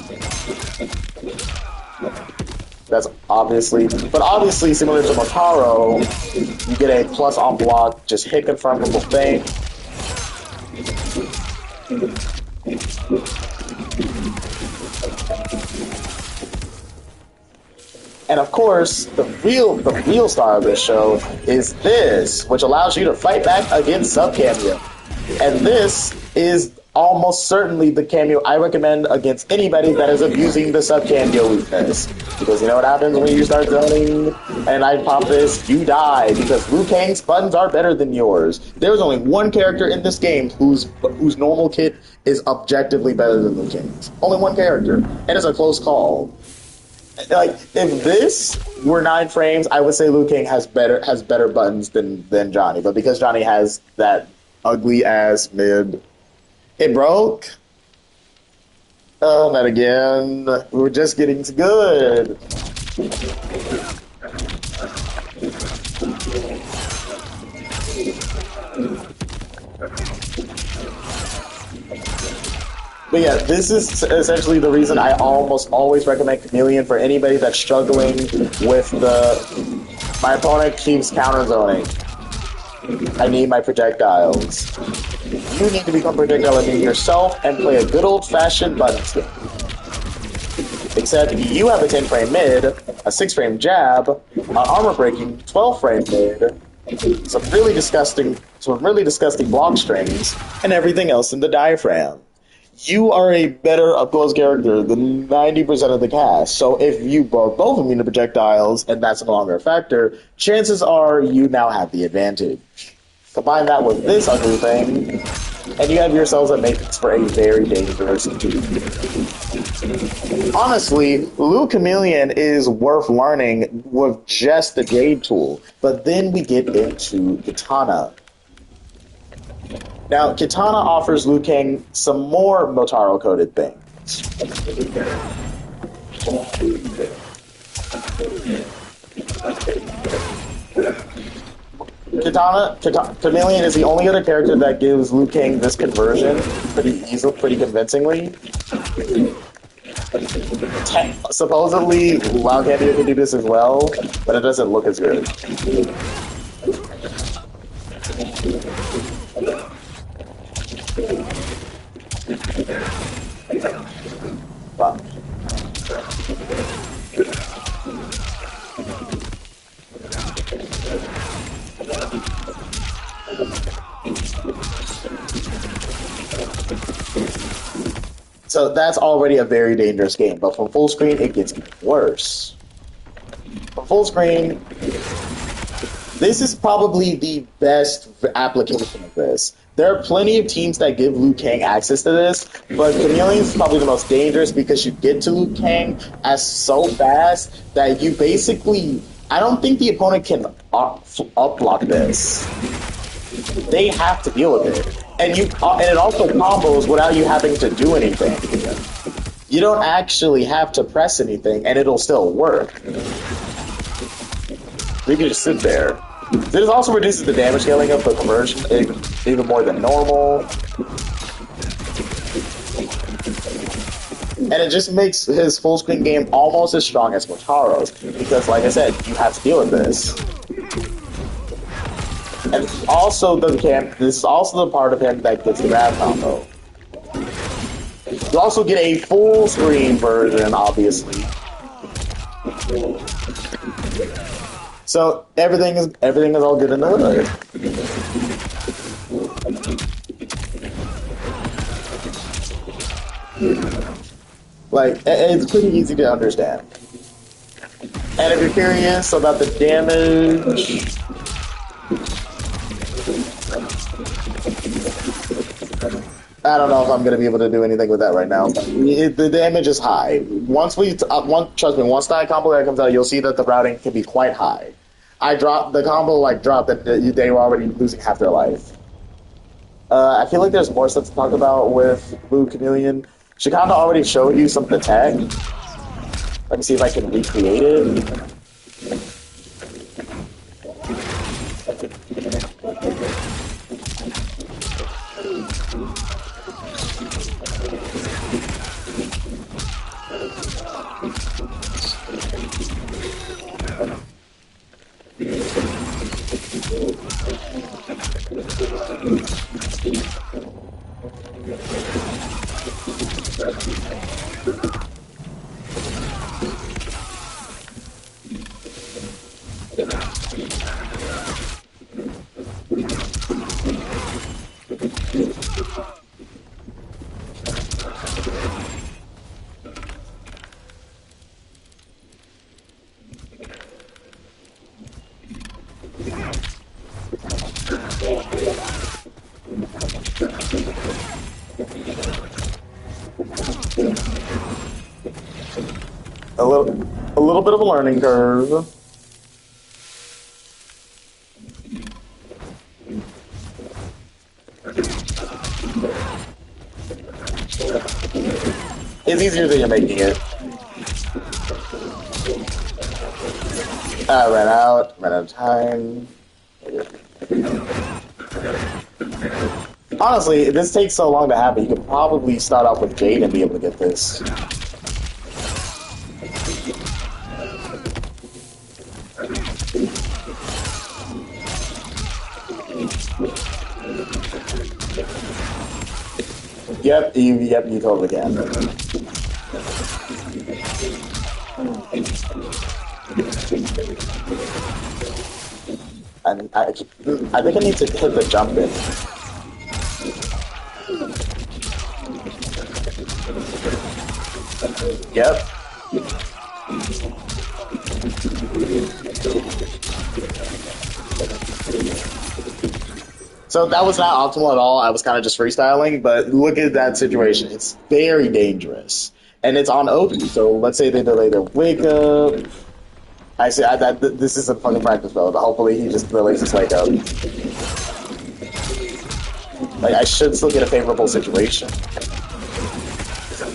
That's obviously similar to Motaro. You get a plus on block, just hit confirmable thing. And of course, the real star of this show is this, which allows you to fight back against sub cameo. And this is almost certainly the cameo I recommend against anybody that is abusing the sub cameo weakness. Because you know what happens when you start zoning and I pop this? You die, because Liu Kang's buttons are better than yours. There's only one character in this game whose normal kit is objectively better than Liu Kang's. Only one character. And it's a close call. Like if this were 9 frames, I would say Liu Kang has better buttons than Johnny, but because Johnny has that ugly ass mid, it broke. Oh, not again. We were just getting good. But yeah, this is essentially the reason I almost always recommend Chameleon for anybody that's struggling with my opponent keeps counter zoning. I need my projectiles. You need to become projectile immune yourself and play a good old fashioned button scheme. Except you have a 10-frame mid, a 6-frame jab, an armor breaking 12-frame mid, some really disgusting block strings, and everything else in the diaphragm. You are a better up-close character than 90% of the cast. So if you are both immune to projectiles and that's no longer a factor, chances are you now have the advantage. Combine that with this ugly thing, and you have yourselves a matrix for a very dangerous team. Honestly, Liu Chameleon is worth learning with just the Jade tool, but then we get into Katana. Now, Katana offers Liu Kang some more Motaro-coded things. Chameleon is the only other character that gives Liu Kang this conversion pretty convincingly. Supposedly, Wild Kameo can do this as well, but it doesn't look as good. Wow. So that's already a very dangerous game, but from full screen, it gets even worse. From full screen, this is probably the best application of this. There are plenty of teams that give Liu Kang access to this, but Chameleon is probably the most dangerous because you get to Liu Kang as so fast that you basically... I don't think the opponent can up-block this. They have to deal with it. And it also combos without you having to do anything. You don't actually have to press anything, and it'll still work. You can just sit there. This also reduces the damage scaling of the conversion even more than normal. And it just makes his full screen game almost as strong as Motaro's, because like I said, you have to deal with this. And this is also the part of him that gets the grab combo. You also get a full screen version, obviously. So everything is all good in the hood. Like, it's pretty easy to understand. And if you're curious about the damage, I don't know if I'm going to be able to do anything with that right now. The damage is high. Trust me, once that combo that comes out, you'll see that the routing can be quite high. The combo dropped that they were already losing half their life. I feel like there's more stuff to talk about with Liu Chameleon. Shikanda already showed you some of the tech. Let me see if I can recreate it. A little. A little bit of a learning curve. It's easier than you're making it. Ran out of time. Honestly, if this takes so long to happen, you could probably start off with Jade and be able to get this. Yep, you totally can. I think I need to hit the jump in. Yep. So that was not optimal at all. I was kind of just freestyling, but look at that situation. It's very dangerous. And it's on Oki, so let's say they delay their wake up. This is a fucking practice mode. Hopefully he just delays his wake up. Like, I should still get a favorable situation.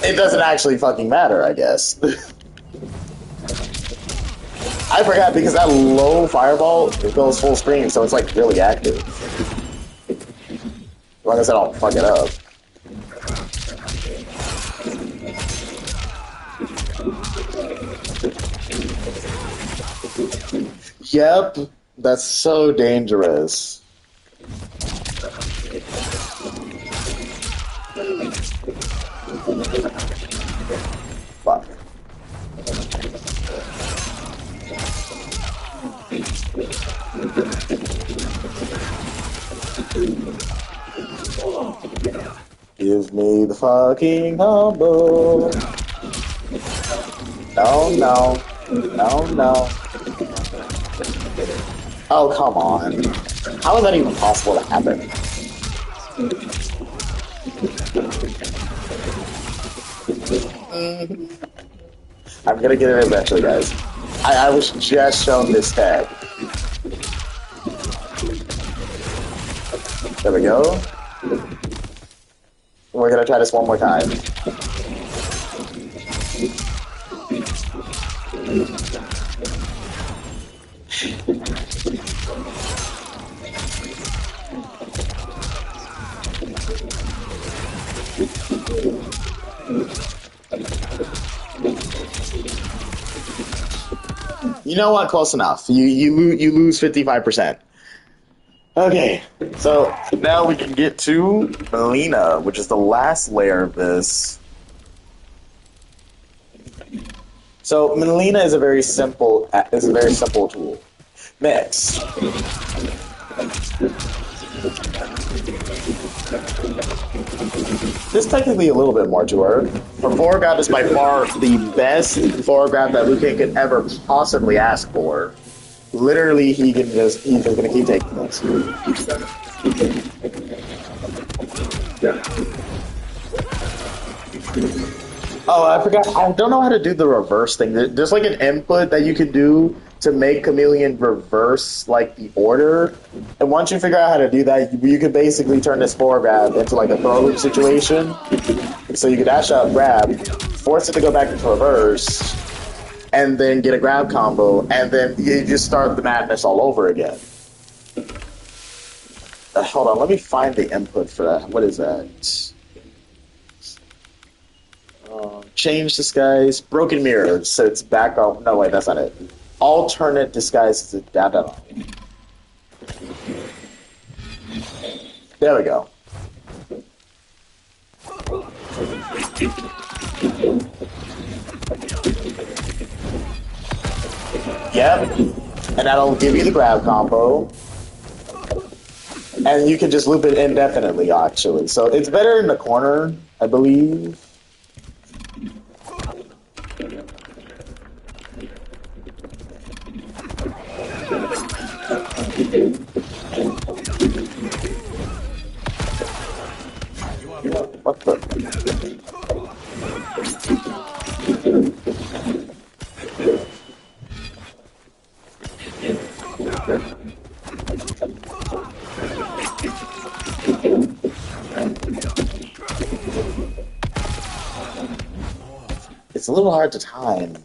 It doesn't actually fucking matter, I guess. I forgot because that low fireball, it goes full screen, so it's like really active. As long as I don't fuck it up. Yep, that's so dangerous. Fuck. Give me the fucking combo. No. Oh, come on. How is that even possible to happen? I'm gonna get it eventually, guys. I was just shown this tag. There we go. We're gonna try this one more time. You know what? Close enough. You lose 55%. Okay, so now we can get to Melina, which is the last layer of this. So Melina is a very simple tool. Mix. There's technically a little bit more to her. Her foreground is by far the best foreground that Liu Kang could ever possibly ask for. Literally, he's just gonna keep taking this. Oh, I forgot. I don't know how to do the reverse thing. There's like an input that you can do to make Chameleon reverse like the order. And once you figure out how to do that, you could basically turn this forward grab into like a throw loop situation. So you could dash out, grab, force it to go back into reverse, and then get a grab combo, and then you just start the madness all over again. Hold on, let me find the input for that. What is that? Change disguise, broken mirror, so it's back up. No, wait, that's not it. Alternate disguise is down. There we go. Yep, and that'll give you the grab combo. And you can just loop it indefinitely, actually. So it's better in the corner, I believe. What the? It's a little hard to time.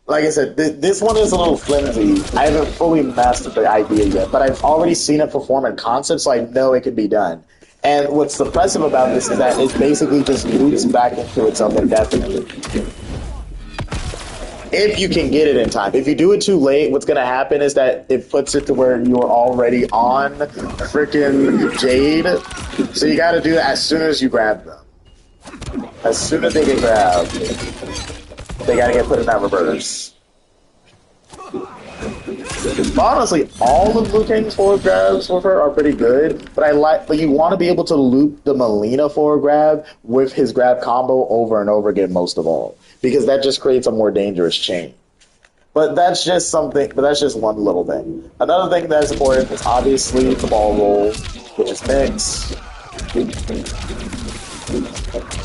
Like I said, this one is a little flimsy. I haven't fully mastered the idea yet, but I've already seen it perform in concept, so I know it can be done. And what's impressive about this is that it basically just loops back into itself indefinitely. If you can get it in time. If you do it too late, what's going to happen is that it puts it to where you're already on freaking Jade. So you got to do it as soon as you grab them. As soon as they get grabbed, they got to get put in that reverse. Honestly, all of Liu Kang's forward grabs with her are pretty good, but you want to be able to loop the Melina forward grab with his grab combo over and over again most of all, because that just creates a more dangerous chain. But that's just something. But that's just one little thing. Another thing that's important is obviously the ball roll, which is mix.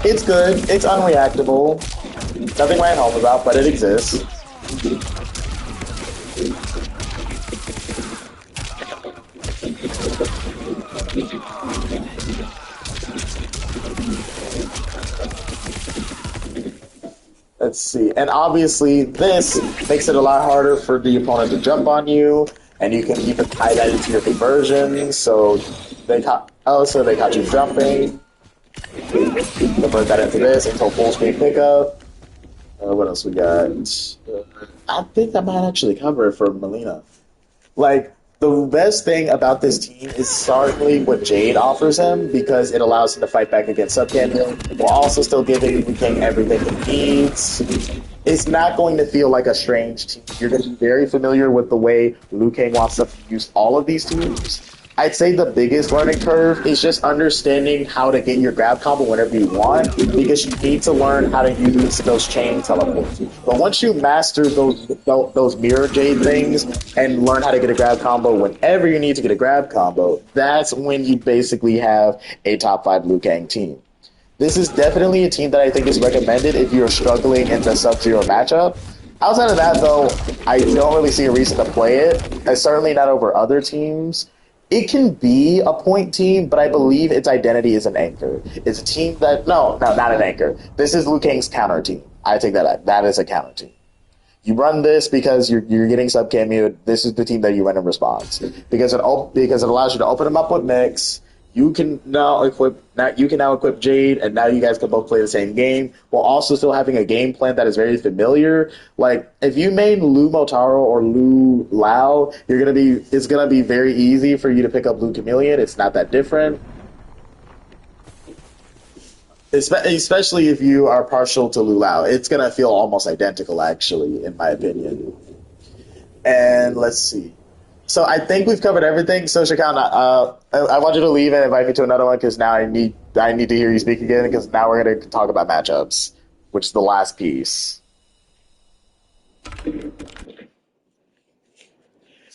It's good. It's unreactable. Nothing I home about, but it exists. Let's see. And obviously, this makes it a lot harder for the opponent to jump on you, and you can even tie that into your conversion. So they caught you jumping. Convert that into this until full screen pickup. What else we got? I think that might actually cover it for Melina. Like, the best thing about this team is certainly what Jade offers him, because it allows him to fight back against SubCameo while also still giving Liu Kang everything he needs. It's not going to feel like a strange team. You're going to be very familiar with the way Liu Kang wants to use all of these teams. I'd say the biggest learning curve is just understanding how to get your grab combo whenever you want, because you need to learn how to use those chain teleports. But once you master those mirror jade things and learn how to get a grab combo whenever you need to get a grab combo, that's when you basically have a top 5 Liu Kang team. This is definitely a team that I think is recommended if you're struggling in the Sub-Zero matchup. Outside of that, though, I don't really see a reason to play it, and certainly not over other teams. It can be a point team, but I believe its identity is an anchor. It's a team that... No, not an anchor. This is Liu Kang's counter team. I take that out. That is a counter team. You run this because you're getting sub-cameo. This is the team that you run in response. Because it allows you to open them up with mix. You can now equip Jade, and now you guys can both play the same game while also still having a game plan that is very familiar. Like, if you main Liu Motaro or Liu Lao, it's gonna be very easy for you to pick up Liu Chameleon. It's not that different. Especially if you are partial to Liu Lao. It's gonna feel almost identical, actually, in my opinion. And let's see. So I think we've covered everything. So Shikana, I want you to leave and invite me to another one, because now I need to hear you speak again, because now we're going to talk about matchups, which is the last piece.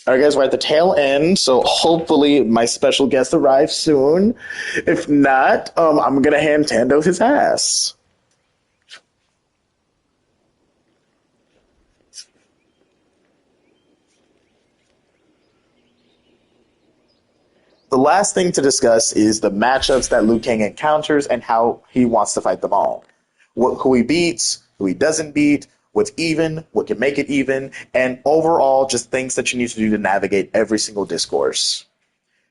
All right, guys, we're at the tail end, so hopefully my special guest arrives soon. If not, I'm going to hand Tando his ass. The last thing to discuss is the matchups that Liu Kang encounters and how he wants to fight them all. Who he beats, who he doesn't beat, what's even, what can make it even, and overall just things that you need to do to navigate every single discourse.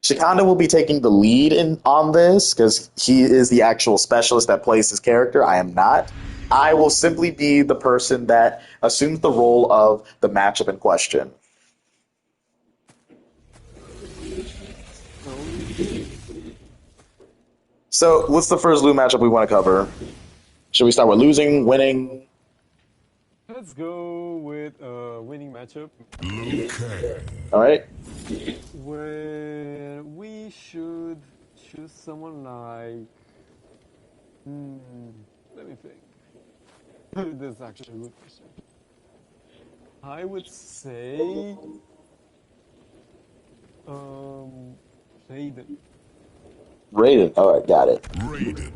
Shikanda will be taking the lead on this because he is the actual specialist that plays his character. I am not. I will simply be the person that assumes the role of the matchup in question. So, what's the first Liu matchup we want to cover? Should we start with losing, winning? Let's go with a winning matchup. Liu Kang. All right. Where we should choose someone like... let me think. This is actually a good question. I would say... Raiden. Raiden. All right, got it. Raiden.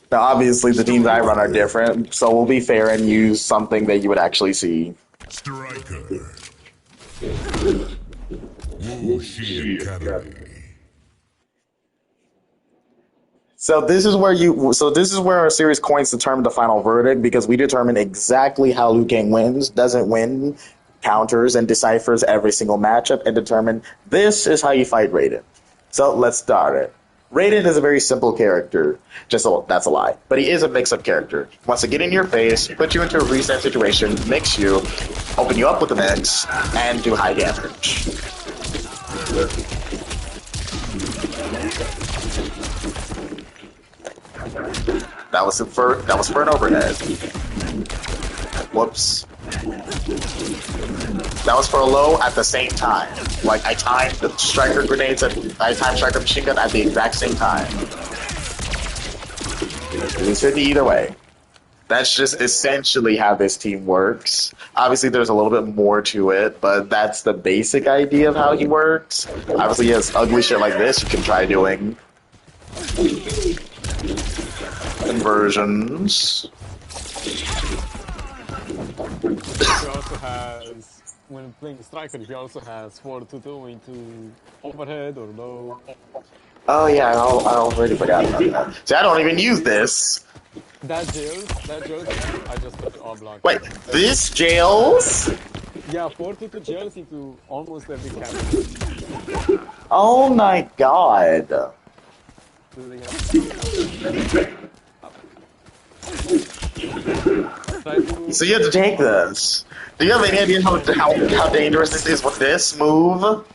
Now, obviously, the teams I run are different, so we'll be fair and use something that you would actually see. Stryker. Wuxi Academy. So this is where our series coins determine the final verdict, because we determine exactly how Liu Kang wins, doesn't win, counters and deciphers every single matchup, and determine this is how you fight Raiden. So let's start it. Raiden is a very simple character. That's a lie. But he is a mix-up character. He wants to get in your face, put you into a reset situation, mix you, open you up with the mix, and do high damage. That was for an overhead. Whoops. That was for a low at the same time. Like, I timed the striker grenades I timed striker machine gun at the exact same time. It was 50 either way. That's just essentially how this team works. Obviously, there's a little bit more to it, but that's the basic idea of how he works. Obviously, he has ugly shit like this you can try doing. Conversions. He also has, when playing Stryker, he also has 4-2 into overhead or low. Oh yeah, I already forgot about that. See, I don't even use this. That jails, I just put it all blocked. Wait, this jails? Yeah, 4-2 jails into almost every character. Oh my god. So you have to take this. Do you have any idea how dangerous this is with this move?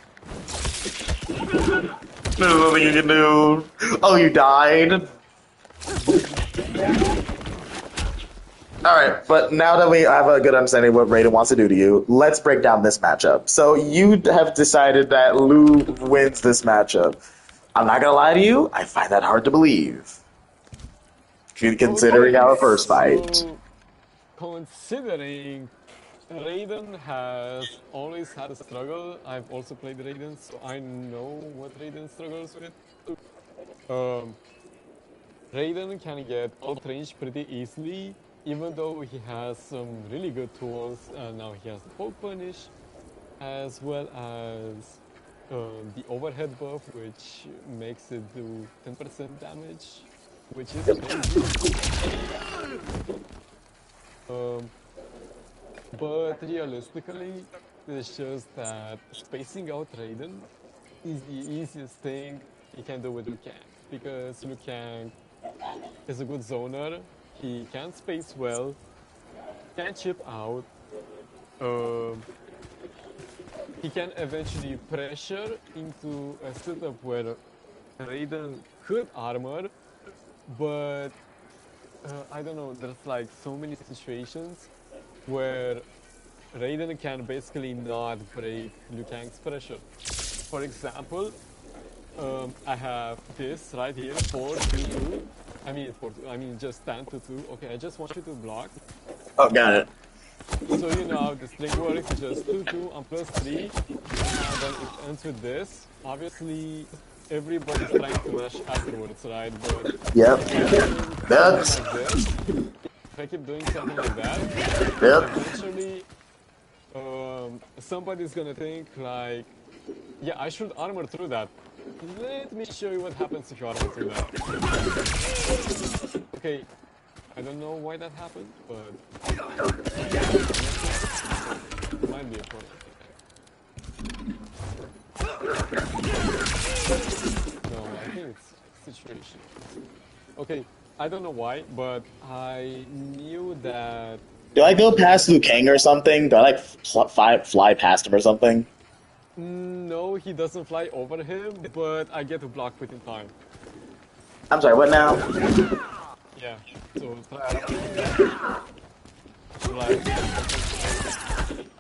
There's nothing you can do. Oh, you died? Alright, but now that we have a good understanding of what Raiden wants to do to you, let's break down this matchup. So you have decided that Liu wins this matchup. I'm not gonna lie to you, I find that hard to believe. Considering our first fight. So, considering Raiden has always had a struggle, I've also played Raiden, so I know what Raiden struggles with. Raiden can get out range pretty easily, even though he has some really good tools. Now he has the poke punish, as well as the overhead buff, which makes it do 10% damage, which is amazing. But realistically, it's just that spacing out Raiden is the easiest thing you can do with Liu Kang, because Liu Kang is a good zoner, he can space well, can chip out, he can eventually pressure into a setup where Raiden could armor, but I don't know, there's like so many situations where Raiden can basically not break Liu Kang's pressure. For example, I have this right here, 4-2-2. I mean just 10-2. Okay, I just want you to block. Oh, got it. So you know how this thing works, it's just 2-2 and +3, and then it ends with this. Obviously, everybody's trying to mash afterwards, right? But yep. That's... like this, if I keep doing something like that, yep. eventually somebody's gonna think like, yeah, I should armor through that. Let me show you what happens if you armor through that. Okay, I don't know why that happened, but it might be a problem. No, I think it's situation. Okay, I don't know why, but I knew that. Do I go past Liu Kang or something? Do I like fly past him or something? No, he doesn't fly over him, but I get to block within time. I'm sorry, what now? Yeah, so try.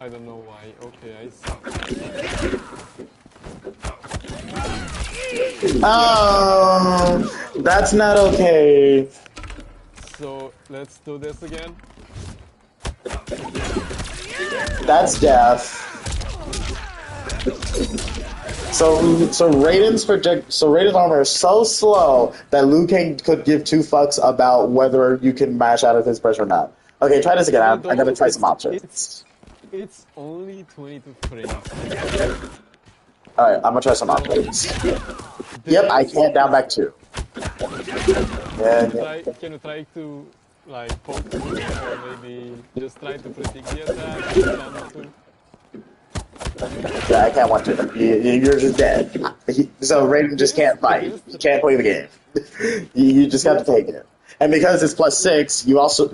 I don't know why. Okay, I see. Oh, that's not okay. So let's do this again. That's death. So Raiden's armor is so slow that Liu Kang could give two fucks about whether you can mash out of his pressure or not. Okay, try this again. I gotta try some options. It's only 22 frames. Alright, I'm gonna try some options. Yep, I can't down back 2. Yeah. Can you try to like poke through, or maybe just try to predict the attack? Yeah, I can't want to. You're just dead. So Raiden just can't fight. He can't play the game. You just have to take it. And because it's +6,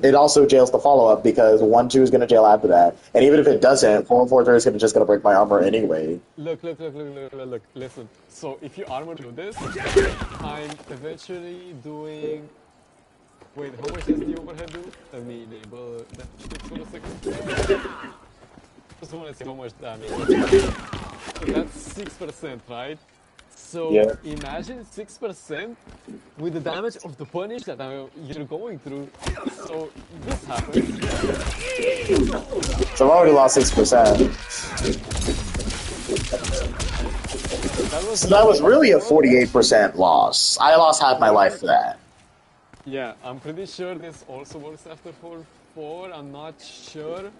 it also jails the follow-up because 1-2 is going to jail after that. And even if it doesn't, 4-4-3 is just going to break my armor anyway. Look, listen. So if you armor through this, I'm eventually doing... Wait, how much does the overhead do? Let me enable that for a second. Just want to see how much damage. So that's 6%, right? So yeah. Imagine 6% with the damage of the punish that you're going through. So this happens. So I've already lost 6%. So that was really a 48% loss. I lost half my life for that. Yeah, I'm pretty sure this also works after 4-4. I'm not sure.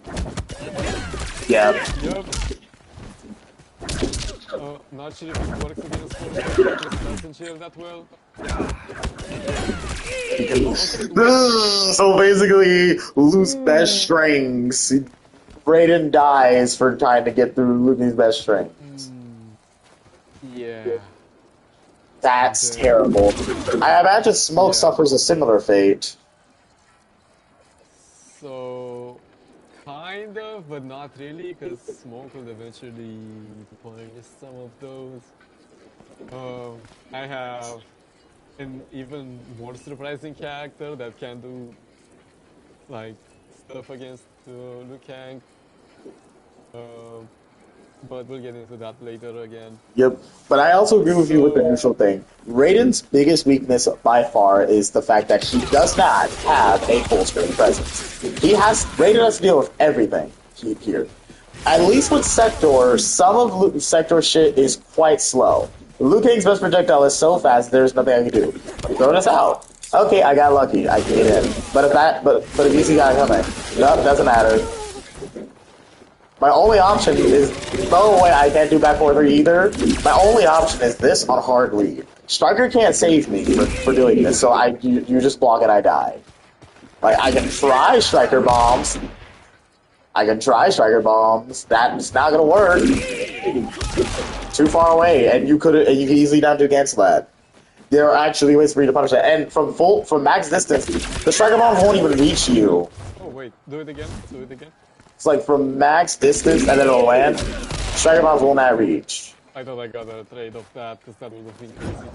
Yeah. Yep. Not sure if it works against 4-4. It doesn't share that well. So basically, loose best strings. Raiden dies for trying to get through Luffy's best strings. Yeah. That's terrible. I imagine Smoke suffers a similar fate. So, kind of, but not really, because Smoke will eventually punish some of those. I have an even more surprising character that can do, like, stuff against Liu Kang. But we'll get into that later again. Yep. But I also agree with you with the initial thing. Raiden's biggest weakness by far is the fact that he does not have a full screen presence. Raiden has to deal with everything here. At least with Sektor, some of Sektor's shit is quite slow. Liu Kang's best projectile is so fast there's nothing I can do. Throw this out. Okay, I got lucky. I can get in. But if you see guy coming, no, doesn't matter. My only option is, no way, I can't do back 4-3 either. My only option is this on hard lead. Stryker can't save me for doing this, so you just block it, I die. Like, I can try Stryker bombs. That's not gonna work. Too far away, and you can easily down to cancel that. There are actually ways for you to punish that. And from max distance, the Stryker bombs won't even reach you. Oh wait, do it again. It's like from max distance and then it'll land. Stryker bombs will not reach. I thought I got a trade of that because that would have been crazy.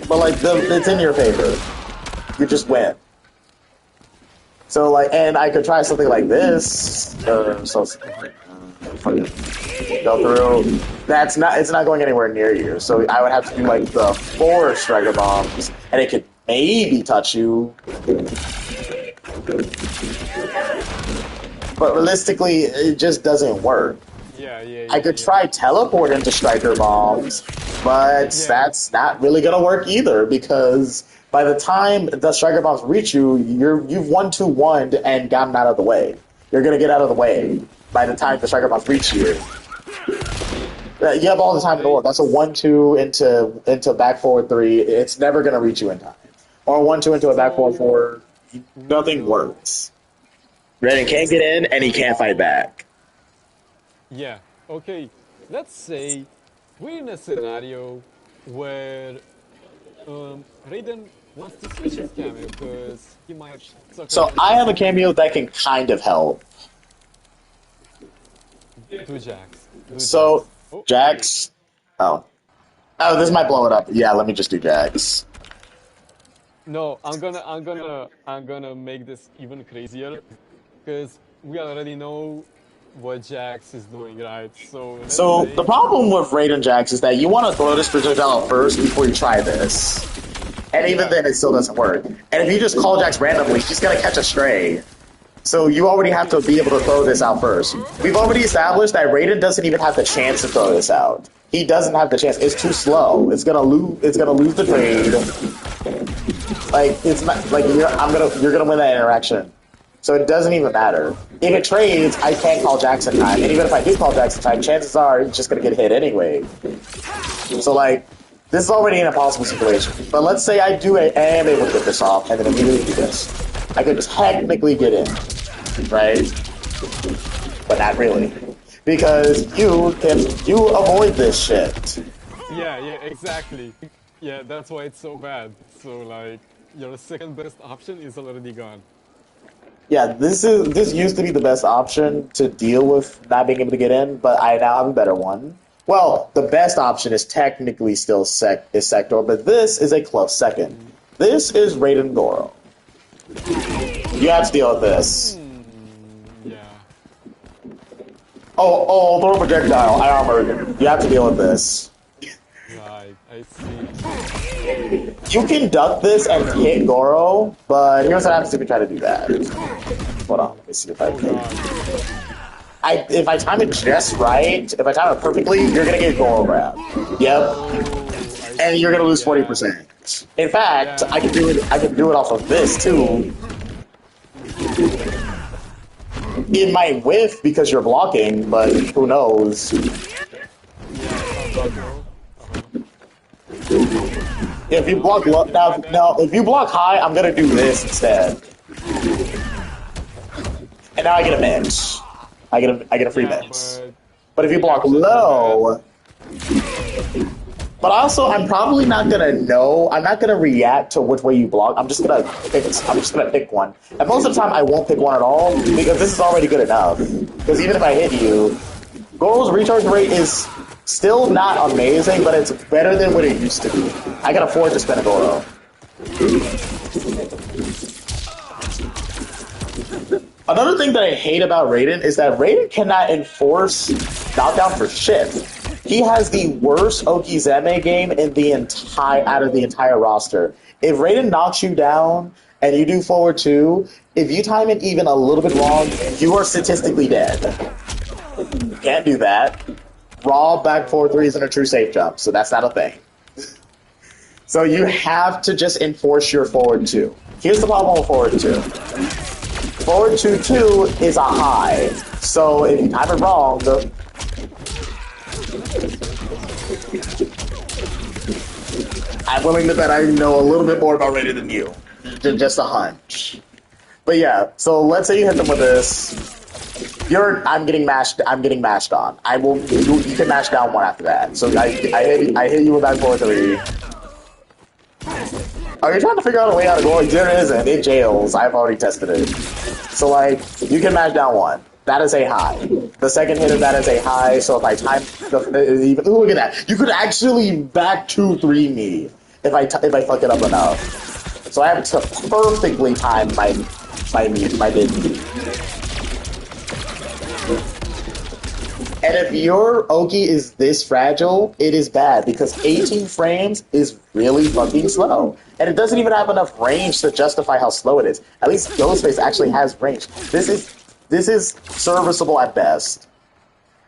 But like it's in your favor. You just win. So like, and I could try something like this. Go through. It's not going anywhere near you. So I would have to do like the 4 Stryker bombs, and it could maybe touch you. But realistically, it just doesn't work. Yeah. I could try teleport into Stryker bombs, but that's not really gonna work either because by the time the Stryker bombs reach you, you've 1-2-1'd and gotten out of the way. You're gonna get out of the way by the time the Stryker bombs reach you. You have all the time in the world. That's a 1-2 into back 4-3. It's never gonna reach you in time. Or 1-2 into a back 4-4. Nothing works. Raiden can't get in, and he can't fight back. Yeah, okay. Let's say we're in a scenario where Raiden wants to switch his Kameo because he might suck. So I have a Kameo that can kind of help. Do Jax. Jax. Oh, this might blow it up. Yeah, let me just do Jax. No, I'm gonna make this even crazier. Because we already know what Jax is doing, right? So the problem with Raiden Jax is that you want to throw this projectile first before you try this. And even then, it still doesn't work. And if you just call Jax randomly, he's going to catch a stray. So you already have to be able to throw this out first. We've already established that Raiden doesn't even have the chance to throw this out. He doesn't have the chance. It's too slow. It's gonna lose the trade. Like it's not like you're gonna win that interaction. So it doesn't even matter. If it trades, I can't call Jackson time. And even if I do call Jackson time, chances are he's just going to get hit anyway. So, like, this is already an impossible situation. But let's say I am able to get this off and then immediately do this. I could technically get in, right? But not really. Because you avoid this shit. Yeah, exactly. Yeah, that's why it's so bad. So, like, your second best option is already gone. Yeah, this used to be the best option to deal with not being able to get in, but I now have a better one. Well, the best option is technically still Sektor, but this is a close second. This is Raiden Goro. You have to deal with this. Yeah. Oh, throw a projectile. I armored. You have to deal with this. Right, I see. You can duck this and hit Goro, but here's what happens if you try to do that. Hold on, let me see if I can. If I time it just right, if I time it perfectly, you're gonna get Goro grab. Yep. And you're gonna lose 40%. In fact, I can do it off of this too. It might whiff because you're blocking, but who knows? If you block now, if you block high, I'm gonna do this instead. And now I get a match. I get a free match. But if you block low, but also I'm probably not gonna know. I'm not gonna react to which way you block. I'm just gonna pick one. And most of the time I won't pick one at all because this is already good enough. Because even if I hit you, Goro's recharge rate is still not amazing, but it's better than what it used to be. I can afford to spend a Goro. Another thing that I hate about Raiden is that Raiden cannot enforce knockdown for shit. He has the worst Okizeme game in out of the entire roster. If Raiden knocks you down and you do forward 2, if you time it even a little bit wrong, you are statistically dead. You can't do that. Raw back forward 3 isn't a true safe jump, so that's not a thing. So you have to just enforce your forward 2. Here's the problem with forward 2. Forward 2-2 is a high, so if you time it wrong, I'm willing to bet I know a little bit more about Raiden than you. Just a hunch. But yeah, so let's say you hit them with this. I'm getting mashed on. You can mash down 1 after that. So I hit you with that 4-3. Are you trying to figure out a way out of going? There isn't. It jails. I've already tested it. So like, you can mash down 1. That is a high. The second hit of that is a high. So if I time, look at that. You could actually back 2-3 me if I fuck it up enough. So I have to perfectly time my mid. And if your Oki is this fragile, it is bad because 18 frames is really fucking slow. And it doesn't even have enough range to justify how slow it is. At least Ghostface actually has range. This is serviceable at best.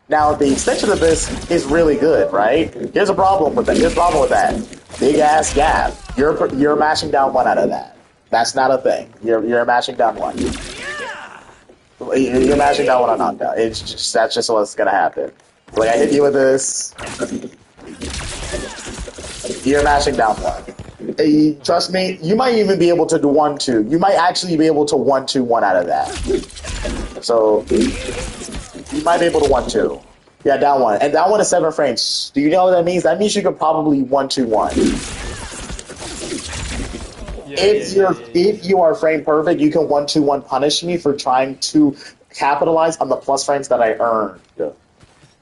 Now, the extension of this is really good, right? Here's a problem with that. Big ass gap. You're mashing down 1 out of that. That's not a thing. You're mashing down 1. You're mashing down 1 on knockdown. That's just what's gonna happen. Like I hit you with this. You're mashing down 1. Trust me, you might even be able to do 1-2. You might actually be able to 1-2-1 out of that. So you might be able to 1-2. Yeah, down 1. And down 1 is 7 frames. Do you know what that means? That means you could probably 1-2-1. If you are frame perfect, you can 1-2-1 punish me for trying to capitalize on the plus frames that I earned.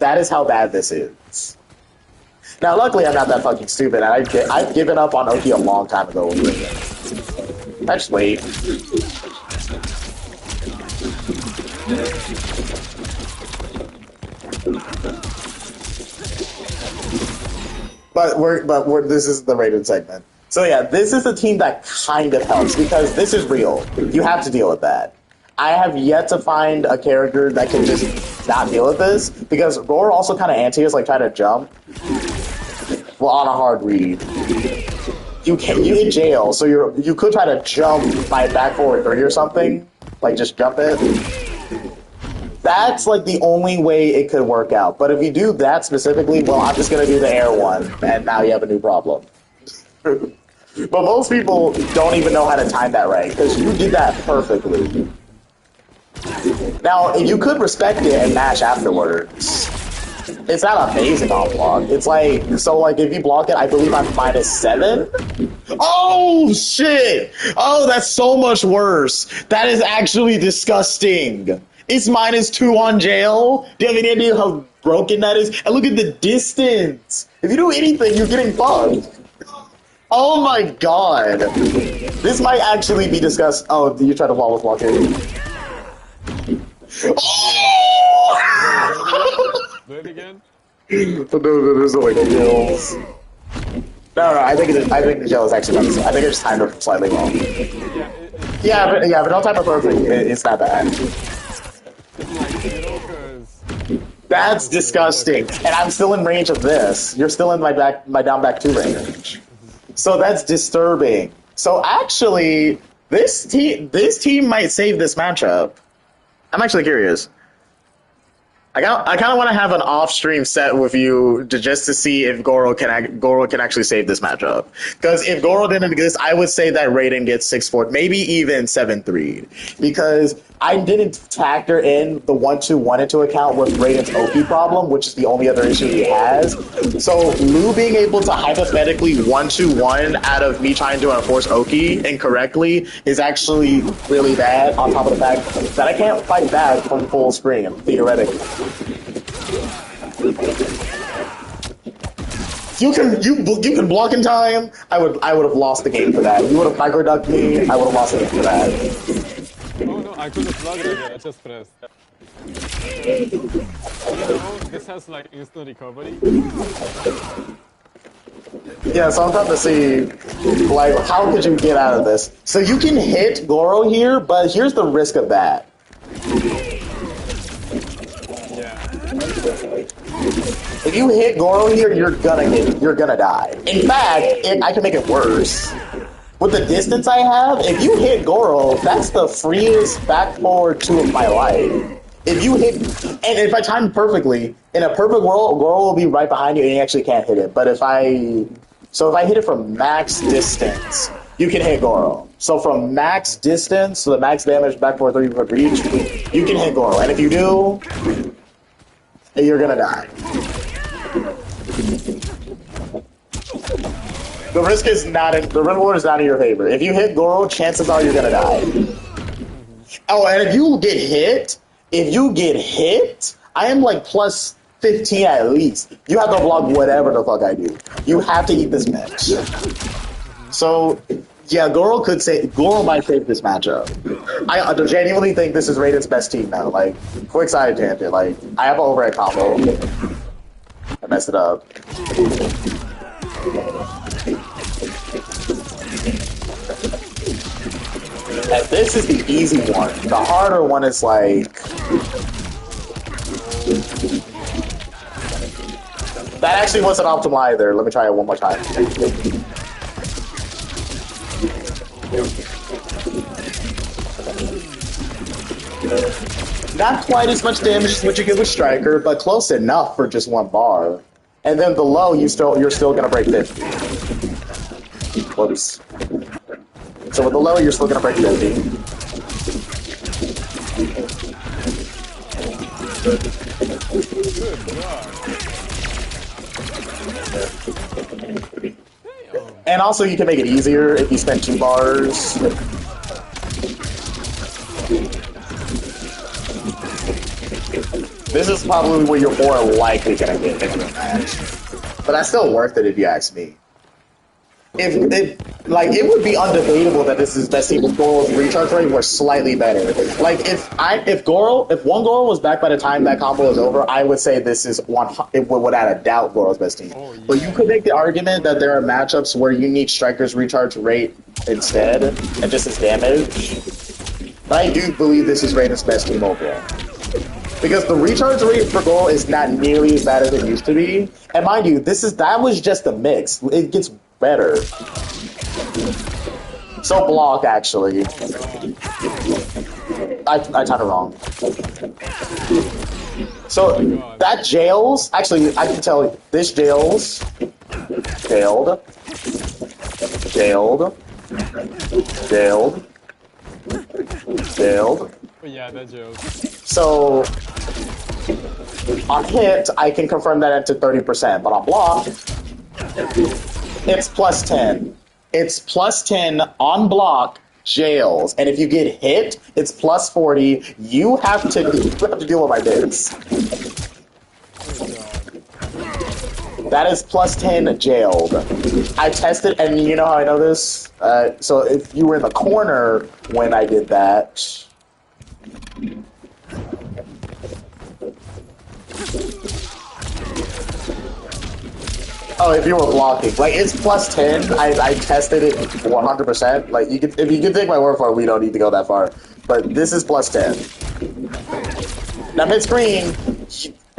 That is how bad this is. Now, luckily, I'm not that fucking stupid. I've given up on Oki a long time ago. I just wait. But this is the Raiden segment. So yeah, this is a team that kind of helps because this is real. You have to deal with that. I have yet to find a character that can just not deal with this because Roar also kind of anti-is, like trying to jump. Well, on a hard read. You in jail, so you could try to jump my back forward 3 or something, like just jump it. That's like the only way it could work out. But if you do that specifically, well, I'm just gonna do the air one, and now you have a new problem. But most people don't even know how to time that right, because you did that perfectly. Now, you could respect it and mash afterwards. It's not amazing on block. It's like, so like if you block it, I believe I'm -7. Oh, shit! Oh, that's so much worse. That is actually disgusting. It's -2 on jail. Do you have any idea how broken that is? And look at the distance. If you do anything, you're getting fucked. Oh my god. This might actually be disgusting. Oh, you try to flawless block it. Oh! Do it again. No, there's no way no kills. No, I think the gel is actually better. I think it just timed it slightly wrong. Yeah, but don't time it perfect. It's not bad. That's disgusting. And I'm still in range of this. You're still in my down back 2 range. So that's disturbing. So actually, this team might save this matchup. I'm actually curious. I kind of want to have an off-stream set with you just to see if Goro can actually save this matchup. Because if Goro didn't exist, I would say that Raiden gets 6-4, maybe even 7-3. Because I didn't factor in the 1-2-1 into account with Raiden's OP problem, which is the only other issue he has. So Liu being able to hypothetically 1-2-1 out of me trying to enforce Oki incorrectly is actually really bad, on top of the fact that I can't fight back from full screen, theoretically. You can block in time. I would have lost the game for that. You would have micro ducked me. I would have lost the game for that. Oh no, I couldn't plug it again. I just pressed. This has like instant recovery. Yeah, so I'm trying to see, like, how could you get out of this? So you can hit Goro here, but here's the risk of that. If you hit Goro here, you're gonna die. In fact, I can make it worse. With the distance I have, if you hit Goro, that's the freest back forward 2 of my life. If you hit, and if I time it perfectly, in a perfect world, Goro will be right behind you and you actually can't hit it. But if I hit it from max distance, you can hit Goro. So from max distance, so the max damage back forward 3 foot reach, you can hit Goro. And if you do, you're gonna die. The risk is not in, the reward is not in your favor. If you hit Goro, chances are you're gonna die. Oh, and if you get hit, I am like plus 15 at least. You have to block whatever the fuck I do. You have to eat this match. So, yeah, Goro might save this matchup. I genuinely think this is Raiden's best team now. Like, quick side tangent. Like, I have an overhead combo. I messed it up. And this is the easy one. The harder one is like... That actually wasn't optimal either. Let me try it one more time. Not quite as much damage as what you get with Stryker, but close enough for just 1 bar. And then the low, you're still gonna break 50. Whoops. So with the low, you're still gonna break 50. And also, you can make it easier if you spend 2 bars. This is probably where you're more likely gonna get into a match. But that's still worth it if you ask me. It would be undebatable that this is best team with Goro's recharge rate were slightly better. Like if one Goro was back by the time that combo was over, I would say this is without a doubt Goro's best team. Oh, yeah. But you could make the argument that there are matchups where you need Stryker's recharge rate instead and just his damage. But I do believe this is Raiden's best team overall. Because the recharge rate for Goro is not nearly as bad as it used to be. And mind you, that was just a mix. It gets better. So block, actually. I timed it wrong. So that jails. Actually, I can tell you this jails. Jailed. Jailed. Jailed. Jailed. Oh, yeah, that joke. So on hit, I can confirm that into 30%, but on block, it's plus 10. It's plus 10 on block. Jails, and if you get hit, it's plus 40. You have to deal with my bits. That is plus 10 jailed. I tested, and you know how I know this? So if you were in the corner when I did that. Oh, if you were blocking, like it's plus 10. I tested it 100%. Like you could, if you can take my word for it, we don't need to go that far. But this is plus 10. Now mid screen,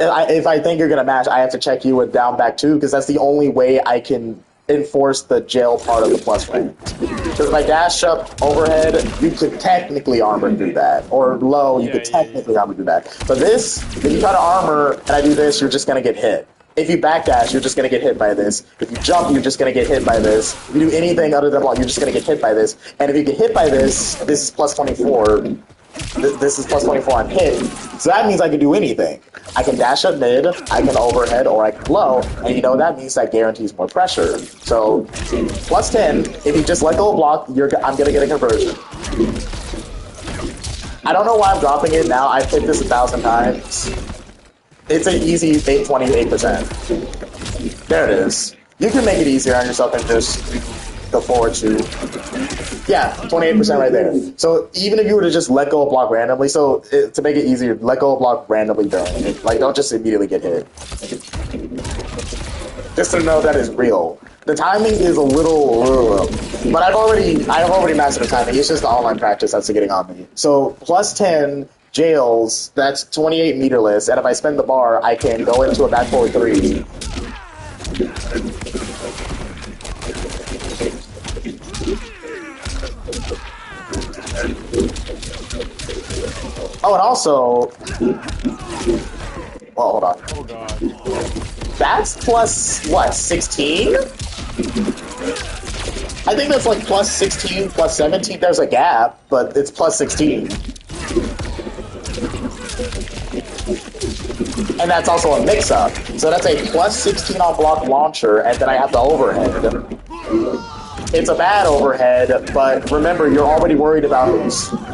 if I think you're gonna match, I have to check you with down back 2 because that's the only way I can enforce the jail part of the plus range. Because if I dash up overhead, you could technically armor through that, or low, you could technically armor through that. But this, if you try to armor and I do this, you're just gonna get hit. If you backdash, you're just going to get hit by this. If you jump, you're just going to get hit by this. If you do anything other than block, you're just going to get hit by this. And if you get hit by this, this is plus 24. This is plus 24 on hit. So that means I can do anything. I can dash up mid, I can overhead, or I can low. And you know that means that guarantees more pressure. So plus 10, if you just let go of block, I'm going to get a conversion. I don't know why I'm dropping it now. I've hit this 1,000 times. It's an easy 28%. There it is. You can make it easier on yourself and just go forward to... Yeah, 28% right there. So even if you were to just let go of block randomly, to make it easier, let go of block randomly during it. Like, don't just immediately get hit. Just to know that is real. The timing is a little... but I've already mastered the timing. It's just the online practice that's getting on me. So, plus 10... jails, that's 28 meterless, and if I spend the bar, I can go into a back forward 3. Oh, and also... well, hold on. Oh, God. That's plus, what, 16? I think that's like plus 16, plus 17. There's a gap, but it's plus 16. And that's also a mix-up. So that's a plus 16 on block launcher, and then I have the overhead. It's a bad overhead, but remember, you're already worried about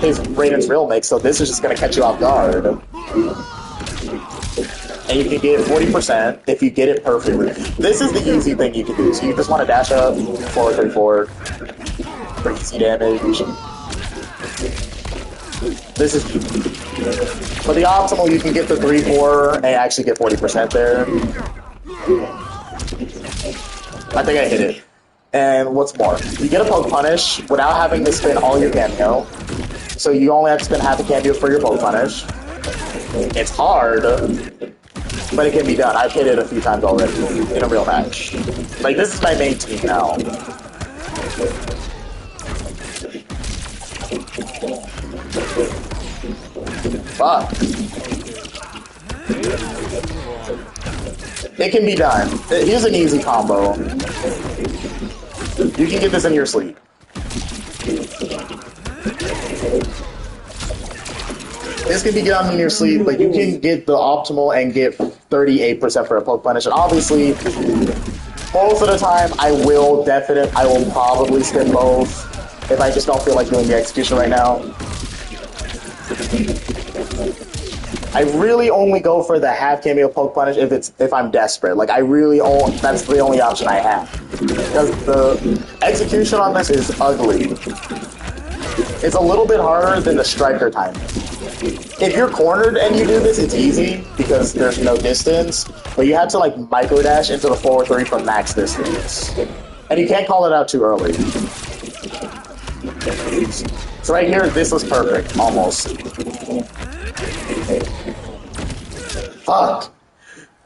his Raiden's real mix, so this is just going to catch you off guard. And you can get 40% if you get it perfectly. This is the easy thing you can do. So you just want to dash up, forward, 3 forward, for easy damage. This is... for the optimal, you can get the 3-4 and actually get 40% there. I think I hit it. And what's more, you get a poke punish without having to spend all your Kameo. So you only have to spend half a Kameo for your poke punish. It's hard, but it can be done. I've hit it a few times already in a real match. Like, this is my main team now. Fuck. It can be done. Here's an easy combo. You can get this in your sleep. This can be done in your sleep, but you can get the optimal and get 38% for a poke punish. And obviously, most of the time, I will probably spin both if I just don't feel like doing the execution right now. I really only go for the half Kameo poke punish if I'm desperate. Like, that's the only option I have. Because the execution on this is ugly. It's a little bit harder than the Stryker timing. If you're cornered and you do this, it's easy because there's no distance, but you have to like micro dash into the forward 3 from max distance. And you can't call it out too early. So right here, this was perfect, almost. Fuck.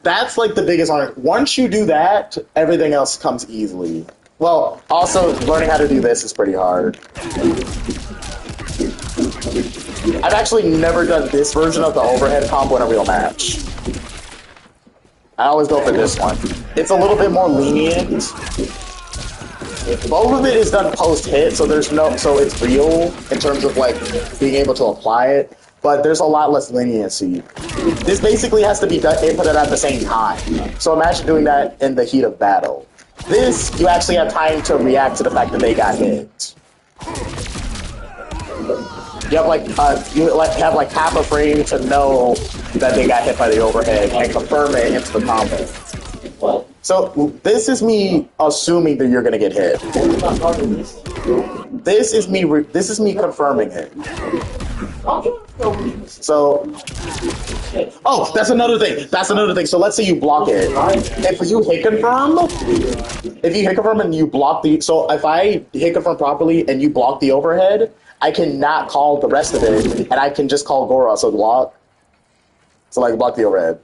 That's like the biggest honor. Once you do that, everything else comes easily. Well, also, learning how to do this is pretty hard. I've actually never done this version of the overhead combo in a real match. I always go for this one. It's a little bit more lenient. Both of it is done post-hit, so it's real in terms of like being able to apply it, but there's a lot less leniency. This basically has to be inputted at the same time. So imagine doing that in the heat of battle. This, you actually have time to react to the fact that they got hit. You have like half a frame to know that they got hit by the overhead and confirm it into the combo. So this is me assuming that you're gonna get hit. This is me confirming it. So, oh, that's another thing. So let's say you block it. If you hit confirm and you block if I hit confirm properly and you block the overhead, I cannot call the rest of it, and I can just call Goro, so block. So like block the overhead.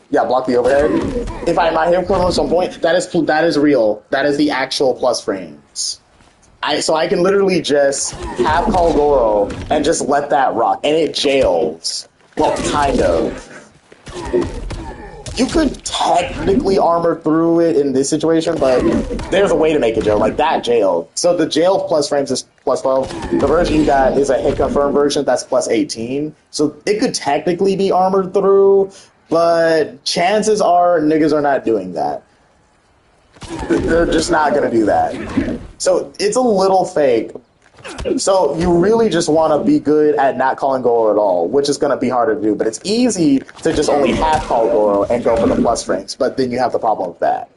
Yeah, block the overhead. If I might hit confirm at some point, that is real. That is the actual plus frames. So I can literally just have call Goro and just let that rock, and it jails. Well, kind of. You could technically armor through it in this situation, but there's a way to make it jail. Like that jailed. So the jail plus frames is plus 12. The version you got is a hit confirm version that's plus 18. So it could technically be armored through, but chances are niggas are not doing that. They're just not gonna do that. So it's a little fake. So you really just want to be good at not calling Goro at all, which is going to be harder to do. But it's easy to just only half call Goro and go for the plus frames. But then you have the problem with that.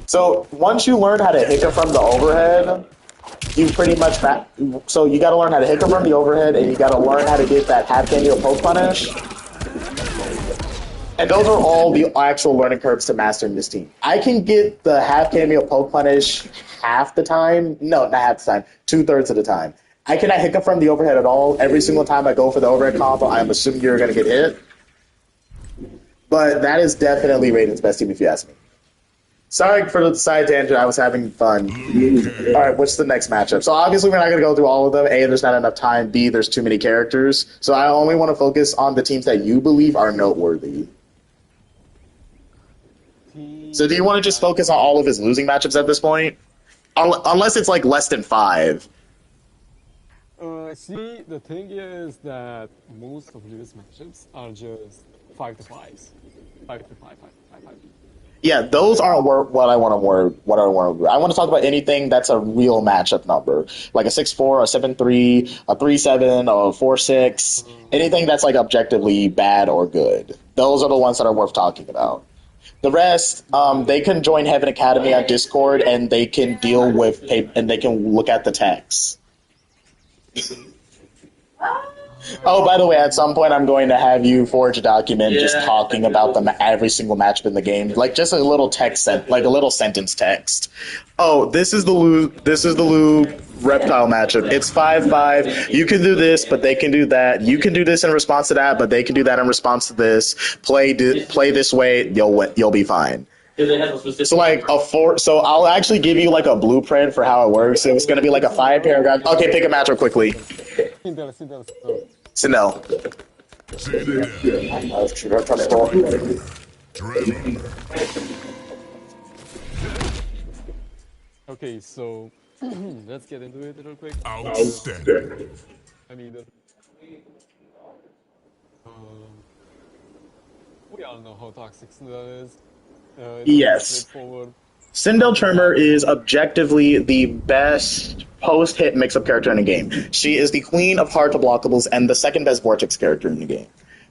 So once you learn how to hit from the overhead, you pretty much so you got to learn how to hit from the overhead, and you got to learn how to get that half cameo poke punish. And those are all the actual learning curves to mastering this team. I can get the half cameo poke punish half the time. No, not half the time. 2/3 of the time. I cannot hit from the overhead at all. Every single time I go for the overhead combo, I'm assuming you're going to get hit. But that is definitely Raiden's best team if you ask me. Sorry for the side tangent. I was having fun. All right, what's the next matchup? So obviously we're not going to go through all of them. A, there's not enough time. B, there's too many characters. So I only want to focus on the teams that you believe are noteworthy. So do you want to just focus on all of his losing matchups at this point? Unless it's like less than 5. See, the thing is that most of his matchups are just 5 to 5s. 5 to 5, 5 to 5, 5. Yeah, those aren't what I want to I want to talk about anything that's a real matchup number, like a 6-4, a 7-3, a 3-7, a 4-6, anything that's like objectively bad or good. Those are the ones that are worth talking about. The rest, they can join Heaven Academy on Discord, and they can deal with and they can look at the text. Oh, by the way, at some point I'm going to have you forge a document just talking about every single matchup in the game, like just a little text, like a little sentence text. Oh, this is the Liu reptile matchup. It's 5-5. You can do this, but they can do that. You can do this in response to that, but they can do that in response to this. Play this way, you'll be fine. So like so I'll actually give you like a blueprint for how it works. It's going to be like a 5-paragraph. Okay, pick a matchup quickly. Sinel. Okay, so let's get into it real quick. Outstanding. I mean, we all know how toxic Sinel is. Yes. Straightforward. Sindel Tremor is objectively the best post-hit mix-up character in the game. She is the queen of hard-to-blockables and the second best Vortex character in the game.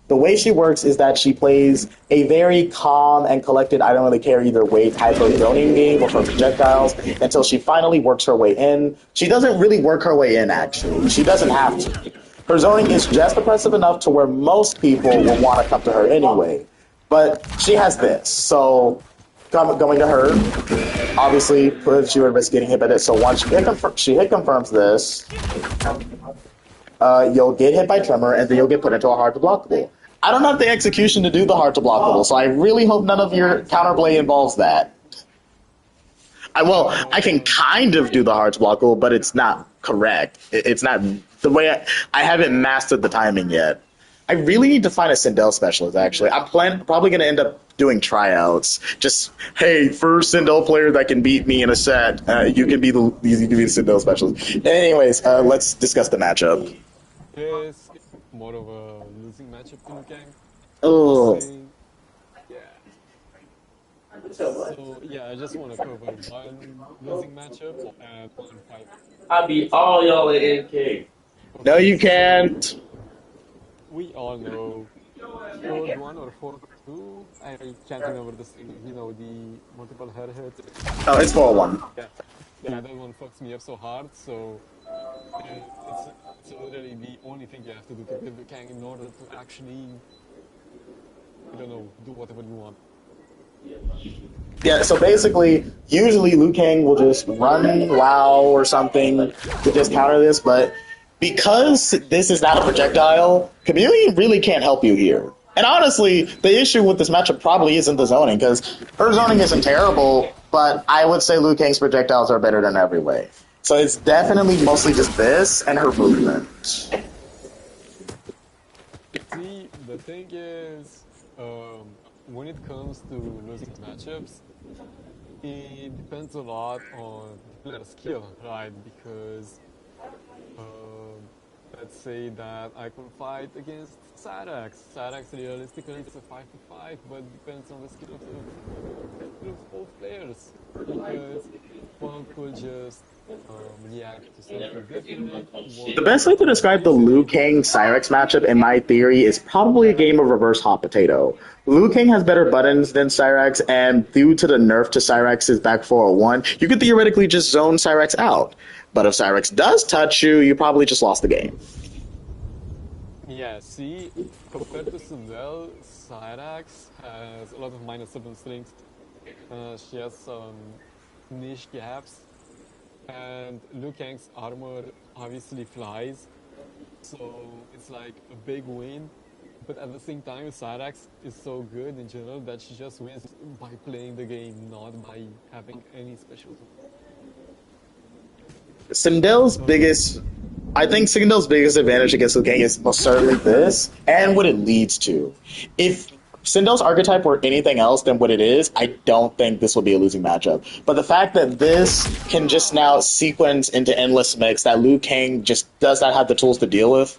The way she works is that she plays a very calm and collected, I don't really care either way type of zoning game with her projectiles until she finally works her way in. She doesn't really work her way in, actually. She doesn't have to. Her zoning is just oppressive enough to where most people will want to come to her anyway. But she has this, so going to her obviously puts you at risk getting hit by this. So once she hit confirms this, you'll get hit by Tremor, and then you'll get put into a hard-to-blockable. I don't have the execution to do the hard-to-blockable, so I really hope none of your counterplay involves that. I can kind of do the hard-to-blockable, but it's not correct. It's not the way I haven't mastered the timing yet. I really need to find a Sindel specialist. Actually, probably going to end up doing tryouts. Just hey, first Sindel player that can beat me in a set, you can be the Sindel specialist. Anyways, let's discuss the matchup. Yes, more of a losing matchup to Liu Kang. Oh, Yeah. So yeah, I just want to cover one losing matchup and one fight. I beat all y'all at NK. no, Okay, you so can't. we all know 4-1 or 4-2. I can't remember the the multiple head hits. Oh, it's 4-1. Yeah, yeah, that one fucks me up so hard. So it's literally the only thing you have to do to kill the Kang in order to actually, I don't know, do whatever you want. Yeah, so basically, usually Liu Kang will just run Lao or something to just counter this, but because this is not a projectile, Chameleon really can't help you here. And honestly, the issue with this matchup probably isn't the zoning, because her zoning isn't terrible, but I would say Liu Kang's projectiles are better than every way. So it's definitely mostly just this and her movement. See, the thing is, when it comes to losing matchups, it depends a lot on the player's skill, right? Because let's say that I can fight against Cyrax. Cyrax realistically is a 5-5, but depends on the skills of both players. Because one could just react to something different. The best way to describe the Liu Kang Cyrex matchup, in my theory, is probably a game of reverse hot potato. Liu Kang has better buttons than Cyrex, and due to the nerf to Cyrex's back 401, you could theoretically just zone Cyrex out. But if Cyrex does touch you, you probably just lost the game. Yeah, see, compared to Sindel, Cyrax has a lot of -7 strings. She has some niche gaps, and Liu Kang's armor obviously flies, so it's like a big win. But at the same time, Cyrax is so good in general that she just wins by playing the game, not by having any special. Sindel's biggest, I think Sindel's biggest advantage against Liu Kang is most certainly this, and what it leads to. If Sindel's archetype were anything else than what it is, I don't think this will be a losing matchup. But the fact that this can just now sequence into endless mix that Liu Kang just does not have the tools to deal with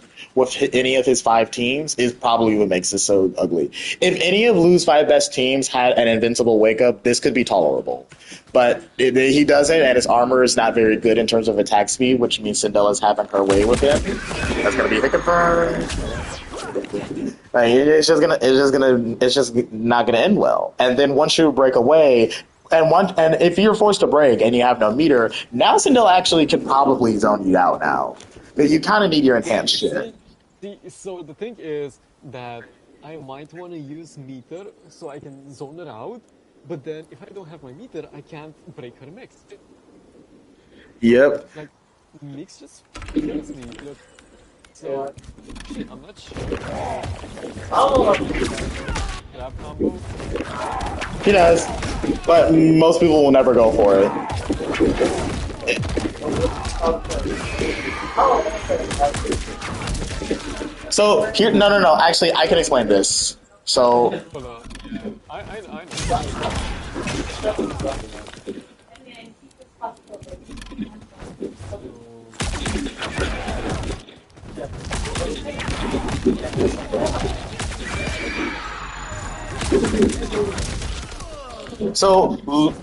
any of his 5 teams is probably what makes this so ugly. If any of Liu's 5 best teams had an invincible wake up, this could be tolerable. But he doesn't, and his armor is not very good in terms of attack speed, which means Cinderella's having her way with him. That's gonna be the confirm. Like, it's just not gonna end well. And then once you break away, and if you're forced to break and you have no meter, now Cinderella actually can probably zone you out now. But you kind of need your enhanced shit. So the thing is that I might want to use meter so I can zone her out, but then if I don't have my meter, I can't break her mix. Yep. Like, mix just kills me. Look, so I'm not sure. Grab combo. He does, but most people will never go for it. So here, no. Actually, I can explain this. So Hold on. I know. So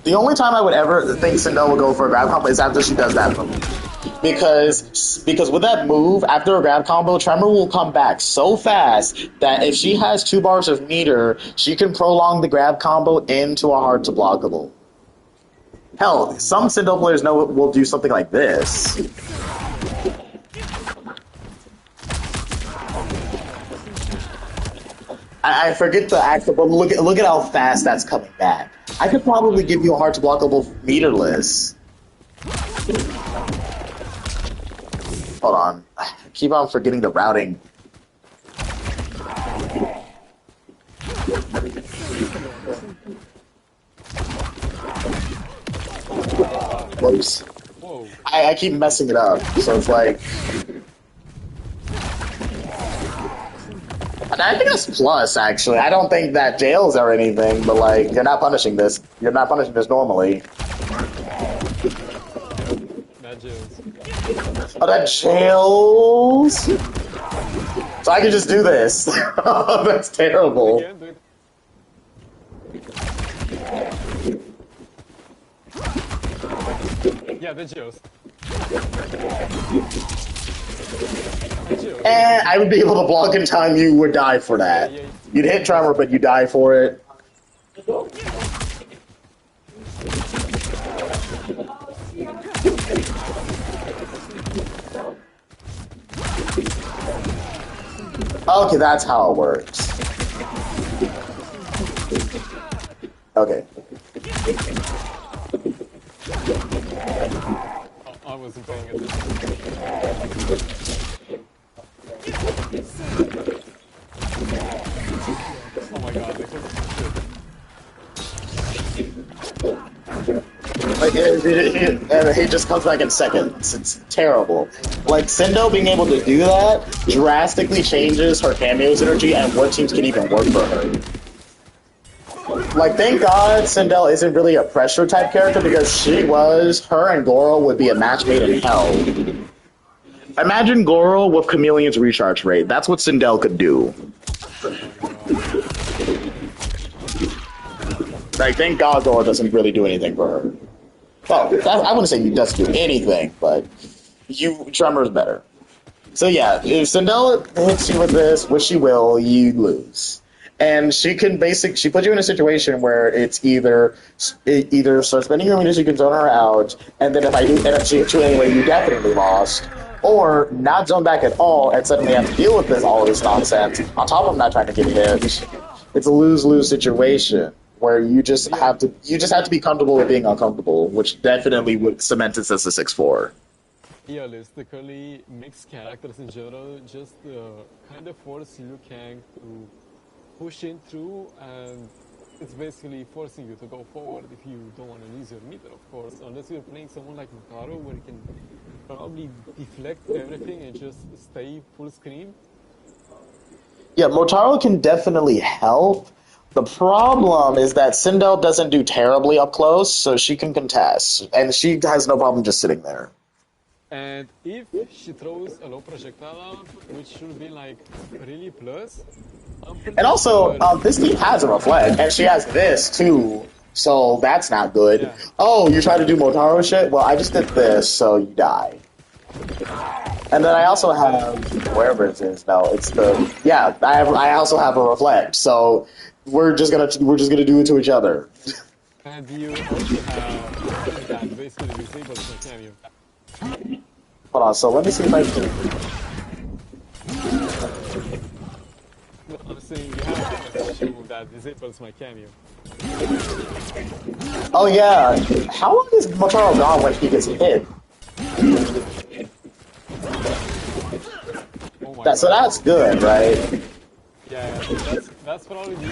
the only time I would ever think Sindel would go for a grab combo is after she does that move. Because with that move, after a grab combo, Tremor will come back so fast that if she has 2 bars of meter, she can prolong the grab combo into a hard to blockable. Hell, some Sindel players will do something like this. I forget the actual, but look at how fast that's coming back. I could probably give you a hard to blockable meterless. Hold on. I keep on forgetting the routing. Close. Whoa. Oh. I keep messing it up, so it's like. I think that's plus, actually. I don't think that jails or anything, but like, you're not punishing this. You're not punishing this normally. That jails. Oh, that jails? So I can just do this. That's terrible. Again, do it. Yeah, that jails. And I would be able to block in time, you would die for that. You'd hit Tremor, but you die for it. Okay, that's how it works. Okay. I wasn't paying attention. Oh my god, they could Like, and he just comes back in seconds. It's terrible. Like, Sindel being able to do that drastically changes her cameo's energy and what teams can even work for her. Like, thank God Sindel isn't really a pressure type character because her and Goro would be a match made in hell. Imagine Goro with Chameleon's recharge rate. That's what Sindel could do. Like, thank God Goro doesn't really do anything for her. Well, I wouldn't say he doesn't do anything, but Tremor's better. So yeah, if Sindel hits you with this, which she will, you lose. And she puts you in a situation where it either starts spending your immunity, you can zone her out, and then if I do end up she hits you anyway, you definitely lost. Or not zone back at all and suddenly have to deal with all this nonsense, on top of not trying to get hit. It's a lose-lose situation where you just have to be comfortable with being uncomfortable, which definitely would cement it as a 6-4. realistically, mixed characters in general just kind of force Liu Kang to push in through, and it's basically forcing you to go forward if you don't want to lose your meter, of course, unless you're playing someone like Motaro, where you can probably deflect everything and just stay full screen. Yeah, Motaro can definitely help. The problem is that Sindel doesn't do terribly up close, so she can contest, and she has no problem just sitting there. And if she throws a low projectile out, which should be like really plus, and also, this team has a reflect, and she has this too, so that's not good. Yeah. Oh, you try to do Motaro shit? Well, I just did this, so you die. And then I also have wherever it is. No, it's I also have a reflect, so we're just gonna do it to each other. And you also have that basically disables my cameo. Hold on, so let me see if I can. No, I'm saying you have a show that disables my cameo. Oh yeah, how long is Motaro gone when he gets hit? Oh so that's good, right? Yeah, that's probably the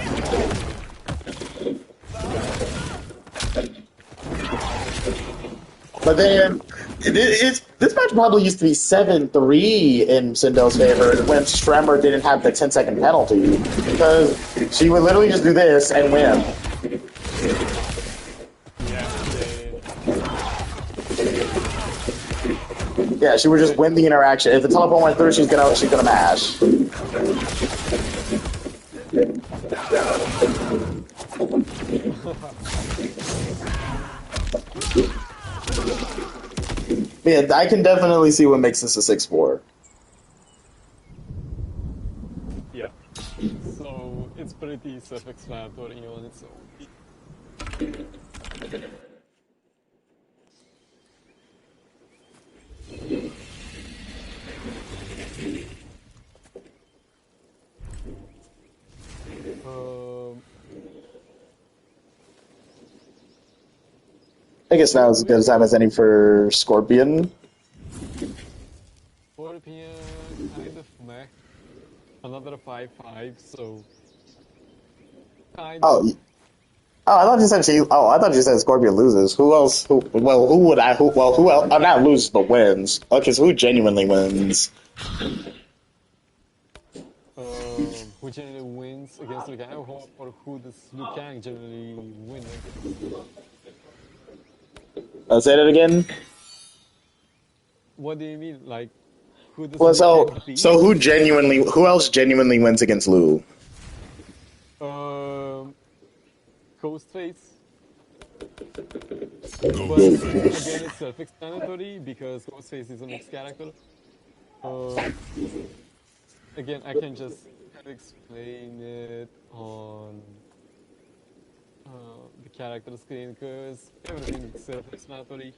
But then, this match probably used to be 7-3 in Sindel's favor when Tremor didn't have the 10-second penalty, because she would literally just do this and win. Yeah, she would just win the interaction. If the teleport went through, she's gonna mash. Yeah, I can definitely see what makes this a 6-4. Yeah. So it's pretty self-explanatory on its own. I guess now is as good a time as any for Scorpion. Scorpion, kind of meh. Another 5-5, so... Kind of. Oh, I thought you said she. Oh, I thought you said Scorpion loses. Who else? Who would I? Who else? Not loses, but wins. Okay, so who genuinely wins? Who generally wins against Liu Kang, or who does Liu Kang generally win against? Say that again. What do you mean? Like, who does Well, Liu Kang beat? who else genuinely wins against Liu? Um, Ghostface. But again, Ghostface. it's self-explanatory because Ghostface is a mixed character. Um, Again, I can just kind of explain it on the character screen because everything is self-explanatory.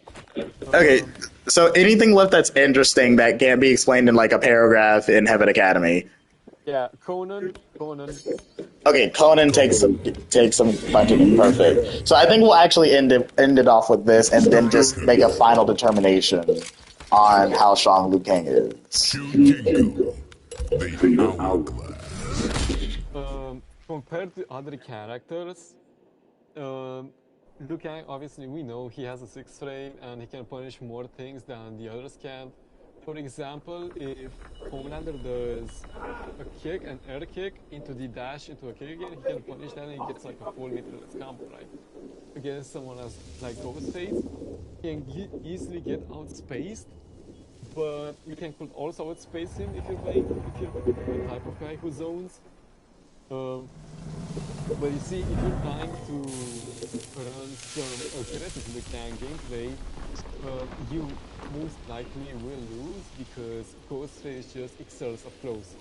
Okay, Um, so anything left that's interesting that can't be explained in like a paragraph in Heaven Academy. yeah, Conan. Okay, Conan takes some punching perfect. So I think we'll actually end it off with this, and then just make a final determination on how strong Liu Kang is. Chukinko. The hourglass. Compared to other characters, um, Liu Kang, obviously we know he has a 6th frame and he can punish more things than the others can. For example, if Homelander does a kick, an air kick into the dash into a kick again, he can punish that and he gets like a full meterless combo, right? Against someone else like Ghostface, he can easily get outspaced, but you can could also outspace him if you're the type of guy who zones. Um, but you see, if you're trying to run some aggressive Liu Kang gameplay, you most likely will lose because Ghostface just excels up close.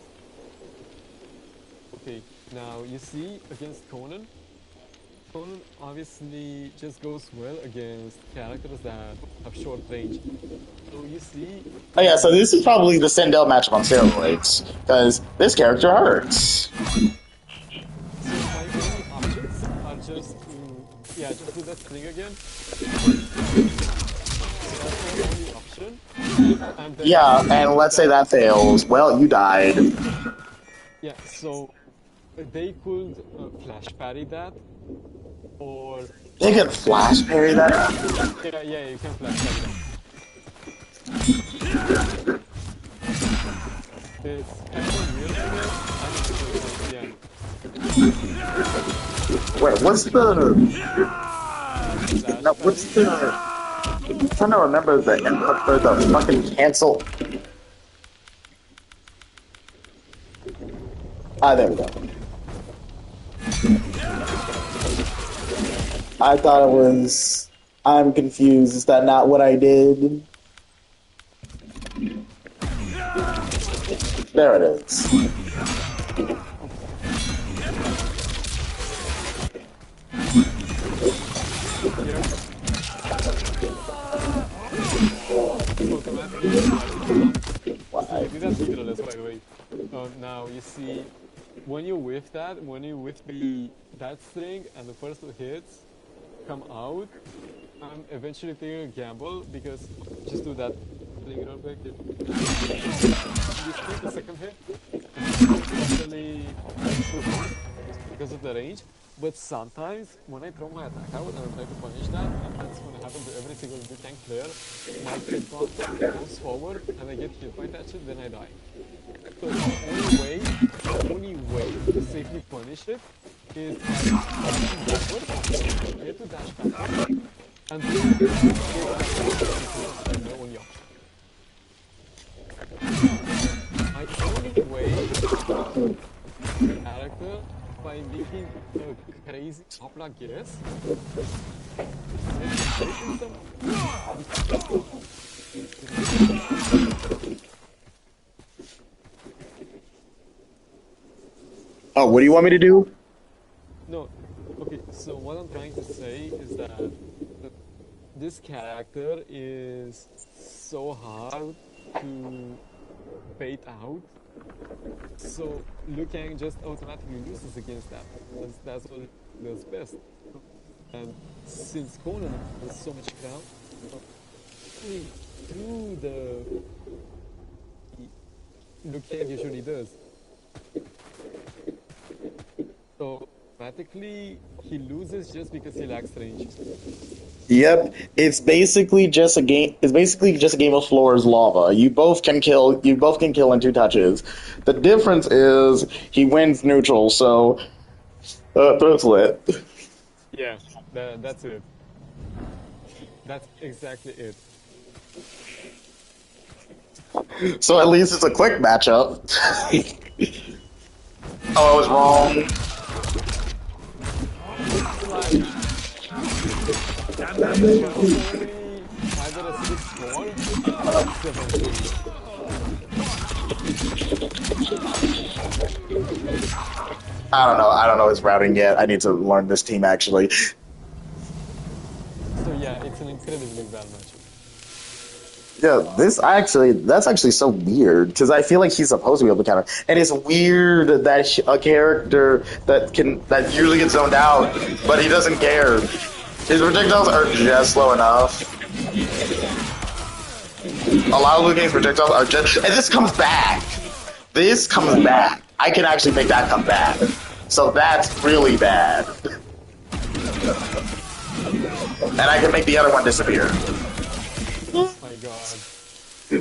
Okay, now you see against Conan, Conan obviously just goes well against characters that have short range. So you see, Oh yeah, so this is probably the Sindel matchup on steroids because this character hurts. so my only options are just to, yeah, just do that thing again. That's my only option. And then you Yeah, see and after let's say that, that fails. Well, you died. yeah, so they could flash parry that, or They can flash parry that. yeah, you can flash parry that. It's kind of weird, I guess. I need to show you once again. Wait, what's the? No, Flash what's parry. the? I'm trying to remember the input for the fucking cancel. Ah, there we go. I thought it was. I'm confused. Is that not what I did? There it is. Automatically so you do that meterless, by the way. Now you see, when you whiff that, when you whiff that string and the first two hits come out, I'm eventually taking a gamble because just do that thing real quick. You take the second hit, totally because of the range. But sometimes when I throw my attack out and I try to punish that, and that's going to happen to every single Liu Kang player, my hitbox goes forward and I get hit by that shit, then I die. So the only way to safely punish it is by dashing backwards, get to dash backwards, and then that's my only option. My only way character by making a crazy upload guess. Oh, what do you want me to do? No, okay, so what I'm trying to say is that this character is so hard to bait out. So Liu Kang just automatically loses against that. That's what it does best. And since Conan has so much ground, only through the Liu Kang usually does. So automatically he loses just because he lacks range. Yep, it's basically just a game. It's basically just a game of floors lava. You both can kill. You both can kill in 2 touches. The difference is he wins neutral. So that's lit. Yeah, that's it. That's exactly it. So at least it's a quick matchup. Oh, I was wrong. Either a 6-4 or 7-3. I don't know. I don't know his routing yet. I need to learn this team actually. So yeah, it's an incredibly bad matchup. Yeah, that's actually so weird because I feel like he's supposed to be able to counter, and it's weird that a character that usually gets zoned out, but he doesn't care. His projectiles are just slow enough. A lot of Liu Kang's projectiles are just, and this comes back. This comes back. I can actually make that come back. So that's really bad. And I can make the other one disappear. Oh my god.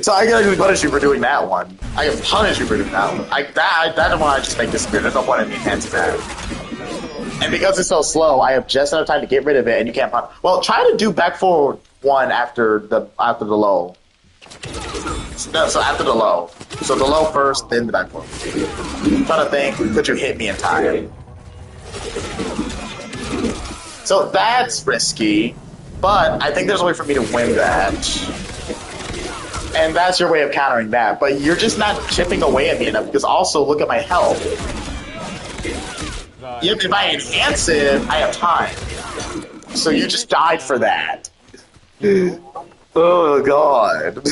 So I can actually punish you for doing that one. I can punish you for doing that one. That one I just make disappear. There's no point in me enhancing that. And because it's so slow, I have just enough time to get rid of it, and you can't punish. Well, try to do back forward one after the low. No, so after the low. So the low first, then the back forward. I'm trying to think, could you hit me in time? So that's risky, but I think there's a way for me to win that. And that's your way of countering that, but you're just not chipping away at me enough, because also, look at my health. Right. If I enhance it, I have time. So you just died for that. Oh, God.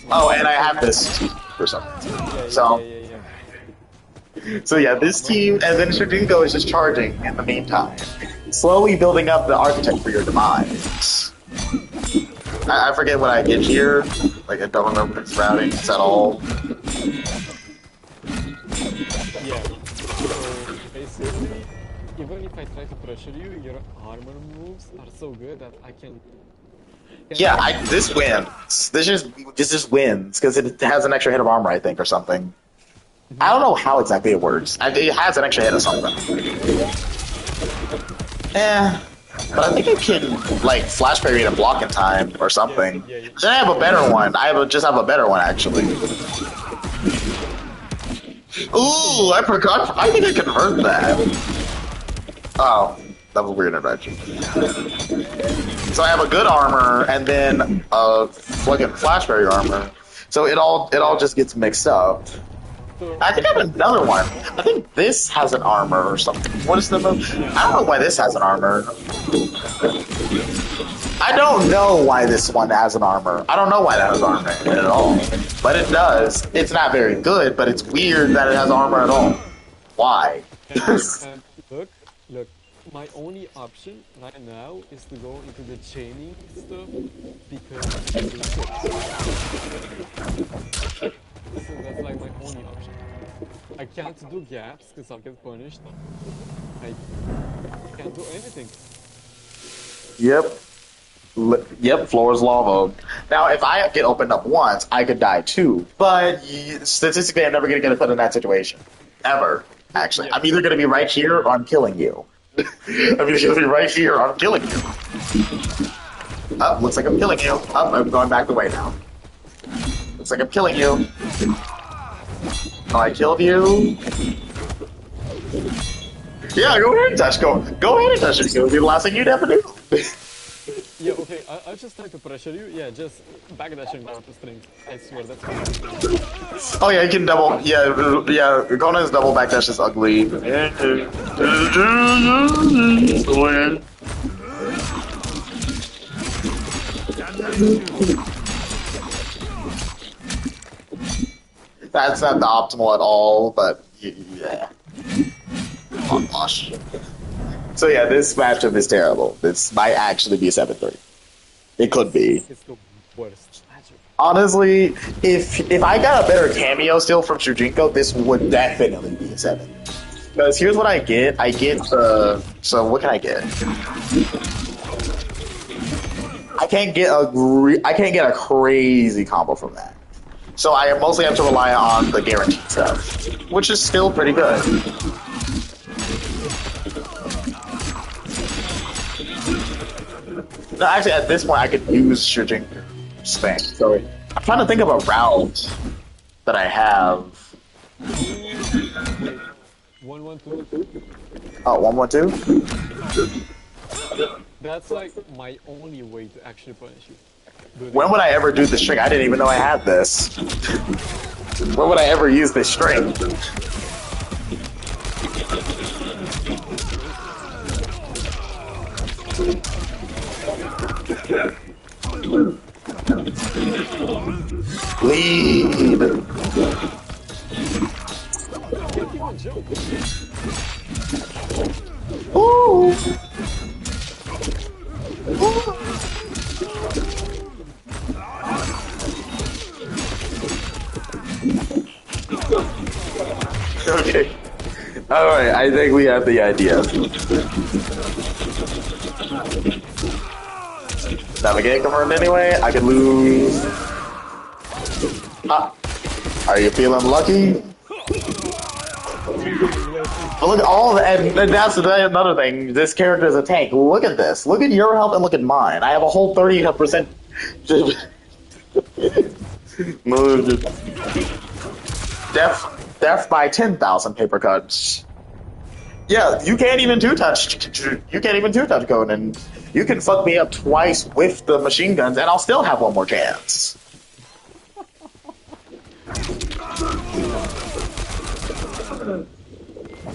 Oh, and I have this for some reason. So yeah, this team, and then Shadinko is just charging in the meantime. Slowly building up the architect for your demise. I forget what I get here. Like, I don't remember its routings at all. Yeah. So basically, even if I try to pressure you, your armor moves are so good that I can. Yeah, this wins. This just wins because it has an extra hit of armor, I think, or something. I don't know how exactly it works. It has an extra hit of something. But I think I can like flash parry and block in time or something. Yeah. Then I have a better one. Just have a better one actually. Ooh, I forgot. I think I convert that. Oh, that was a weird interaction. So I have a good armor and then a fucking flash parry armor. So it all just gets mixed up. I think I have another one. I think this has an armor or something. What is the move? I don't know why this has an armor. I don't know why this one has an armor. I don't know why that has armor at all. But it does. It's not very good, but it's weird that it has armor at all. Why? And look. My only option right now is to go into the chaining stuff because so that's like my only option. I can't do gaps because I'll get punished. I can't do anything. Yep, floor is lava. Now, if I get opened up once, I could die too. But statistically, I'm never going to get put in that situation. Ever, actually. I'm either going to be right here or I'm killing you. I'm either going to be right here or I'm killing you. Oh, looks like I'm killing you. Oh, I'm going back the way now. Looks like I'm killing you. Oh, I killed you. Yeah, go ahead and touch. Go ahead and touch it. It'll be the last thing you'd ever do. Yeah, okay, I'll just try to pressure you. Yeah, just backdashing down to strings. I swear, that's fine. Oh yeah, you can double. Yeah. Kona's double backdash is ugly. That's not the optimal at all, but yeah. Oh gosh. So yeah, this matchup is terrible. This might actually be a 7-3. It could be. It's the worst matchup. Honestly, if I got a better cameo still from Shujinko, this would definitely be a 7. Because here's what I get. I get so what can I get? I can't get a crazy combo from that. So I mostly have to rely on the guaranteed stuff, which is still pretty good. No, actually, at this point, I could use Shujin Spank. So I'm trying to think of a route that I have. 112. Oh, 112? That's like my only way to actually punish you. When would I ever do the string? I didn't even know I had this. When would I ever use this string? Lead. Ooh. Okay. Alright, I think we have the idea. Navigate confirmed anyway. I could lose. Ah. Are you feeling lucky? But look at all the, and that's another thing. This character is a tank. Look at this. Look at your health and look at mine. I have a whole 30%. Death by 10,000 paper cuts. Yeah, you can't even two-touch. You can't even two-touch Conan. You can fuck me up twice with the machine guns, and I'll still have one more chance.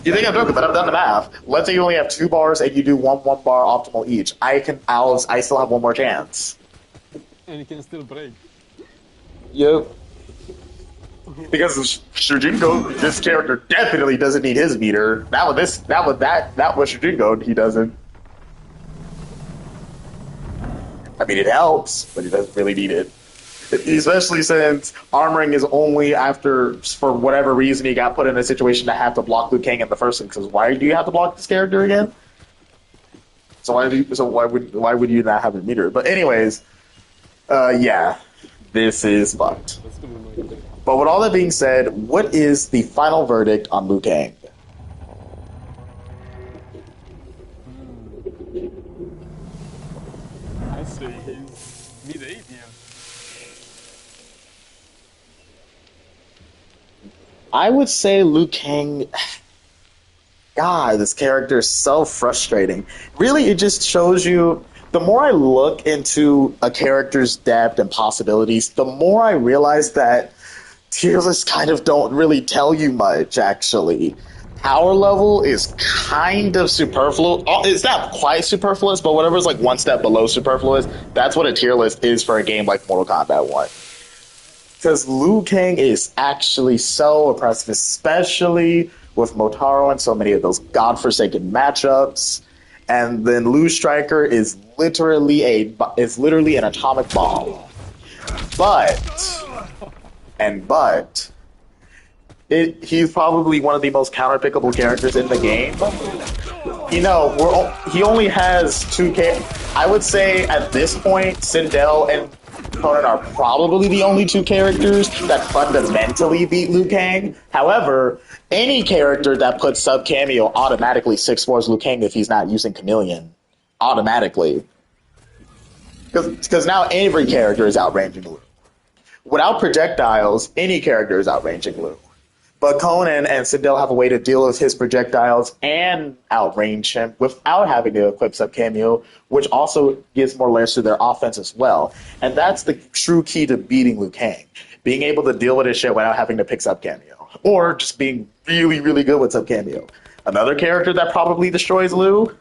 You think I'm joking, but I've done the math. Let's say you only have 2 bars and you do one bar optimal each. I still have one more chance. And you can still break. Yep. Because Shujinko, this character definitely doesn't need his meter. That was Shujinko, he doesn't. I mean, it helps, but he doesn't really need it. Especially since armoring is only after, for whatever reason, he got put in a situation to have to block Liu Kang in the first instance. Why do you have to block this character again? So why would you not have a meter? But anyways, yeah, this is fucked. But with all that being said, what is the final verdict on Liu Kang? I say he's mid-8 here. I would say Liu Kang. God, this character is so frustrating. Really, it just shows you. The more I look into a character's depth and possibilities, the more I realize that tier lists kind of don't really tell you much, actually. Power level is kind of superfluous. It's not quite superfluous, but whatever's like one step below superfluous, that's what a tier list is for a game like Mortal Kombat 1. Because Liu Kang is actually so oppressive, especially with Motaro and so many of those godforsaken matchups. And then Liu Stryker is literally an atomic bomb. But he's probably one of the most counterpickable characters in the game. You know, he only has 2 I would say at this point, Sindel and Conan are probably the only 2 characters that fundamentally beat Liu Kang. However, any character that puts sub Kameo automatically 6-4s Liu Kang if he's not using Chameleon. Automatically. Because now every character is outranging Liu. Without projectiles, any character is outranging Liu. But Conan and Sindel have a way to deal with his projectiles and outrange him without having to equip sub Kameo, which also gives more layers to their offense as well. And that's the true key to beating Liu Kang. Being able to deal with his shit without having to pick sub Kameo. Or just being really, really good with sub Kameo. Another character that probably destroys Liu?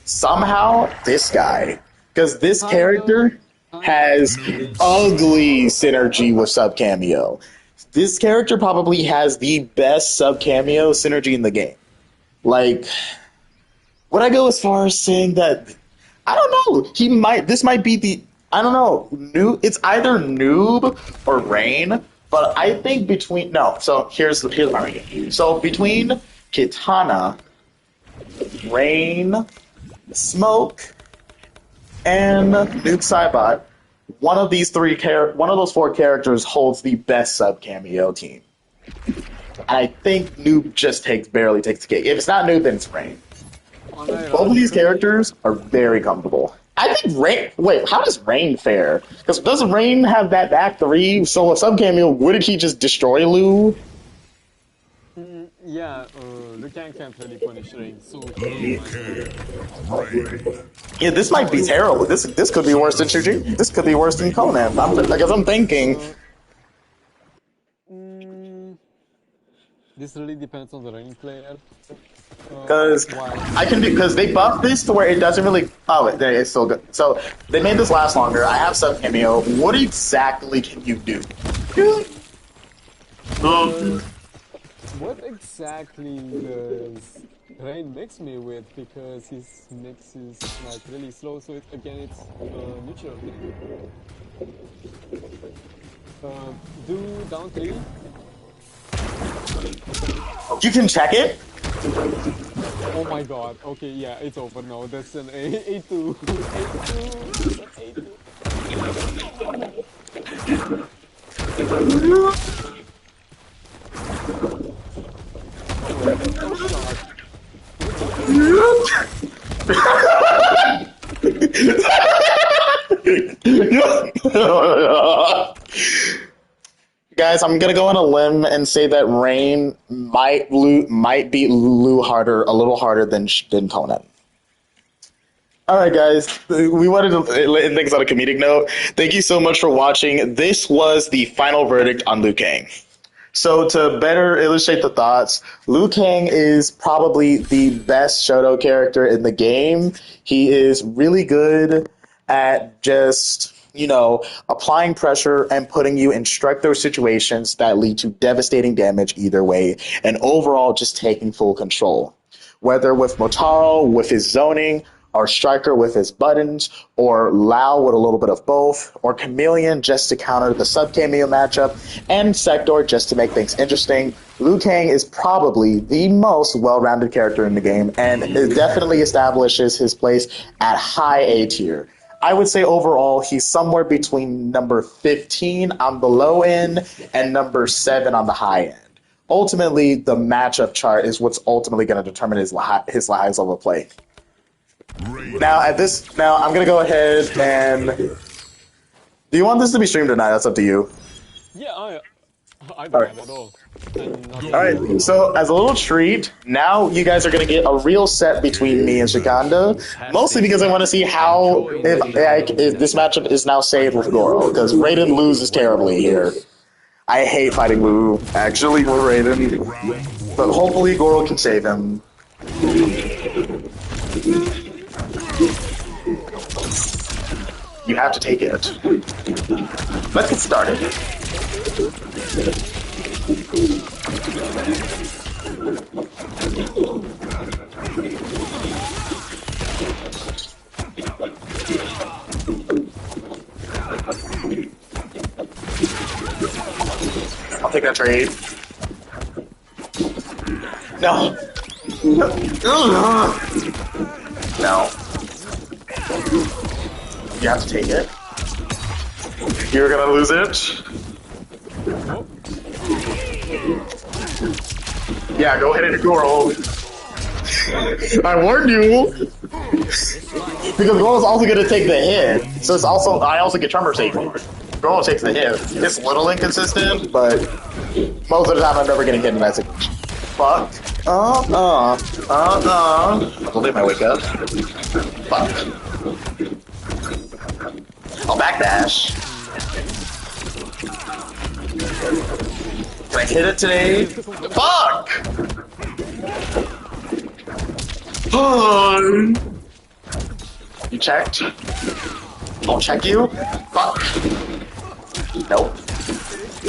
Somehow, this guy. Because this character has ugly synergy with sub Kameo. This character probably has the best sub Kameo synergy in the game. Like, would I go as far as saying that? I don't know. This might be I don't know. It's either Noob or Rain, but I think between no. So here's my ranking. So between Kitana, Rain, Smoke, and Noob Saibot, one of those four characters holds the best sub cameo team. And I think Noob just barely takes the cake. If it's not Noob, then it's Rain. Both of these characters are very comfortable. I think Rain. Wait, how does Rain fare? Because doesn't Rain have that back three? So a sub cameo, wouldn't he just destroy Liu? Yeah, Liu Kang can't really punish Rain, so... Liu Kang, Rain. Yeah, this might be terrible. This could be worse than Shuji. This could be worse than Conan. I'm thinking. This really depends on the Rain player. Because they buffed this to where it doesn't really. Oh, it's still good. So they made this last longer. I have sub cameo. What exactly can you do? What exactly does Rain mix me with? Because his mix is like really slow. So it's neutral. Do down 3. You can check it. Oh my god, okay, yeah, it's over now. That's an A2. Guys, I'm gonna go on a limb and say that Rain might beat Liu a little harder than Conan. All right, guys, we wanted to end things on a comedic note. Thank you so much for watching. This was the final verdict on Liu Kang. So to better illustrate the thoughts, Liu Kang is probably the best Shoto character in the game. He is really good at just, applying pressure and putting you in strike throw situations that lead to devastating damage either way, and overall just taking full control. Whether with Motaro, with his zoning, or Stryker with his buttons, or Lao with a little bit of both, or Chameleon just to counter the sub-cameo matchup, and Sektor just to make things interesting, Liu Kang is probably the most well-rounded character in the game, and it definitely establishes his place at high A tier. I would say overall he's somewhere between number 15 on the low end and number 7 on the high end. Ultimately, the matchup chart is what's ultimately going to determine his highest level of play. Now, I'm going to go ahead and... Do you want this to be streamed or not? That's up to you. Yeah, I don't have at all. Alright, so as a little treat, now you guys are going to get a real set between me and Shikanda, mostly because I want to see how, if this matchup is now saved with Goro, because Raiden loses terribly here. I hate fighting Liu, actually, with Raiden, but hopefully Goro can save him. You have to take it. Let's get started. I'll take that trade. No. No. You have to take it. You're gonna lose it. Yeah, go ahead and Goro. I warned you. Because Goro's also gonna take the hit. So I also get Tremor Sage for it. Goro takes the hit. It's a little inconsistent, but most of the time I'm never getting hit in that situation. Fuck. I'll leave my wake up. Fuck. I'll backdash. Can I hit it today? Fuck! You checked? I'll check you? Fuck. Nope.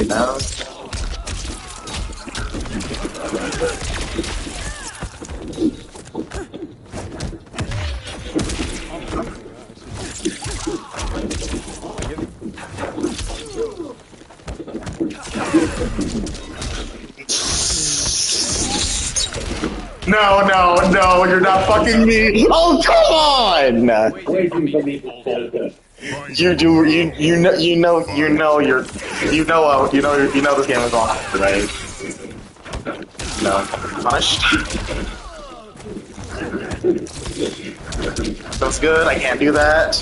No. No, no, no, you're not fucking me. Oh, come on! You do, you know, you know this game is on, right? No. Punished? That's good, I can't do that.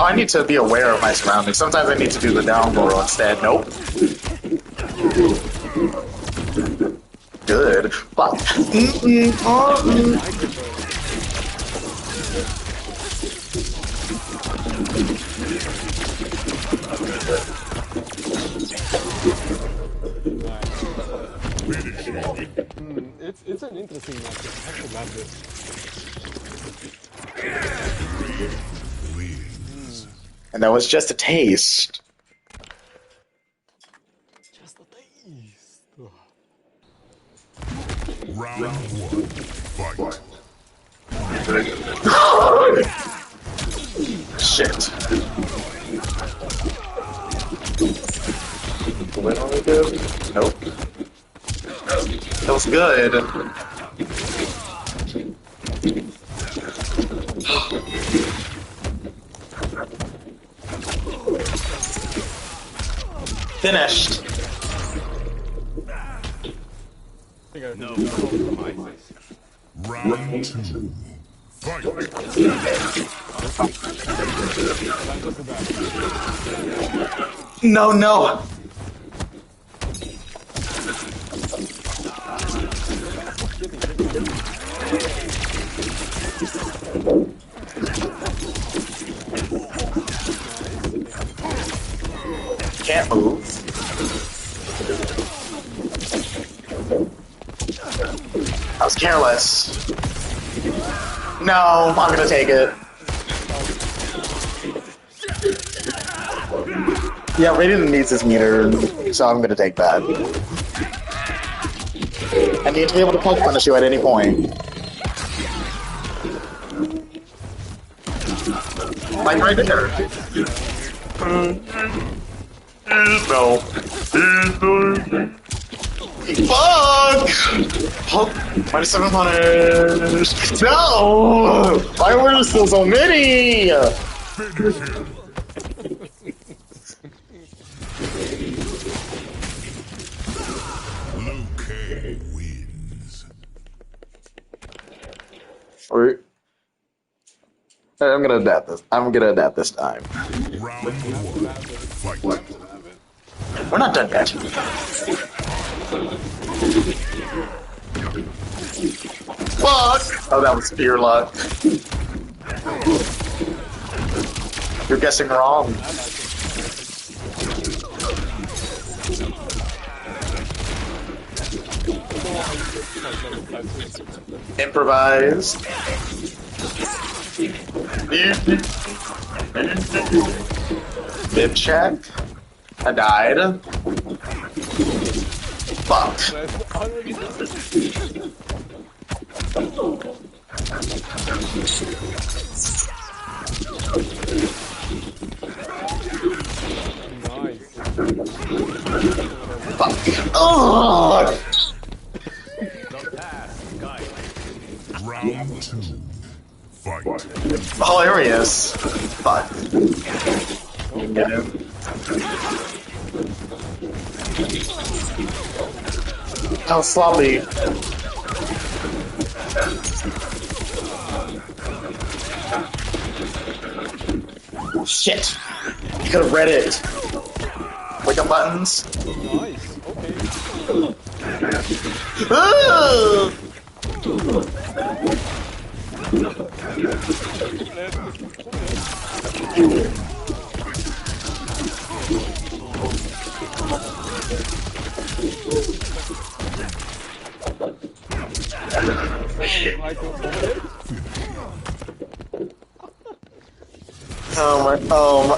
Oh, I need to be aware of my surroundings. Sometimes I need to do the down roll instead. Nope. Good. Fuck. It's an interesting match. I have to love this. And that was just a taste. Just a taste. Round one. Fight. Shit. Nope. Feels good. Finished. No compromises. Round two. Fight. No, no. Can't move. I was careless. No, I'm gonna take it. Yeah, Radiant needs his meter, so I'm gonna take that. I need to be able to poke punish you at any point. Like right there. No. Fuck! Hulk, minus 7 punish. No! Why were there still so many? Liu Kang wins. I'm gonna adapt this. I'm gonna adapt this time. Round one. Fight. We're not done yet. Fuck! Oh, that was spear luck. You're guessing wrong. Improvise. Mid check. I died. Fuck. Fuck. Oh! Round two. Fight. Oh, there he is. Fuck. Get him. How sloppy. Shit. You could have read it. Wake up buttons. Nice. Okay. Ah!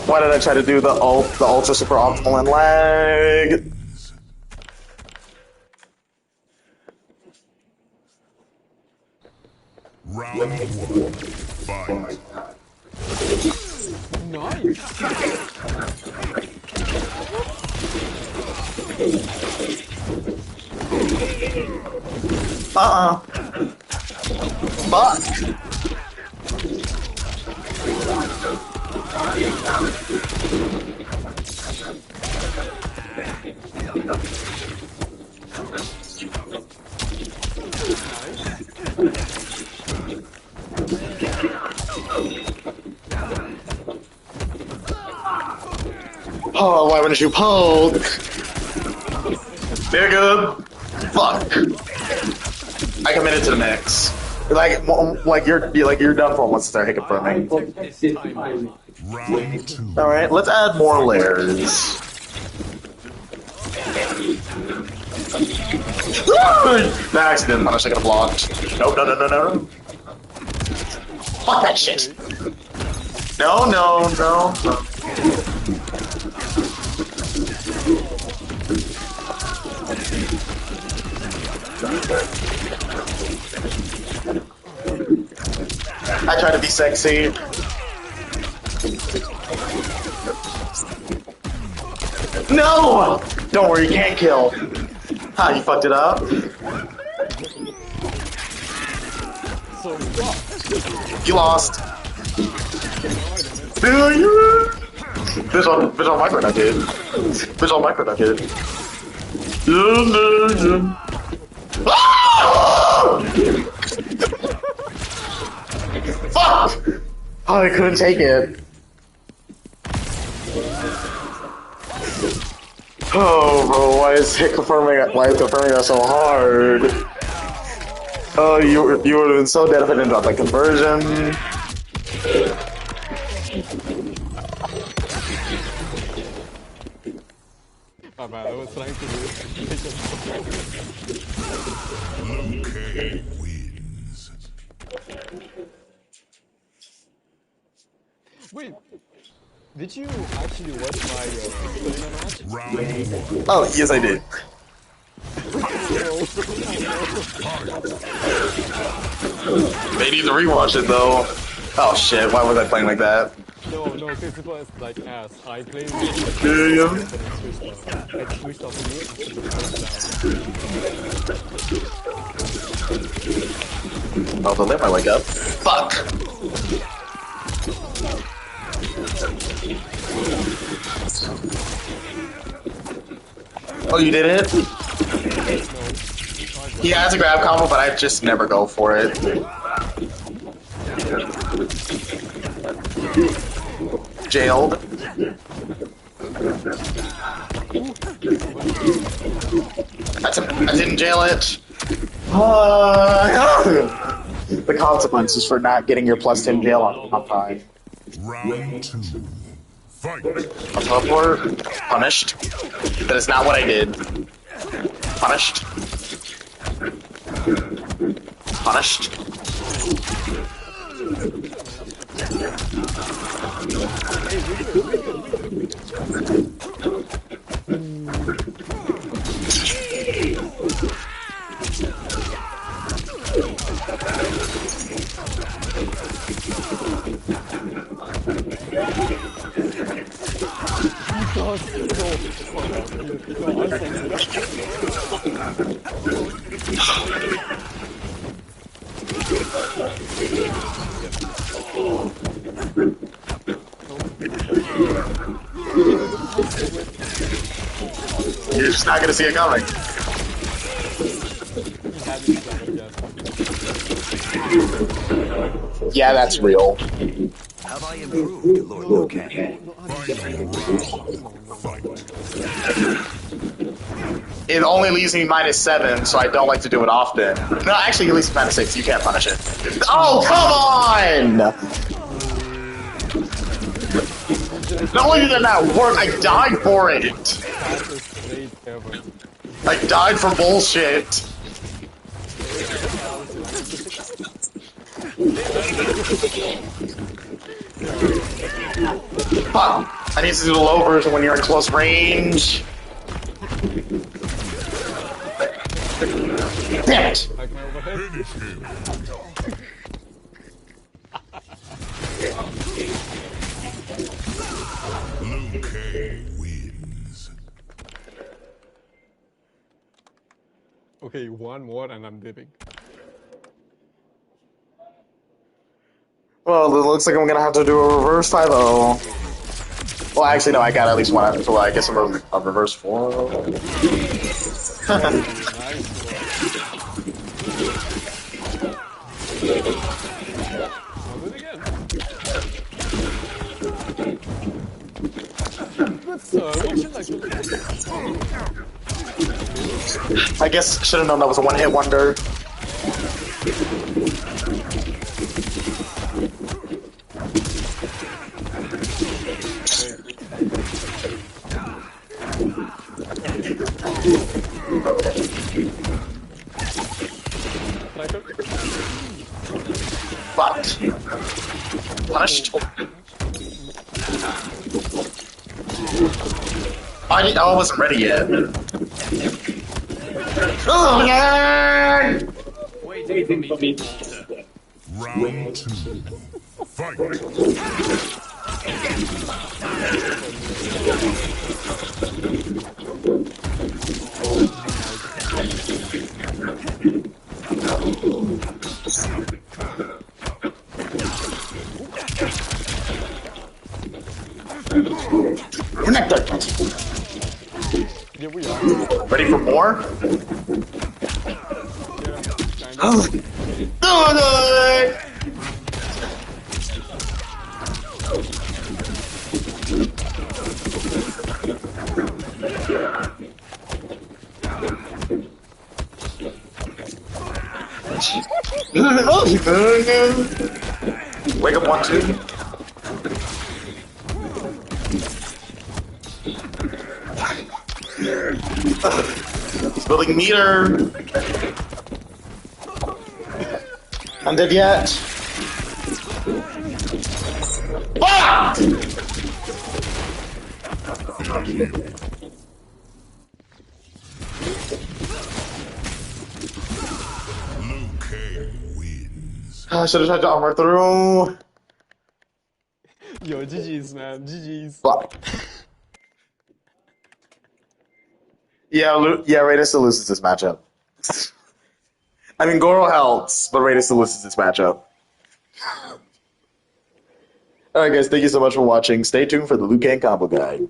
Why did I try to do the ultra super optimal and lag? Round one. Fight. Nice! Fuck! Oh, why wouldn't you poke? Nigga! Fuck! I committed to the mix. Like you're done for once they're confirming. Round 2. Alright, let's add more layers. That accident punish, I got blocked. Nope, no. Fuck that shit! No. I try to be sexy. No! Don't worry, you can't kill. Ha, you fucked it up. You lost. Visual micro that kid. Visual micro that kid. Fuck! Oh, I couldn't take it. Oh, bro, why is confirming that so hard? Oh, you would have been so dead if I didn't drop that conversion. Oh man, I was trying to do Liu Kang wins. Wait, did you actually watch my SuperNova match? Round 1. Oh, yes, I did. They need to rewatch it though. Oh shit, why was I playing like that? No, because it was like ass. I played Yeah. I switched off the Oh, the lip I wake up. Fuck! Oh, you did it? He has a grab combo, but I just never go for it. Jailed. I didn't jail it. The consequences for not getting your +10 jail on time. Round 2. Fight. On teleport, punished. That is not what I did. Punished. Punished. You're just not gonna see it coming. Yeah, that's real. Have I improved, Lord Liu Kang? It only leaves me -7, so I don't like to do it often. No, actually, it leaves me -6. You can't punish it. Oh, come on! Not only did that not work, I died for it. I died for bullshit. Fuck. I need to do the low version when you're in close range. Damn it! Finish him. Liu Kang wins. Okay, one more and I'm dipping. Well, it looks like I'm gonna have to do a reverse 5-0. Well, actually, no, I got at least one. So I guess a reverse 4-0. Nice one. I'll do it again. Good sir, what should I do? I guess should have known that was a one-hit wonder. Stryker? But punished. I wasn't ready yet. Oh man! Waiting for me. Round 2. Fight. Connector. Here we are. Ready for more? Kind of. Oh, no! Wake up 1-2. He's building meter. I'm dead yet. Fuck! Liu Kang wins. I should have tried to armor through. Yo, GG's, man. GG's. Fuck. Yeah, Raiden still loses this matchup. I mean, Goro helps, but Raiden still loses this matchup. Alright guys, thank you so much for watching. Stay tuned for the Liu Kang combo guide.